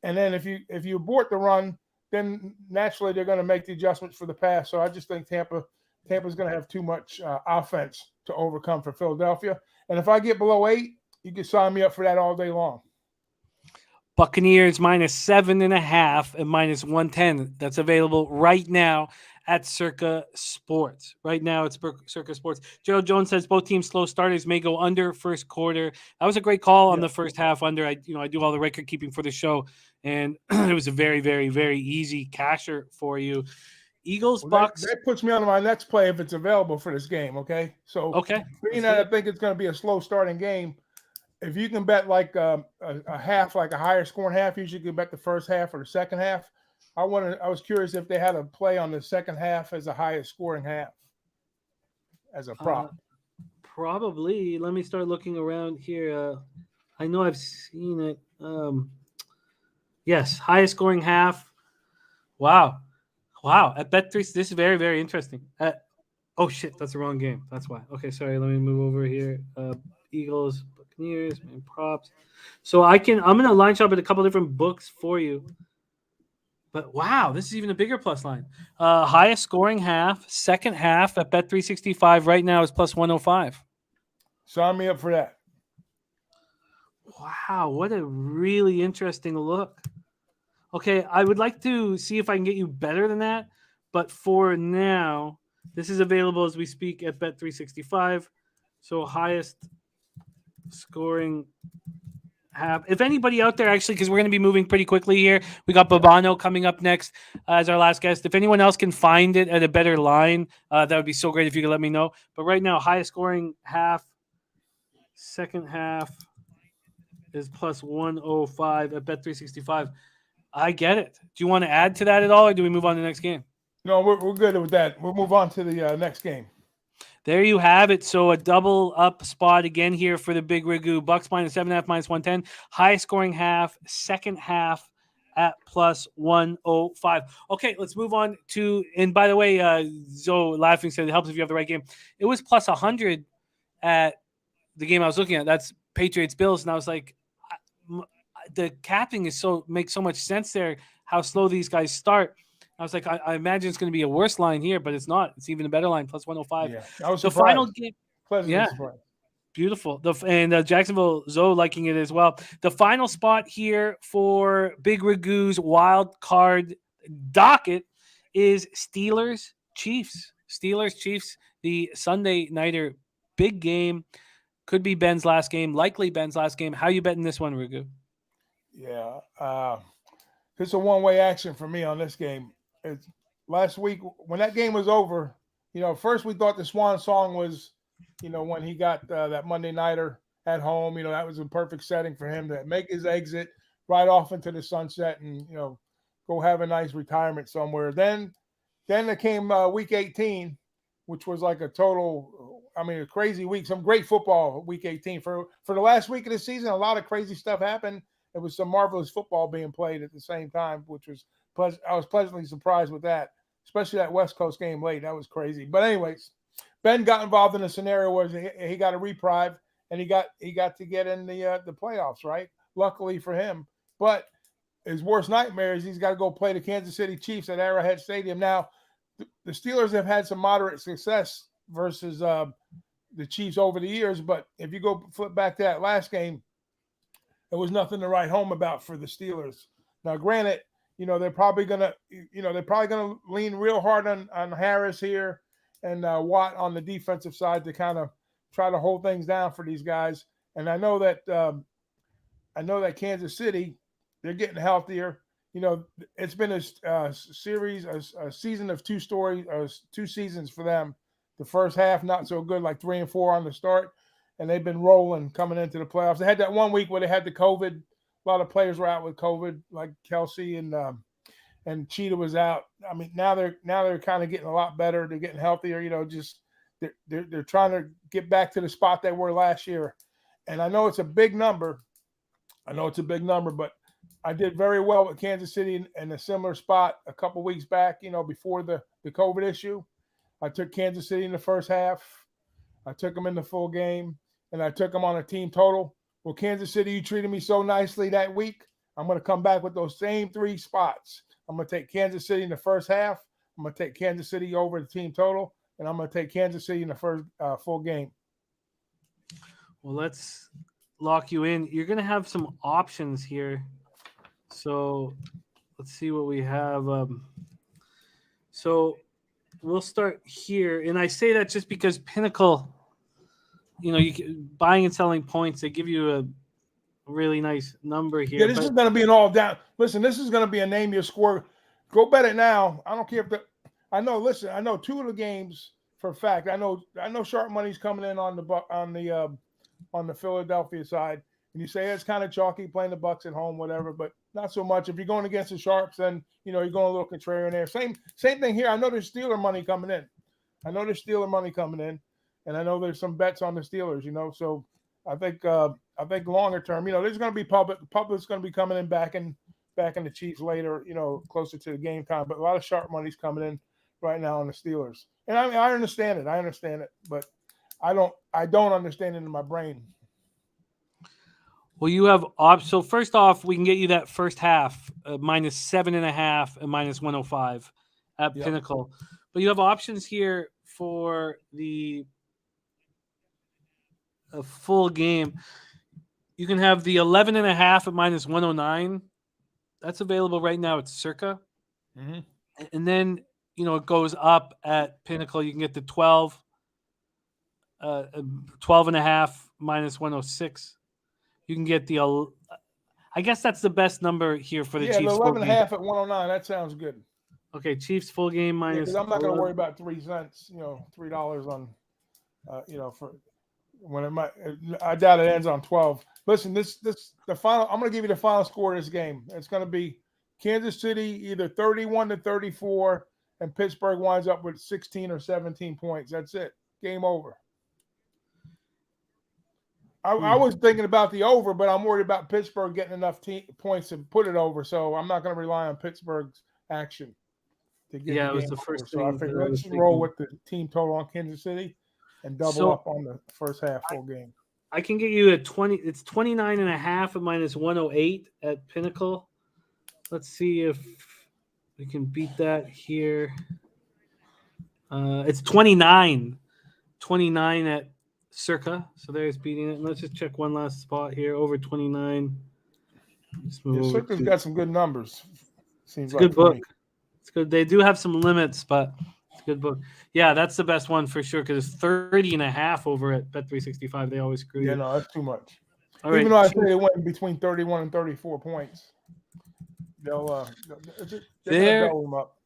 and then if you abort the run, then naturally they're going to make the adjustments for the pass. So I just think Tampa's going to have too much offense to overcome for Philadelphia. And if I get below 8, you can sign me up for that all day long. Buccaneers -7.5 and -110. That's available right now at Circa Sports. Right now it's Circa Sports. Gerald Jones says both teams slow starters may go under first quarter. That was a great call on the first half under. I do all the record keeping for the show, and it was a very, very, very easy casher for you. Eagles, Bucks. That puts me on my next play if it's available for this game. Okay, so being that I think it's going to be a slow starting game. If you can bet like a half, like a higher scoring half, usually you can bet the first half or the second half. I was curious if they had a play on the second half as a highest scoring half as a prop. Probably. Let me start looking around here. I know I've seen it. Yes, highest scoring half. Wow. At Bet3, this is very, very interesting. Oh shit, that's the wrong game. That's why. Okay, sorry. Let me move over here. Eagles, Buccaneers, main props. So I'm gonna line shop at a couple different books for you. But wow, this is even a bigger plus line. Highest scoring half, second half at Bet365 right now is +105. Sign me up for that. Wow, what a really interesting look. Okay, I would like to see if I can get you better than that, but for now, this is available as we speak at Bet365. So highest scoring half. If anybody out there, actually, because we're going to be moving pretty quickly here, we got Babano coming up next as our last guest. If anyone else can find it at a better line, that would be so great if you could let me know. But right now, highest scoring half, second half is +105 at Bet365. I get it. Do you want to add to that at all, or do we move on to the next game? No, we're good with that. We'll move on to the next game. There you have it. So a double up spot again here for the Big Rigoo. Bucks -7.5, -110. Highest scoring half, second half at +105. Okay, let's move on to, and by the way, Zo laughing said it helps if you have the right game. It was +100 at the game I was looking at. That's Patriots Bills, and I was like, the capping makes so much sense there, how slow these guys start. I was like, I imagine it's going to be a worse line here, but it's not. It's even a better line, +105. Yeah, I was the surprised. Final game. Pleasantly surprised. Beautiful. And Jacksonville Zo liking it as well. The final spot here for Big Rigoo's wild card docket is Steelers Chiefs. Steelers Chiefs, the Sunday nighter, big game. Could be Ben's last game, likely Ben's last game. How you betting this one, Rigoo? Yeah, it's a one-way action for me on this game. Last week when that game was over, first we thought the swan song was, when he got that Monday nighter at home. That was a perfect setting for him to make his exit right off into the sunset and go have a nice retirement somewhere. Then there came week 18, which was like a crazy week. Some great football week 18 for the last week of the season. A lot of crazy stuff happened. It was some marvelous football being played at the same time, which was I was pleasantly surprised with that, especially that West Coast game late. That was crazy. But anyways, Ben got involved in a scenario where he got a reprieve and he got to get in the playoffs, right? Luckily for him. But his worst nightmare is he's got to go play the Kansas City Chiefs at Arrowhead Stadium. Now, the Steelers have had some moderate success versus the Chiefs over the years, but if you go flip back to that last game, there was nothing to write home about for the Steelers. Now, granted, they're probably gonna lean real hard on Harris here and Watt on the defensive side to kind of try to hold things down for these guys. And I know that Kansas City, they're getting healthier. It's been a season of two seasons for them. The first half not so good, like 3 and 4 on the start. And they've been rolling coming into the playoffs. They had that 1 week where they had the COVID. A lot of players were out with COVID, like Kelsey and Cheetah was out. I mean, now they're kind of getting a lot better. They're getting healthier. They're trying to get back to the spot they were last year. And I know it's a big number. But I did very well with Kansas City in a similar spot a couple weeks back, before the COVID issue. I took Kansas City in the first half. I took them in the full game, and I took them on a team total. Well, Kansas City, you treated me so nicely that week. I'm going to come back with those same 3 spots. I'm going to take Kansas City in the first half. I'm going to take Kansas City over the team total, and I'm going to take Kansas City in the first full game. Well, let's lock you in. You're going to have some options here. So let's see what we have. So we'll start here. And I say that just because Pinnacle, buying and selling points, they give you a really nice number here. Yeah, this is going to be an all down. Listen, this is going to be a name your score. Go bet it now. I don't care if I know 2 of the games for a fact. I know sharp money's coming in on the Philadelphia side. And you say it's kind of chalky playing the Bucs at home, whatever, but not so much. If you're going against the Sharps, then you're going a little contrarian there. Same thing here. I know there's Steeler money coming in. And I know there's some bets on the Steelers. So I think longer term, there's going to be public's going to be coming in back in the Chiefs later, closer to the game time. But a lot of sharp money's coming in right now on the Steelers. And I understand it, but I don't understand it in my brain. Well, you have so first off, we can get you that first half minus 7.5 and minus 105 at Pinnacle. But you have options here for the full game. You can have the 11.5 at minus 109. That's available right now at Circa. Mm-hmm. And then, it goes up at Pinnacle. You can get the 12.5 minus 106. You can get I guess that's the best number here for the Chiefs. Yeah, the 11.5 at 109. That sounds good. Okay, Chiefs full game minus. Because I'm not going to worry about 3 cents, $3 on, for when it might. I doubt it ends on 12. Listen, the final. I'm going to give you the final score of this game. It's going to be Kansas City either 31-34, and Pittsburgh winds up with 16 or 17 points. That's it. Game over. I was thinking about the over, but I'm worried about Pittsburgh getting enough points to put it over. So I'm not going to rely on Pittsburgh's action to get it was the first thing. So I figured let's roll with the team total on Kansas City and double up on the first half full game. I can get you 20. It's 29.5 at minus 108 at Pinnacle. Let's see if we can beat that here. It's 29 at Circa. So there's beating it. And let's just check one last spot here. Over 29. Circa's got some good numbers. Seems like good book. It's good. They do have some limits, but it's a good book. Yeah, that's the best one for sure because it's 30.5 over at Bet365. They always screw you. Yeah, no, that's too much. Even though I say they went between 31 and 34 points. They'll double them up.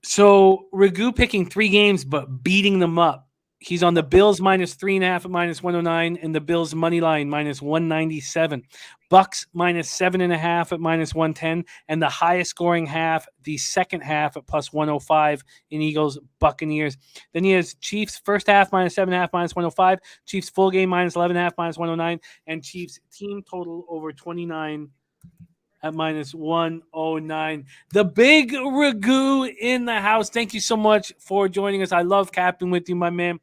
So Ragu picking 3 games but beating them up. He's on the Bills minus 3.5 at minus 109 and the Bills money line minus 197. Bucks minus 7.5 at minus 110 and the highest scoring half, the second half at plus 105 in Eagles Buccaneers. Then he has Chiefs first half minus 7.5 minus 105, Chiefs full game minus 11.5 minus 109, and Chiefs team total over 29 at minus 109. The big Ragu in the house. Thank you so much for joining us. I love capping with you, my man.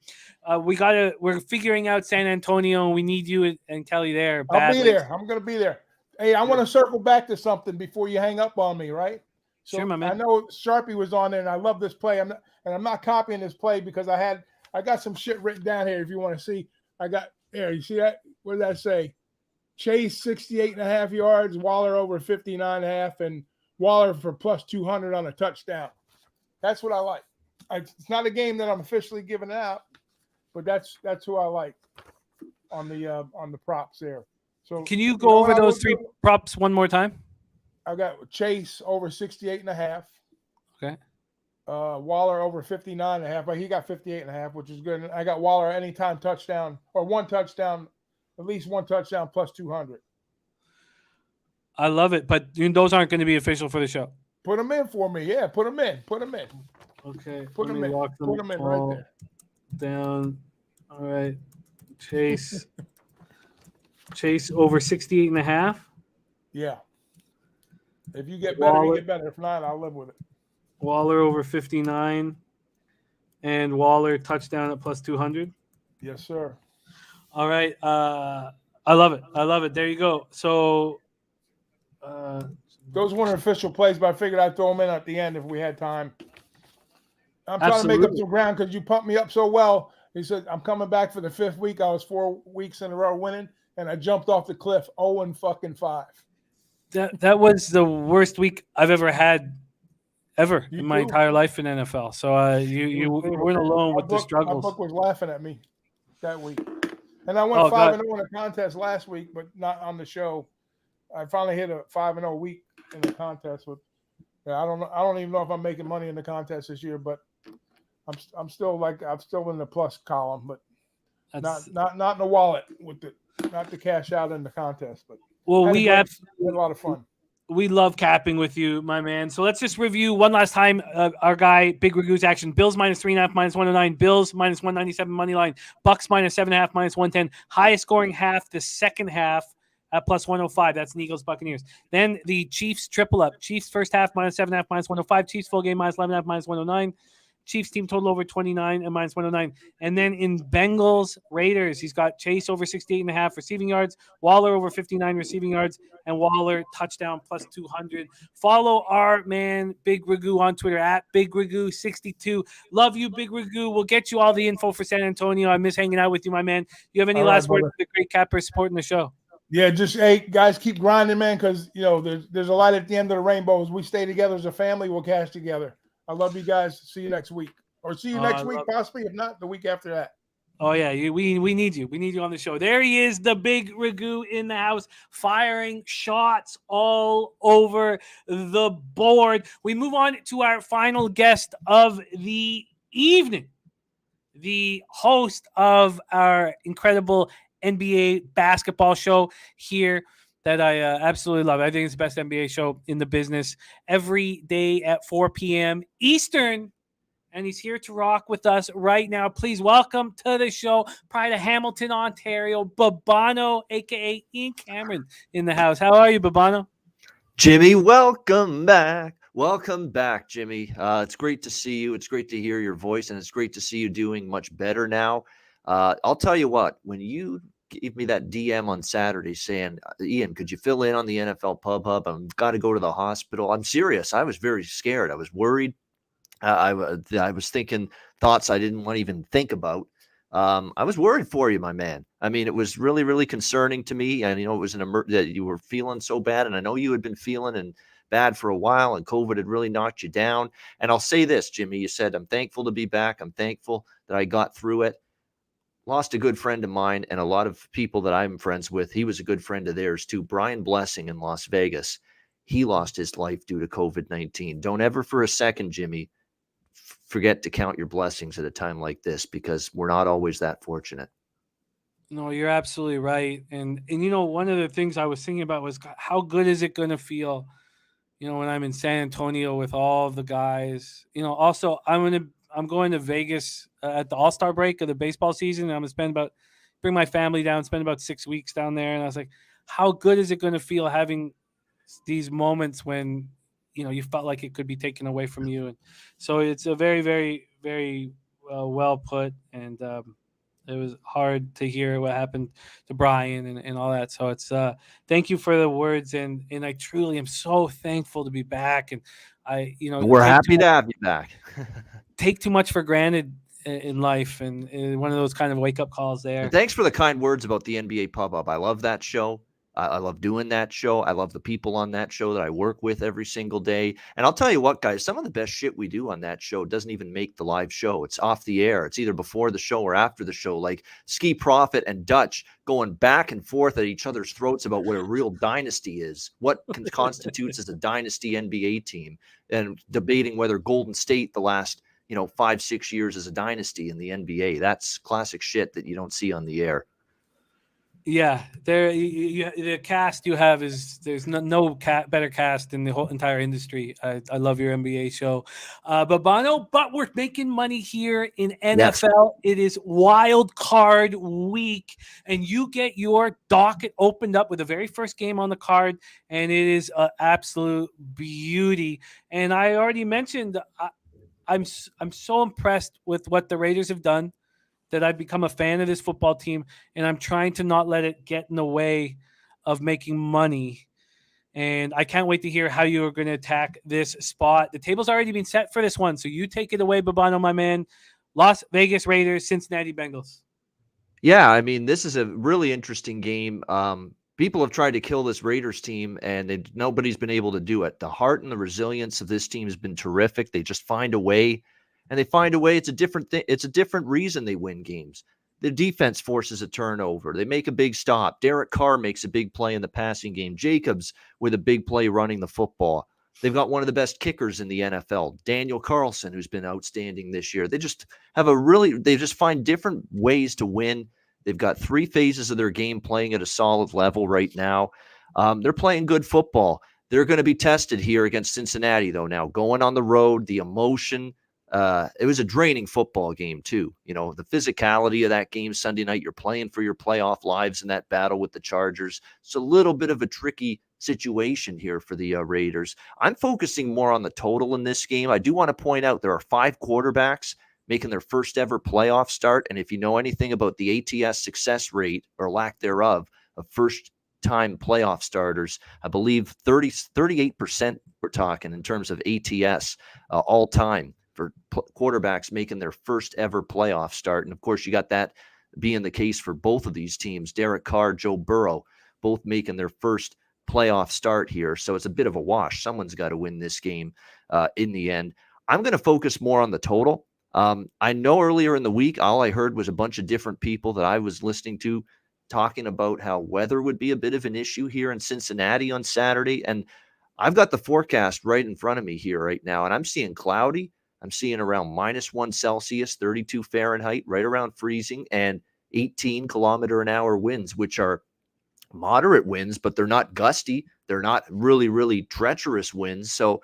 We're figuring out San Antonio, and we need you and Kelly there. I'll be there. I'm going to be there. Hey, I want to circle back to something before you hang up on me, right? So sure, my man. I know Sharpie was on there, and I love this play. I'm not copying this play because I got some shit written down here. If you want to see, you see that? What did that say? Chase 68.5 yards, Waller over 59.5, and Waller for plus 200 on a touchdown. That's what I like. It's not a game that I'm officially giving out, but that's who I like on the props there. So can you go over those 3 props one more time? I got Chase over 68.5. Okay. Waller over 59.5, but he got 58.5, which is good. And I got Waller anytime touchdown or one touchdown. At least one touchdown plus 200. I love it, but those aren't going to be official for the show. Put them in for me. Yeah, put them in. Okay. Put them in. Put them in right there. Down. All right. Chase over 68.5. Yeah. If you get better, you Waller. get better. If not, I'll live with it. Waller over 59, and Waller touchdown at plus 200. Yes, sir. All right. I love it. I love it. There you go. So, those weren't official plays, but I figured I'd throw them in at the end if we had time. I'm trying to make up Absolutely. some ground because you pumped me up so well. He said, I'm coming back for the 5th week. I was 4 weeks in a row winning, and I jumped off the cliff 0-5. that was the worst week I've ever had You in my too? entire life in NFL. So you weren't alone with the My struggles. book was laughing at me that week. And I went Oh, 5-0 God. in a contest last week, but not on the show. I finally hit a 5-0 week in the contest. I don't even know if I'm making money in the contest this year, but I'm still in the plus column, but That's, not in the wallet not the cash out in the contest. But well, had we had a lot of fun. We love capping with you, my man. So let's just review one last time our guy, Big Ragu's action. Bills minus 3.5, minus 109. Bills minus 197 money line. Bucks minus 7.5, minus 110. Highest scoring half, the second half at plus 105. That's the Eagles Buccaneers. Then the Chiefs triple up. Chiefs first half minus 7.5, minus 105. Chiefs full game minus 11.5, minus 109. Chiefs team total over 29 and minus 109. And then in Bengals Raiders, he's got Chase over 68.5 receiving yards, Waller over 59 receiving yards, and Waller touchdown plus 200. Follow our man Big Ragu on Twitter at Big Ragu 62. Love you, Big Ragu. We'll get you all the info for San Antonio. I miss hanging out with you, my man. You have any All right, last words brother. for the great cappers supporting the show? Yeah, just hey guys, keep grinding, man, because there's a light at the end of the rainbow. As we stay together as a family, we'll cash together. I love you guys. See you next week. Or see you next week, possibly. If not, the week after that. Oh, yeah. We need you. We need you on the show. There he is, the Big Ragu in the house, firing shots all over the board. We move on to our final guest of the evening, the host of our incredible NBA basketball show here that I absolutely love. I think it's the best NBA show in the business every day at 4 p.m. Eastern. And he's here to rock with us right now. Please welcome to the show, pride of Hamilton, Ontario, Babano, a.k.a. Ian Cameron in the house. How are you, Babano? Jimmy, welcome back. Welcome back, Jimmy. It's great to see you. It's great to hear your voice, and it's great to see you doing much better now. I'll tell you what, when you gave me that DM on Saturday saying, Ian, could you fill in on the NFL Pub Hub? I've got to go to the hospital. I'm serious. I was very scared. I was worried. I was thinking thoughts I didn't want to even think about. I was worried for you, my man. I mean, it was really, really concerning to me. And, it was that you were feeling so bad. And I know you had been feeling bad for a while, and COVID had really knocked you down. And I'll say this, Jimmy, you said, I'm thankful to be back. I'm thankful that I got through it. Lost a good friend of mine and a lot of people that I'm friends with. He was a good friend of theirs too. Brian Blessing in Las Vegas. He lost his life due to COVID-19. Don't ever for a second, Jimmy, forget to count your blessings at a time like this, because we're not always that fortunate. No, you're absolutely right. And one of the things I was thinking about was, God, how good is it going to feel, when I'm in San Antonio with all the guys. Also I'm going to Vegas at the All-Star break of the baseball season. And I'm going to bring my family down, spend about 6 weeks down there. And I was like, how good is it going to feel having these moments when, you felt like it could be taken away from you? And so it's a very, very, very well put. And it was hard to hear what happened to Brian and all that. So it's thank you for the words. And I truly am so thankful to be back. And we're happy to have you back. Take too much for granted in life. And one of those kind of wake up calls there. And thanks for the kind words about the NBA Pub Up. I love that show. I love doing that show. I love the people on that show that I work with every single day. And I'll tell you what, guys, some of the best shit we do on that show doesn't even make the live show. It's off the air. It's either before the show or after the show, like Skee Profit and Dutch going back and forth at each other's throats about what a real dynasty is, what constitutes as a dynasty NBA team, and debating whether Golden State the last 5-6 years is a dynasty in the NBA. That's classic shit that you don't see on the air. Yeah, the cast you have there's better cast in the whole entire industry. I love your NBA show, but we're making money here in Yes. NFL. It is wild card week, and you get your docket opened up with the very first game on the card, and it is an absolute beauty. And I already mentioned I'm so impressed with what the Raiders have done, that I've become a fan of this football team, and I'm trying to not let it get in the way of making money. And I can't wait to hear how you are going to attack this spot. The table's already been set for this one, so you take it away, Babano, my man. Las Vegas Raiders, Cincinnati Bengals. Yeah, I mean, this is a really interesting game. People have tried to kill this Raiders team, and nobody's been able to do it. The heart and the resilience of this team has been terrific. They just find a way, and they find a way. It's a different thing. It's a different reason they win games. The defense forces a turnover. They make a big stop. Derek Carr makes a big play in the passing game. Jacobs with a big play running the football. They've got one of the best kickers in the NFL, Daniel Carlson, who's been outstanding this year. They just find different ways to win. They've got 3 phases of their game playing at a solid level right now. They're playing good football. They're going to be tested here against Cincinnati, though. Now, going on the road, the emotion, it was a draining football game, too. You know, the physicality of that game Sunday night, you're playing for your playoff lives in that battle with the Chargers. It's a little bit of a tricky situation here for the Raiders. I'm focusing more on the total in this game. I do want to point out there are 5 quarterbacks making their first ever playoff start. And if you know anything about the ATS success rate or lack thereof of first-time playoff starters, I believe 38% we're talking in terms of ATS all time for quarterbacks making their first ever playoff start. And, of course, you got that being the case for both of these teams, Derek Carr, Joe Burrow, both making their first playoff start here. So it's a bit of a wash. Someone's got to win this game in the end. I'm going to focus more on the total. I know earlier in the week, all I heard was a bunch of different people that I was listening to talking about how weather would be a bit of an issue here in Cincinnati on Saturday. And I've got the forecast right in front of me here right now, and I'm seeing cloudy. I'm seeing around -1 Celsius, 32 Fahrenheit, right around freezing, and 18 kilometer an hour winds, which are moderate winds, but they're not gusty. They're not really, really treacherous winds. So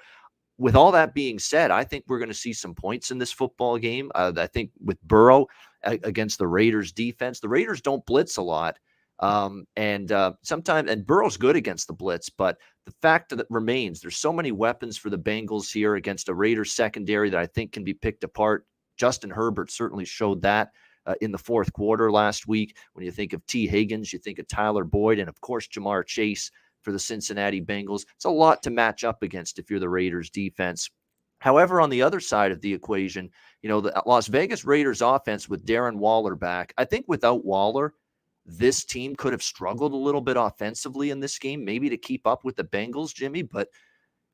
with all that being said, I think we're going to see some points in this football game. I think with Burrow against the Raiders defense, the Raiders don't blitz a lot. Sometimes Burrow's good against the blitz, but the fact that remains, there's so many weapons for the Bengals here against a Raiders secondary that I think can be picked apart. Justin Herbert certainly showed that in the fourth quarter last week. When you think of T. Higgins, you think of Tyler Boyd, and of course, Jamar Chase for the Cincinnati Bengals. It's a lot to match up against if you're the Raiders defense. However, on the other side of the equation, you know, the Las Vegas Raiders offense with Darren Waller back, I think without Waller, this team could have struggled a little bit offensively in this game, maybe to keep up with the Bengals, Jimmy, but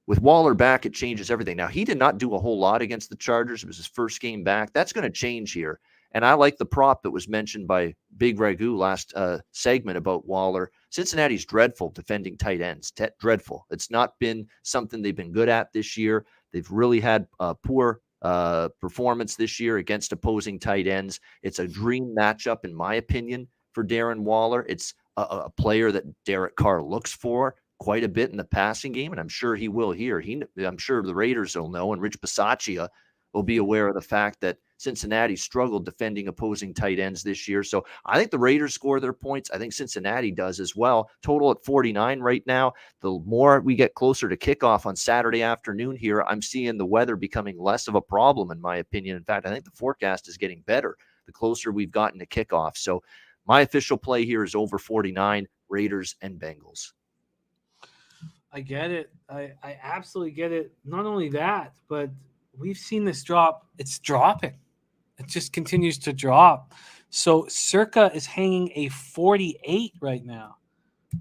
with Waller back, it changes everything. Now, he did not do a whole lot against the Chargers. It was his first game back. That's going to change here. And I like the prop that was mentioned by Big Ragu last segment about Waller. Cincinnati's dreadful defending tight ends. Dreadful. It's not been something they've been good at this year. They've really had poor performance this year against opposing tight ends. It's a dream matchup, in my opinion, for Darren Waller. It's a player that Derek Carr looks for quite a bit in the passing game, and I'm sure he will here. I'm sure the Raiders will know, and Rich Bisaccia will be aware of the fact that Cincinnati struggled defending opposing tight ends this year. So I think the Raiders score their points. I think Cincinnati does as well. Total at 49 right now. The more we get closer to kickoff on Saturday afternoon here, I'm seeing the weather becoming less of a problem, in my opinion. In fact, I think the forecast is getting better the closer we've gotten to kickoff. So my official play here is over 49, Raiders and Bengals. I get it. I absolutely get it. Not only that, but we've seen this drop. It's dropping. It just continues to drop. So Circa is hanging a 48 right now.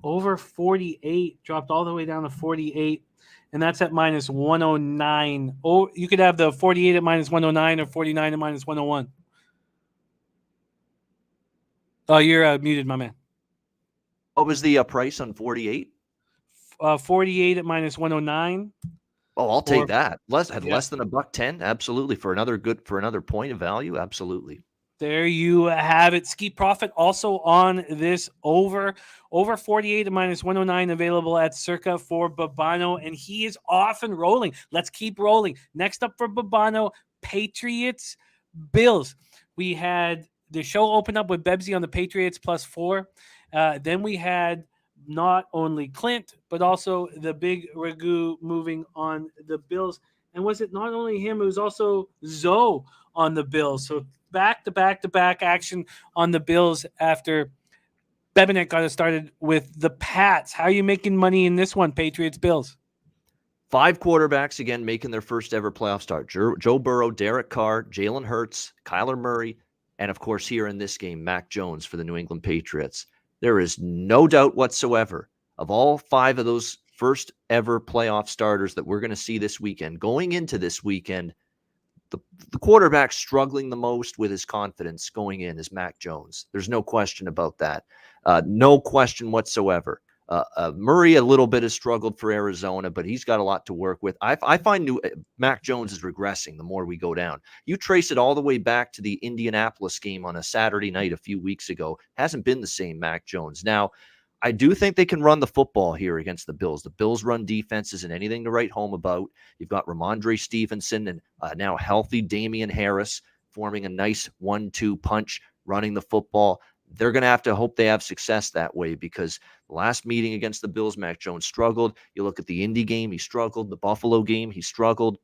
Over 48, dropped all the way down to 48, and that's at -109. Oh, you could have the 48 at -109 or 49 at -101. Oh, you're muted, my man. What was the price on 48? 48 at -109. Oh, I'll take that. Less than $1.10. Absolutely. For another point of value. Absolutely. There you have it. Skee profit also on this over 48 at -109 available at Circa for Babano, and he is off and rolling. Let's keep rolling. Next up for Babano, Patriots, Bills. We had the show open up with Bebsy on the Patriots +4. Then we had not only Clint, but also the big Ragu moving on the Bills. And was it not only him, it was also Zo on the Bills. So back-to-back action on the Bills after Bebenek got us started with the Pats. How are you making money in this one, Patriots-Bills? 5 quarterbacks, again, making their first ever playoff start. Joe Burrow, Derek Carr, Jalen Hurts, Kyler Murray, and, of course, here in this game, Mac Jones for the New England Patriots. There is no doubt whatsoever of all 5 of those first ever playoff starters that we're going to see this weekend. Going into this weekend, the quarterback struggling the most with his confidence going in is Mac Jones. There's no question about that. No question whatsoever. Murray a little bit has struggled for Arizona, but he's got a lot to work with. I find Mac Jones is regressing the more we go down. You trace it all the way back to the Indianapolis game on a Saturday night a few weeks ago. Hasn't been the same Mac Jones. Now, I do think they can run the football here against the Bills. The Bills' run defense isn't anything to write home about. You've got Ramondre Stevenson and now healthy Damian Harris forming a nice 1-2 punch running the football. They're going to have to hope they have success that way because the last meeting against the Bills, Mac Jones struggled. You look at the Indy game, he struggled. The Buffalo game, he struggled.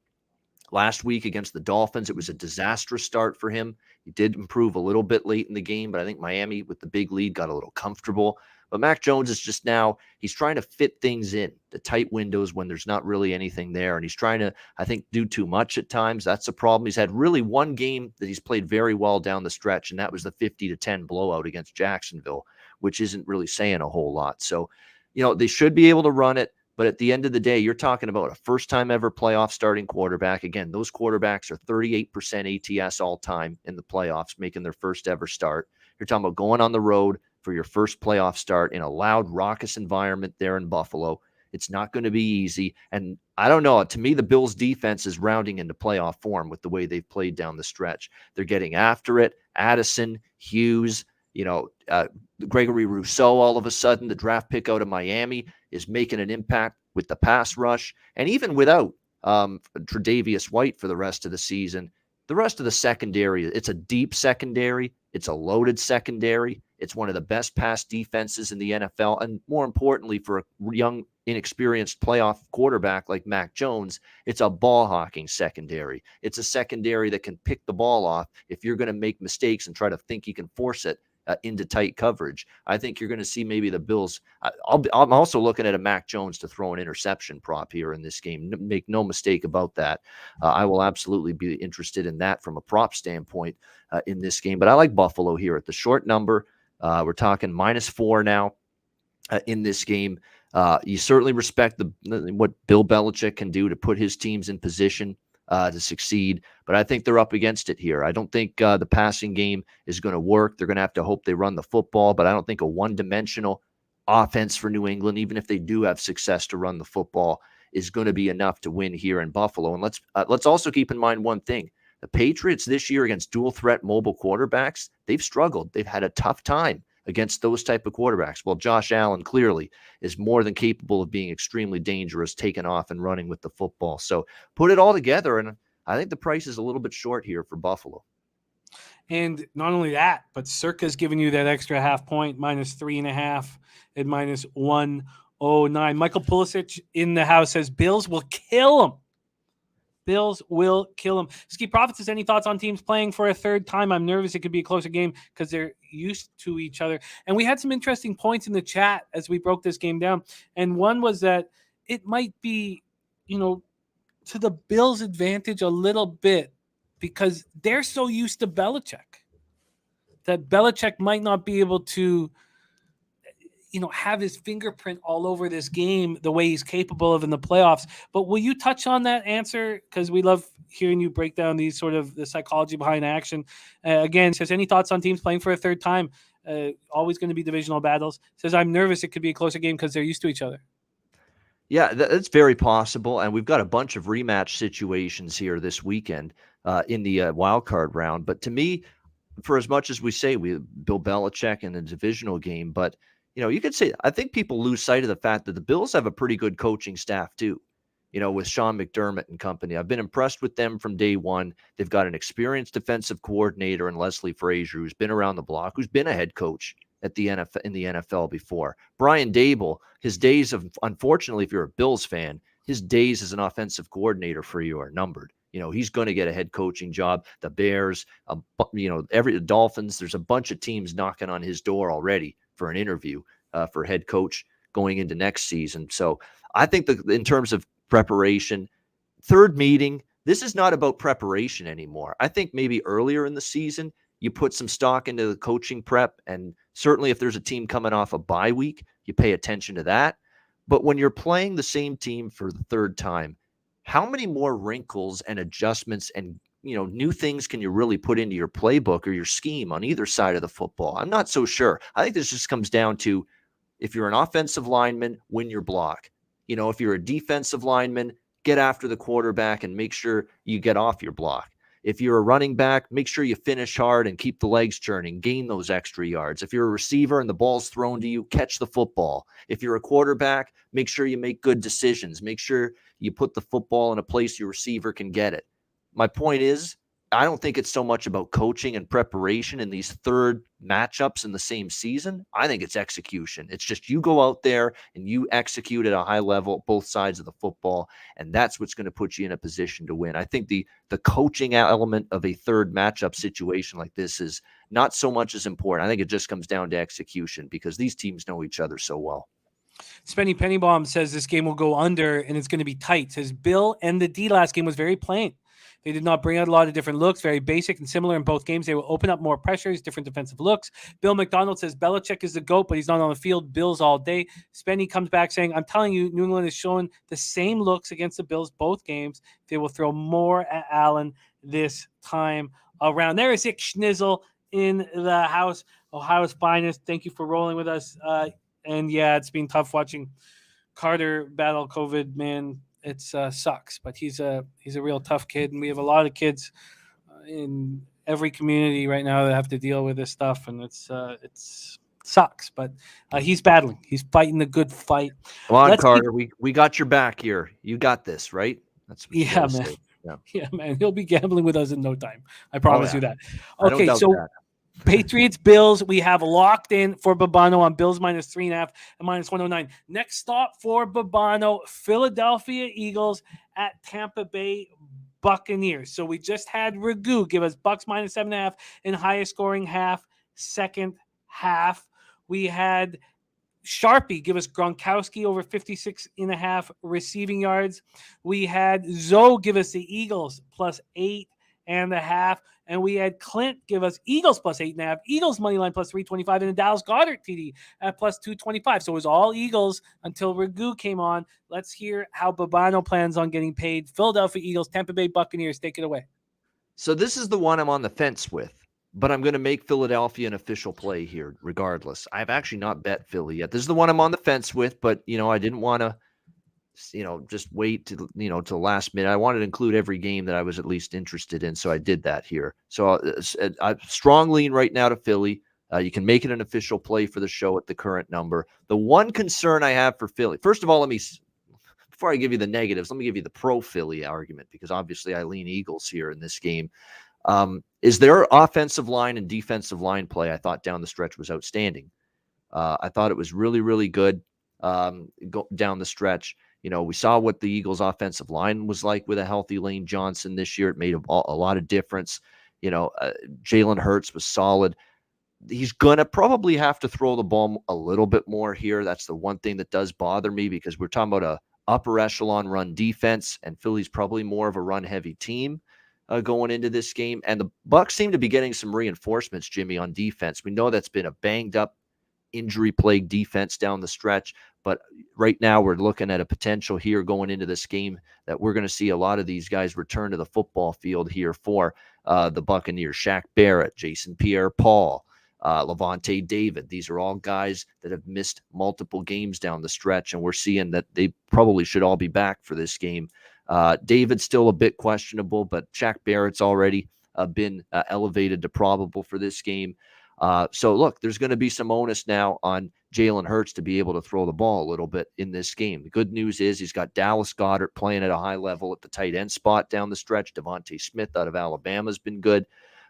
Last week against the Dolphins, it was a disastrous start for him. He did improve a little bit late in the game, but I think Miami with the big lead got a little comfortable. But Mac Jones is just now, he's trying to fit things in, the tight windows when there's not really anything there. And he's trying to, I think, do too much at times. That's the problem. He's had really one game that he's played very well down the stretch, and that was the 50-10 blowout against Jacksonville, which isn't really saying a whole lot. So, they should be able to run it. But at the end of the day, you're talking about a first-time ever playoff starting quarterback. Again, those quarterbacks are 38% ATS all time in the playoffs, making their first ever start. You're talking about going on the road for your first playoff start in a loud, raucous environment there in Buffalo. It's not going to be easy. And I don't know. To me, the Bills' defense is rounding into playoff form with the way they've played down the stretch. They're getting after it. Addison, Hughes, Gregory Rousseau, all of a sudden, the draft pick out of Miami, is making an impact with the pass rush. And even without Tre'Davious White for the rest of the season, the rest of the secondary, it's a deep secondary. It's a loaded secondary. It's one of the best pass defenses in the NFL. And more importantly, for a young, inexperienced playoff quarterback like Mac Jones, it's a ball-hawking secondary. It's a secondary that can pick the ball off if you're going to make mistakes and try to think you can force it into tight coverage. I think you're going to see maybe the Bills. I'm also looking at a Mac Jones to throw an interception prop here in this game. Make no mistake about that. I will absolutely be interested in that from a prop standpoint in this game. But I like Buffalo here at the short number. We're talking -4 now in this game. You certainly respect what Bill Belichick can do to put his teams in position to succeed, but I think they're up against it here. I don't think the passing game is going to work. They're going to have to hope they run the football, but I don't think a one-dimensional offense for New England, even if they do have success to run the football, is going to be enough to win here in Buffalo. And let's also keep in mind one thing. The Patriots this year against dual-threat mobile quarterbacks, they've struggled. They've had a tough time against those type of quarterbacks. Well, Josh Allen clearly is more than capable of being extremely dangerous, taking off and running with the football. So put it all together, and I think the price is a little bit short here for Buffalo. And not only that, but Circa's giving you that extra half point, -3.5 at -109. Michael Pulisic in the house says Bills will kill him. Bills will kill him. Skee Profits, has any thoughts on teams playing for a third time? I'm nervous it could be a closer game because they're used to each other. And we had some interesting points in the chat as we broke this game down. And one was that it might be, to the Bills' advantage a little bit because they're so used to Belichick that Belichick might not be able to have his fingerprint all over this game the way he's capable of in the playoffs. But will you touch on that answer? Because we love hearing you break down these sort of the psychology behind action. Again, says, any thoughts on teams playing for a third time? Always going to be divisional battles. Says, I'm nervous it could be a closer game because they're used to each other. Yeah, that's very possible. And we've got a bunch of rematch situations here this weekend in the wild card round. But to me, for as much as we say Bill Belichick in a divisional game, but you could say I think people lose sight of the fact that the Bills have a pretty good coaching staff too. With Sean McDermott and company. I've been impressed with them from day one. They've got an experienced defensive coordinator in Leslie Frazier, who's been around the block, who's been a head coach at the NFL in the NFL before. Brian Dable, his days of, unfortunately, if you're a Bills fan, his days as an offensive coordinator for you are numbered. He's going to get a head coaching job. The Bears, every Dolphins, there's a bunch of teams knocking on his door already for an interview for head coach going into next season. So I think that in terms of preparation, third meeting, this is not about preparation anymore. I think maybe earlier in the season, you put some stock into the coaching prep, and certainly if there's a team coming off a bye week, you pay attention to that. But when you're playing the same team for the third time, how many more wrinkles and adjustments and new things can you really put into your playbook or your scheme on either side of the football? I'm not so sure. I think this just comes down to, if you're an offensive lineman, win your block. If you're a defensive lineman, get after the quarterback and make sure you get off your block. If you're a running back, make sure you finish hard and keep the legs churning, gain those extra yards. If you're a receiver and the ball's thrown to you, catch the football. If you're a quarterback, make sure you make good decisions. Make sure you put the football in a place your receiver can get it. My point is, I don't think it's so much about coaching and preparation in these third matchups in the same season. I think it's execution. It's just you go out there and you execute at a high level, both sides of the football, and that's what's going to put you in a position to win. I think the coaching element of a third matchup situation like this is not so much as important. I think it just comes down to execution because these teams know each other so well. Spenny Pennybaum says this game will go under and it's going to be tight. Says Bill and the D last game was very plain. They did not bring out a lot of different looks, very basic and similar in both games. They will open up more pressures, different defensive looks. Bill McDonald says Belichick is the GOAT, but he's not on the field. Bills all day. Spenny comes back saying, I'm telling you, New England is showing the same looks against the Bills both games. They will throw more at Allen this time around. There is Ick Schnizzle in the house, Ohio's finest. Thank you for rolling with us. And yeah, it's been tough watching Carter battle COVID, man. It sucks, but he's a real tough kid, and we have a lot of kids in every community right now that have to deal with this stuff, and it's sucks. But he's battling, he's fighting a good fight. Come on, Carter, we got your back here. You got this, right? That's what yeah, man. Yeah, man. He'll be gambling with us in no time. I promise you that. Okay, so. That. Patriots, Bills, we have locked in for Babano on Bills -3.5 and -109. Next stop for Babano, Philadelphia Eagles at Tampa Bay Buccaneers. So we just had Ragu give us Bucks -7.5 in highest scoring half, second half. We had Sharpie give us Gronkowski over 56.5 receiving yards. We had Zo give us the Eagles +8.5. And we had Clint give us Eagles +8.5, Eagles money line +325, and the Dallas Goedert TD at +225. So it was all Eagles until Ragu came on. Let's hear how Babano plans on getting paid. Philadelphia Eagles, Tampa Bay Buccaneers. Take it away. So this is the one I'm on the fence with, but I'm going to make Philadelphia an official play here regardless. I've actually not bet Philly yet. This is the one I'm on the fence with, but, I didn't want to just wait to, till the last minute. I wanted to include every game that I was at least interested in. So I did that here. So I strong lean right now to Philly. You can make it an official play for the show at the current number. The one concern I have for Philly, first of all, before I give you the negatives, let me give you the pro Philly argument, because obviously I lean Eagles here in this game. Is their offensive line and defensive line play, I thought down the stretch was outstanding. I thought it was really, really good down the stretch. We saw what the Eagles' offensive line was like with a healthy Lane Johnson this year. It made a lot of difference. Jalen Hurts was solid. He's going to probably have to throw the ball a little bit more here. That's the one thing that does bother me, because we're talking about a upper echelon run defense, and Philly's probably more of a run-heavy team going into this game. And the Bucs seem to be getting some reinforcements, Jimmy, on defense. We know that's been a banged-up, injury-plagued defense down the stretch. But right now we're looking at a potential here going into this game that we're going to see a lot of these guys return to the football field here for the Buccaneers. Shaq Barrett, Jason Pierre-Paul, Levante David. These are all guys that have missed multiple games down the stretch, and we're seeing that they probably should all be back for this game. David's still a bit questionable, but Shaq Barrett's already been elevated to probable for this game. So look, there's going to be some onus now on Jalen Hurts to be able to throw the ball a little bit in this game. The good news is he's got Dallas Goedert playing at a high level at the tight end spot down the stretch. Devontae Smith out of Alabama has been good.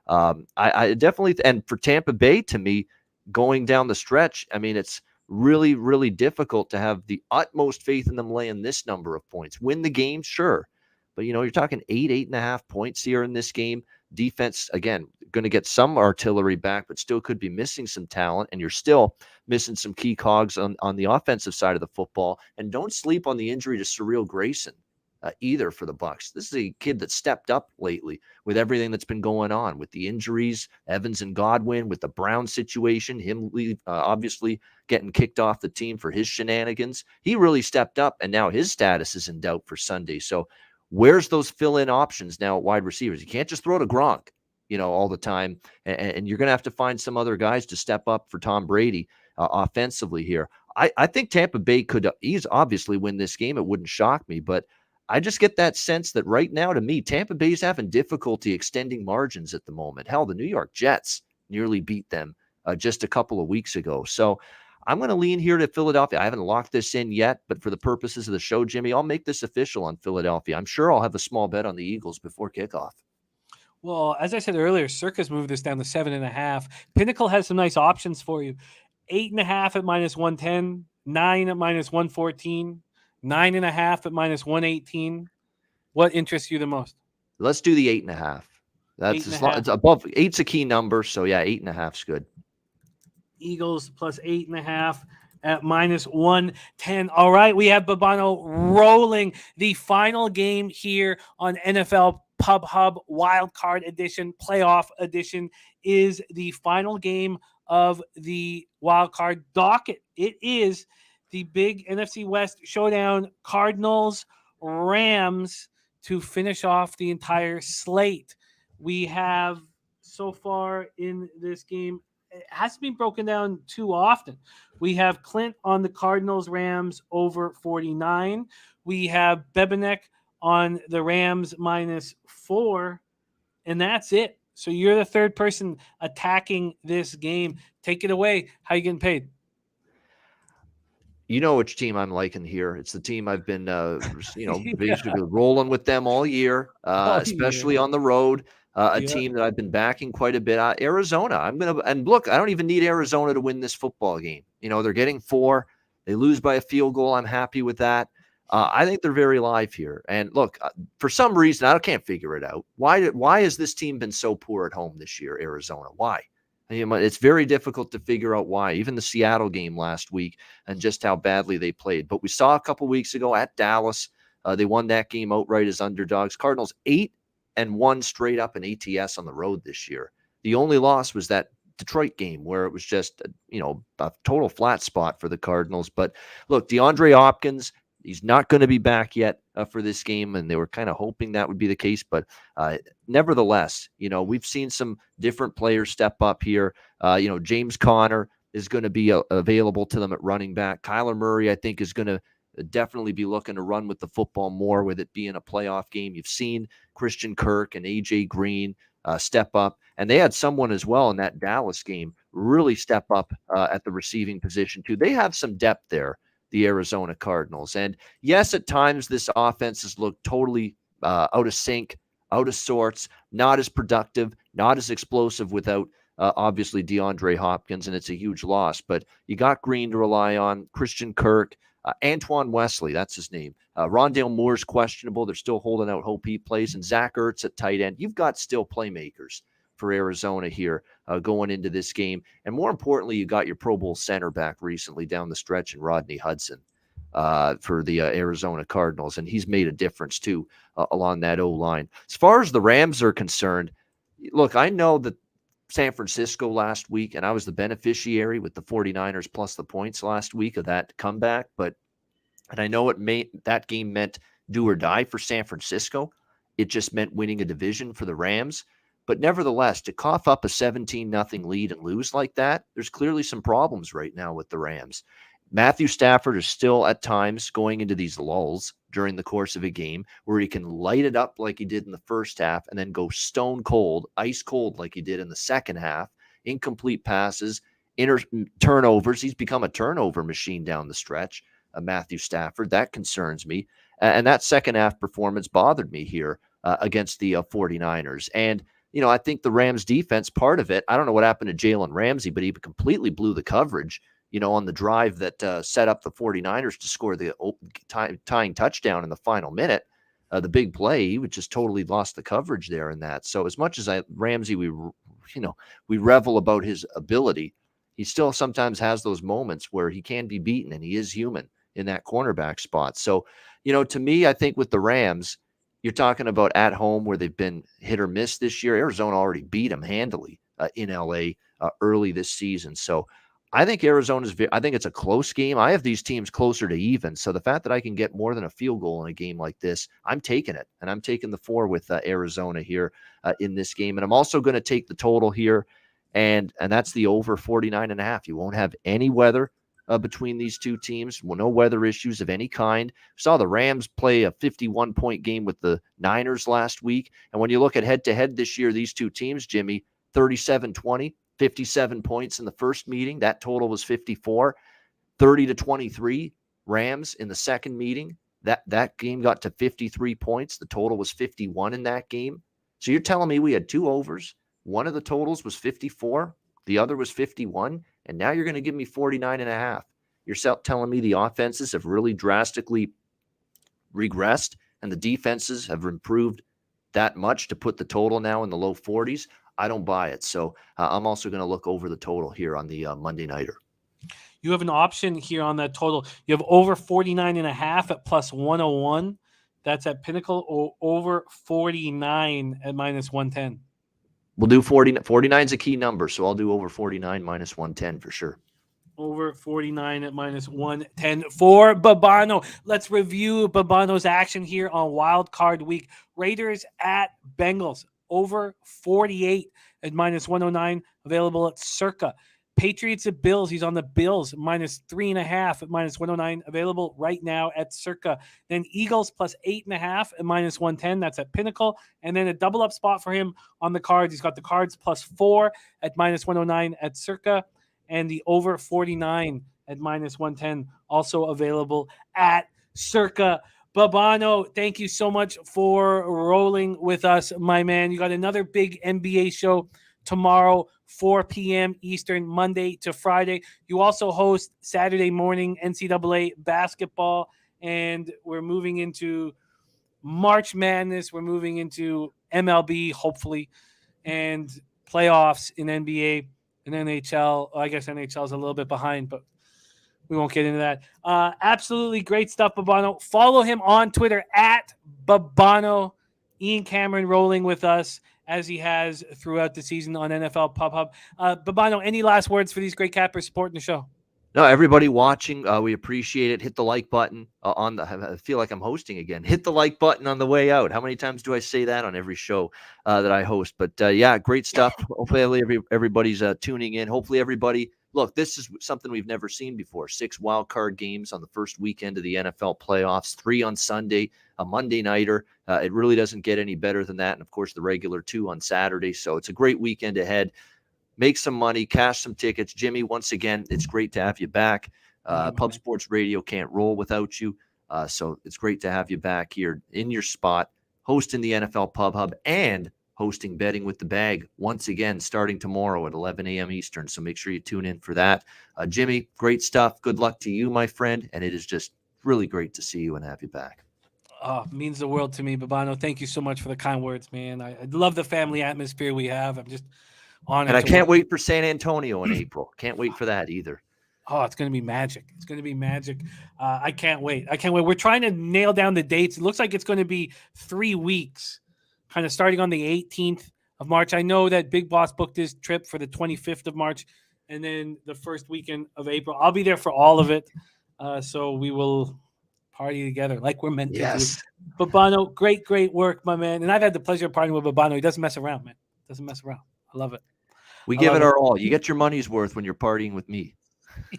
I definitely, and for Tampa Bay, to me, going down the stretch, I mean, it's really, really difficult to have the utmost faith in them laying this number of points. Win the game, sure. But, you're talking 8.5 points here in this game. Defense, again, going to get some artillery back, but still could be missing some talent. And you're still missing some key cogs on the offensive side of the football. And don't sleep on the injury to Surreal Grayson either for the Bucs. This is a kid that stepped up lately with everything that's been going on with the injuries, Evans and Godwin, with the Brown situation, him obviously getting kicked off the team for his shenanigans. He really stepped up, and now his status is in doubt for Sunday. So where's those fill-in options now at wide receivers? You can't just throw to Gronk, all the time. And you're going to have to find some other guys to step up for Tom Brady offensively here. I think Tampa Bay could obviously win this game. It wouldn't shock me, but I just get that sense that right now, to me, Tampa Bay's having difficulty extending margins at the moment. Hell, the New York Jets nearly beat them just a couple of weeks ago. So I'm going to lean here to Philadelphia. I haven't locked this in yet, but for the purposes of the show, Jimmy, I'll make this official on Philadelphia. I'm sure I'll have a small bet on the Eagles before kickoff. Well, as I said earlier, Circus moved this down to 7.5. Pinnacle has some nice options for you. 8.5 at -110, 9 at -114, 9.5 at -118. What interests you the most? Let's do the 8.5. That's 8.5. It's above 8's a key number, so yeah, 8.5 is good. Eagles plus 8.5 at -110. All right, we have Babano rolling the final game here on NFL Pub Hub Wild Card Edition, Playoff Edition is the final game of the Wild Card docket. It is the big NFC West showdown, Cardinals, Rams, to finish off the entire slate. We have so far in this game, it hasn't been broken down too often. We have Clint on the Cardinals Rams over 49. We have Bebenek on the Rams -4, and that's it. So you're the third person attacking this game. Take it away. How you getting paid? You know which team I'm liking here. It's the team I've been, basically rolling with them all year, especially on the road. A team that I've been backing quite a bit. Arizona. And look, I don't even need Arizona to win this football game. They're getting 4. They lose by a field goal. I'm happy with that. I think they're very live here. And look, for some reason, I can't figure it out. Why has this team been so poor at home this year, Arizona? Why? It's very difficult to figure out why. Even the Seattle game last week and just how badly they played. But we saw a couple weeks ago at Dallas, they won that game outright as underdogs. Cardinals 8-1 straight up in ATS on the road this year. The only loss was that Detroit game where it was just, a total flat spot for the Cardinals. But look, DeAndre Hopkins, he's not going to be back yet for this game, and they were kind of hoping that would be the case. But nevertheless, we've seen some different players step up here. James Conner is going to be available to them at running back. Kyler Murray, I think, is going to definitely be looking to run with the football more with it being a playoff game. You've seen Christian Kirk and A.J. Green step up, and they had someone as well in that Dallas game really step up at the receiving position too. They have some depth there, the Arizona Cardinals. And yes, at times this offense has looked totally out of sync, out of sorts, not as productive, not as explosive without obviously DeAndre Hopkins, and it's a huge loss. But you got Green to rely on, Christian Kirk, Antoine Wesley, that's his name. Rondale Moore's questionable. They're still holding out hope he plays. And Zach Ertz at tight end. You've got still playmakers for Arizona here going into this game. And more importantly, you got your Pro Bowl center back recently down the stretch in Rodney Hudson for the Arizona Cardinals. And he's made a difference too along that O-line. As far as the Rams are concerned, look, I know that San Francisco last week, and I was the beneficiary with the 49ers plus the points last week of that comeback. And I know that game meant do or die for San Francisco. It just meant winning a division for the Rams. But nevertheless, to cough up a 17-0 lead and lose like that, there's clearly some problems right now with the Rams. Matthew Stafford is still at times going into these lulls during the course of a game where he can light it up like he did in the first half and then go stone cold, ice cold like he did in the second half, incomplete passes, turnovers. He's become a turnover machine down the stretch, Matthew Stafford. That concerns me. And that second half performance bothered me here against the 49ers. And, I think the Rams defense, part of it, I don't know what happened to Jalen Ramsey, but he completely blew the coverage, on the drive that set up the 49ers to score the tying touchdown in the final minute. The big play, he just totally lost the coverage there in that. So as much as Ramsey, we revel about his ability, he still sometimes has those moments where he can be beaten, and he is human in that cornerback spot. So, to me, I think with the Rams, you're talking about at home where they've been hit or miss this year. Arizona already beat them handily in LA early this season. So I think I think it's a close game. I have these teams closer to even. So the fact that I can get more than a field goal in a game like this, I'm taking it. And I'm taking the 4 with Arizona here in this game. And I'm also going to take the total here. And that's the over 49.5. You won't have any weather between these two teams. Well, no weather issues of any kind. Saw the Rams play a 51-point game with the Niners last week. And when you look at head-to-head this year, these two teams, Jimmy, 37-20. 57 points in the first meeting. That total was 54. 30-23 Rams in the second meeting. That game got to 53 points. The total was 51 in that game. So you're telling me we had 2 overs. One of the totals was 54. The other was 51. And now you're going to give me 49.5. You're telling me the offenses have really drastically regressed and the defenses have improved that much to put the total now in the low 40s. I don't buy it. So I'm also going to look over the total here on the Monday Nighter. You have an option here on that total. You have over 49.5 at plus 101. That's at Pinnacle, or over 49 at minus 110. We'll do 40. 49 is a key number, so I'll do over 49 minus 110 for sure. Over 49 at minus 110 for Babano. Let's review Babano's action here on Wild Card Week. Raiders at Bengals. Over 48 at minus 109, available at Circa. Patriots at Bills. He's on the Bills, minus 3.5 at minus 109, available right now at Circa. Then Eagles plus 8.5 at minus 110. That's at Pinnacle. And then a double up spot for him on the Cards. He's got the Cards plus 4 at minus 109 at Circa. And the over 49 at minus 110, also available at Circa. Babano, thank you so much for rolling with us, my man. You got another big NBA show tomorrow, 4 p.m. Eastern, Monday to Friday. You also host Saturday morning NCAA basketball, and we're moving into March Madness. We're moving into MLB, hopefully, and playoffs in NBA and NHL. I guess NHL is a little bit behind, but we won't get into that. Absolutely great stuff, Babano. Follow him on Twitter at Babano. Ian Cameron rolling with us as he has throughout the season on NFL Pub Hub. Babano, any last words for these great cappers supporting the show? No, everybody watching, we appreciate it. Hit the like button I feel like I'm hosting again. Hit the like button on the way out. How many times do I say that on every show that I host? But yeah, great stuff. Hopefully everybody's tuning in. Hopefully everybody, look, this is something we've never seen before. 6 wild card games on the first weekend of the NFL playoffs, 3 on Sunday, a Monday nighter. It really doesn't get any better than that. And of course, the regular 2 on Saturday. So it's a great weekend ahead. Make some money, cash some tickets. Jimmy, once again, it's great to have you back. Pub Sports Radio can't roll without you. So it's great to have you back here in your spot, hosting the NFL Pub Hub and hosting Betting with the Bag once again, starting tomorrow at 11 a.m. Eastern. So make sure you tune in for that. Jimmy, great stuff. Good luck to you, my friend. And it is just really great to see you and have you back. Oh, means the world to me, Babano. Thank you so much for the kind words, man. I love the family atmosphere we have. I'm just honored. And I can't wait for San Antonio in April. Can't wait for that either. Oh, it's going to be magic. It's going to be magic. I can't wait. We're trying to nail down the dates. It looks like it's going to be 3 weeks, kind of starting on the 18th of March. I know that Big Boss booked his trip for the 25th of March and then the first weekend of April. I'll be there for all of it. So we will party together like we're meant to do. Babano, great work, my man. And I've had the pleasure of partying with Babano. He doesn't mess around, man. Doesn't mess around. I love it. We give it our all. You get your money's worth when you're partying with me.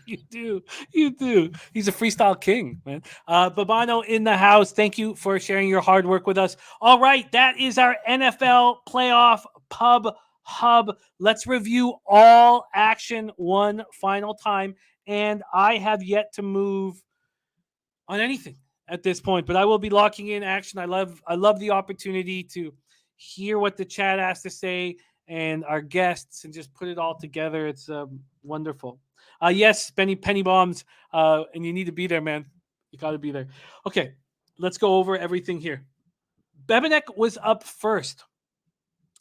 You do. You do. He's a freestyle king, man. Babano in the house. Thank you for sharing your hard work with us. All right. That is our NFL playoff pub hub. Let's review all action one final time. And I have yet to move on anything at this point, but I will be locking in action. I love the opportunity to hear what the chat has to say and our guests and just put it all together. It's wonderful. Yes, penny bombs, and you need to be there, man. You got to be there. Okay, let's go over everything here. Bebenek was up first.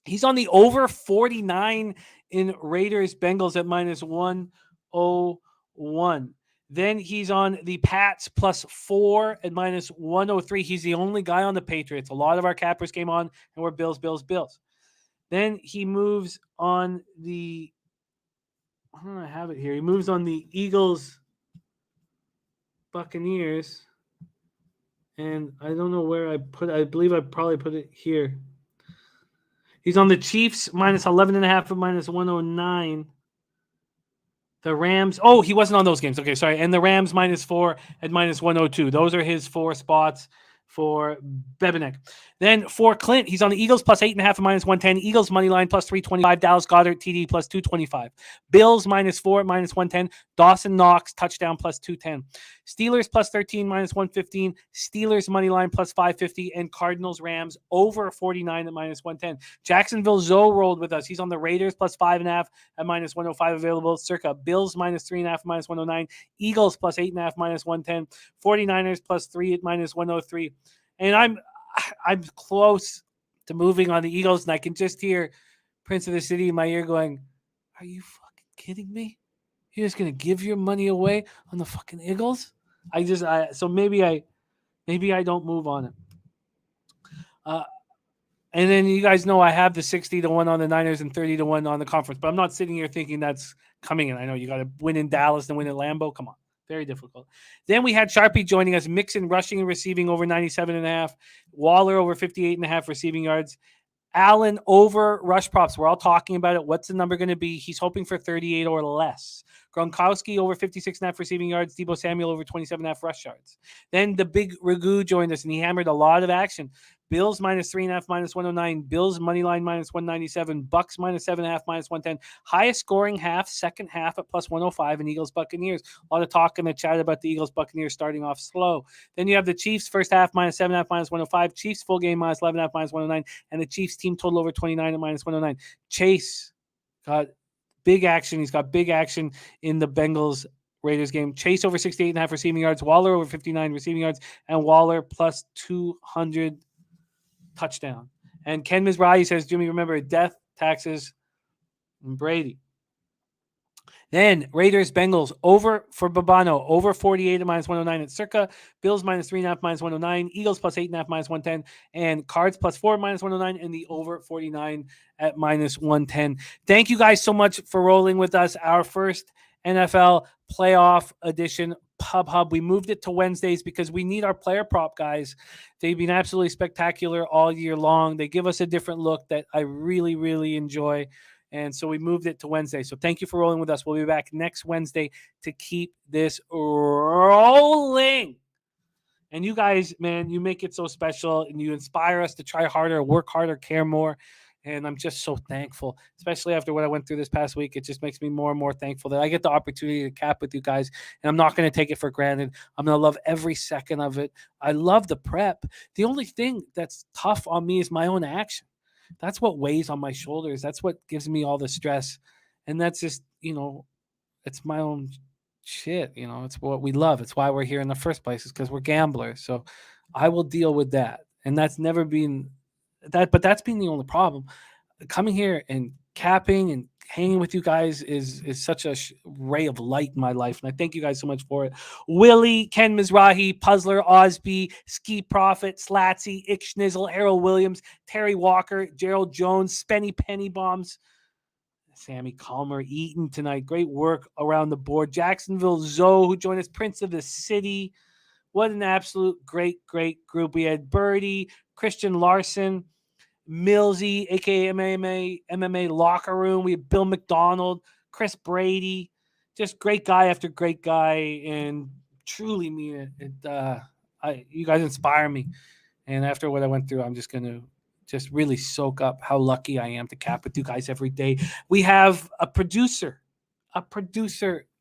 He's on the over 49 in Raiders Bengals at -101. Then he's on the Pats +4 at -103. He's the only guy on the Patriots. A lot of our cappers came on and were Bills. Then he moves on the I have it here. He moves on the Eagles Buccaneers. And I don't know where I put it. I believe I probably put it here. He's on the Chiefs -11.5 at -109. The Rams. Oh, he wasn't on those games. Okay, sorry. And the Rams -4 at -102. Those are his 4 spots for Bebenek. Then for Clint, he's on the Eagles +8.5 at -110. Eagles money line +325. Dallas Goedert TD +225. Bills -4 at -110. Dawson Knox touchdown +210. Steelers +13 -115. Steelers money line +550. And Cardinals Rams over 49 at -110. Jacksonville Zo rolled with us. He's on the Raiders +5.5 at -105 available. Circa Bills -3.5 at -109. Eagles +8.5 -110. 49ers +3 at -103. And I'm close to moving on the Eagles, and I can just hear Prince of the City in my ear going, "Are you fucking kidding me? You're just gonna give your money away on the fucking Eagles?" So maybe I don't move on it. And then you guys know I have the 60-1 on the Niners and 30-1 on the conference, but I'm not sitting here thinking that's coming in. I know you got to win in Dallas and win in Lambeau. Come on. Very difficult. Then we had Sharpie joining us, Mixon rushing and receiving over 97.5, Waller over 58.5 receiving yards, Allen over rush props. We're all talking about it. What's the number going to be? He's hoping for 38 or less. Gronkowski over 56.5 receiving yards, Deebo Samuel over 27.5 rush yards. Then the big Ragu joined us, and he hammered a lot of action. Bills -3.5 -109. Bills money line -197. Bucks -7.5 -110. Highest scoring half, second half at +105. And Eagles Buccaneers. A lot of talk in the chat about the Eagles Buccaneers starting off slow. Then you have the Chiefs first half -7.5 -105. Chiefs full game -11.5 -109. And the Chiefs team total over 29 at -109. Chase got big action. He's got big action in the Bengals Raiders game. Chase over 68.5 receiving yards. Waller over 59 receiving yards. And Waller +200 touchdown. And Ken Mizrahi says, Jimmy, remember death, taxes, and Brady. Then Raiders, Bengals over for Babano, over 48 at -109 at Circa. Bills -3.5 -109. Eagles +8.5 -110. And Cards +4 -109. And the over 49 at -110. Thank you guys so much for rolling with us. Our first NFL playoff edition Pub Hub. We moved it to Wednesdays because we need our player prop guys. They've been absolutely spectacular all year long. They give us a different look that I really, really enjoy. And so we moved it to Wednesday. So thank you for rolling with us. We'll be back next Wednesday to keep this rolling. And you guys, man, you make it so special and you inspire us to try harder, work harder, care more. And I'm just so thankful, especially after what I went through this past week. It just makes me more and more thankful that I get the opportunity to cap with you guys. And I'm not going to take it for granted. I'm going to love every second of it. I love the prep. The only thing that's tough on me is my own action. That's what weighs on my shoulders. That's what gives me all the stress. And that's just, it's my own shit. It's what we love. It's why we're here in the first place. It's because we're gamblers. So I will deal with that. And that's never been that, but that's been the only problem. Coming here and capping and hanging with you guys is such a ray of light in my life. And I thank you guys so much for it. Willie, Ken Mizrahi, Puzzler, Osby, Skee Prophet, Slatsy, Ick Schnizzle, Harold Williams, Terry Walker, Gerald Jones, Spenny Penny Bombs, Sammy Calmer, Eaton tonight. Great work around the board. Jacksonville Zo, who joined us, Prince of the City. What an absolute great group. We had Birdie, Christian Larson, Millsy, aka MMA Locker Room. We have Bill McDonald, Chris Brady, just great guy after great guy, and truly mean it. You guys inspire me. And after what I went through, I'm just going to just really soak up how lucky I am to cap with you guys every day. We have a producer,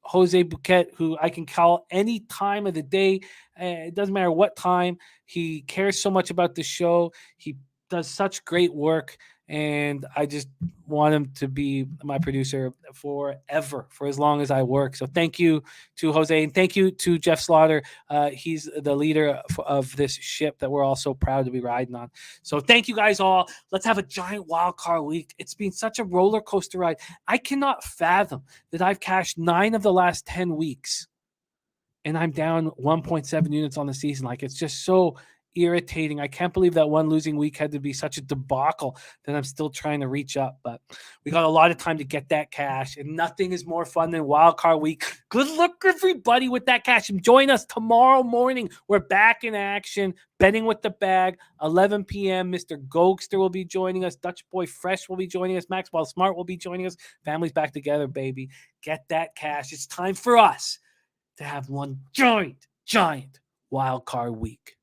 Jose Bouquet, who I can call any time of the day. It doesn't matter what time. He cares so much about the show. He does such great work. And I just want him to be my producer forever, for as long as I work. So thank you to Jose, and thank you to Jeff Slaughter. He's the leader of this ship that we're all so proud to be riding on. So thank you guys all. Let's have a giant wild card week. It's been such a roller coaster ride. I cannot fathom that I've cashed 9 of the last 10 weeks, and I'm down 1.7 units on the season. Like, it's just so irritating. I can't believe that one losing week had to be such a debacle that I'm still trying to reach up. But we got a lot of time to get that cash, and nothing is more fun than wild card week. Good luck, everybody, with that cash. And join us tomorrow morning. We're back in action, betting with the bag, 11 p.m. Mr. Gokster will be joining us. Dutch Boy Fresh will be joining us. Maxwell Smart will be joining us. Family's back together, baby. Get that cash. It's time for us to have one giant wild card week.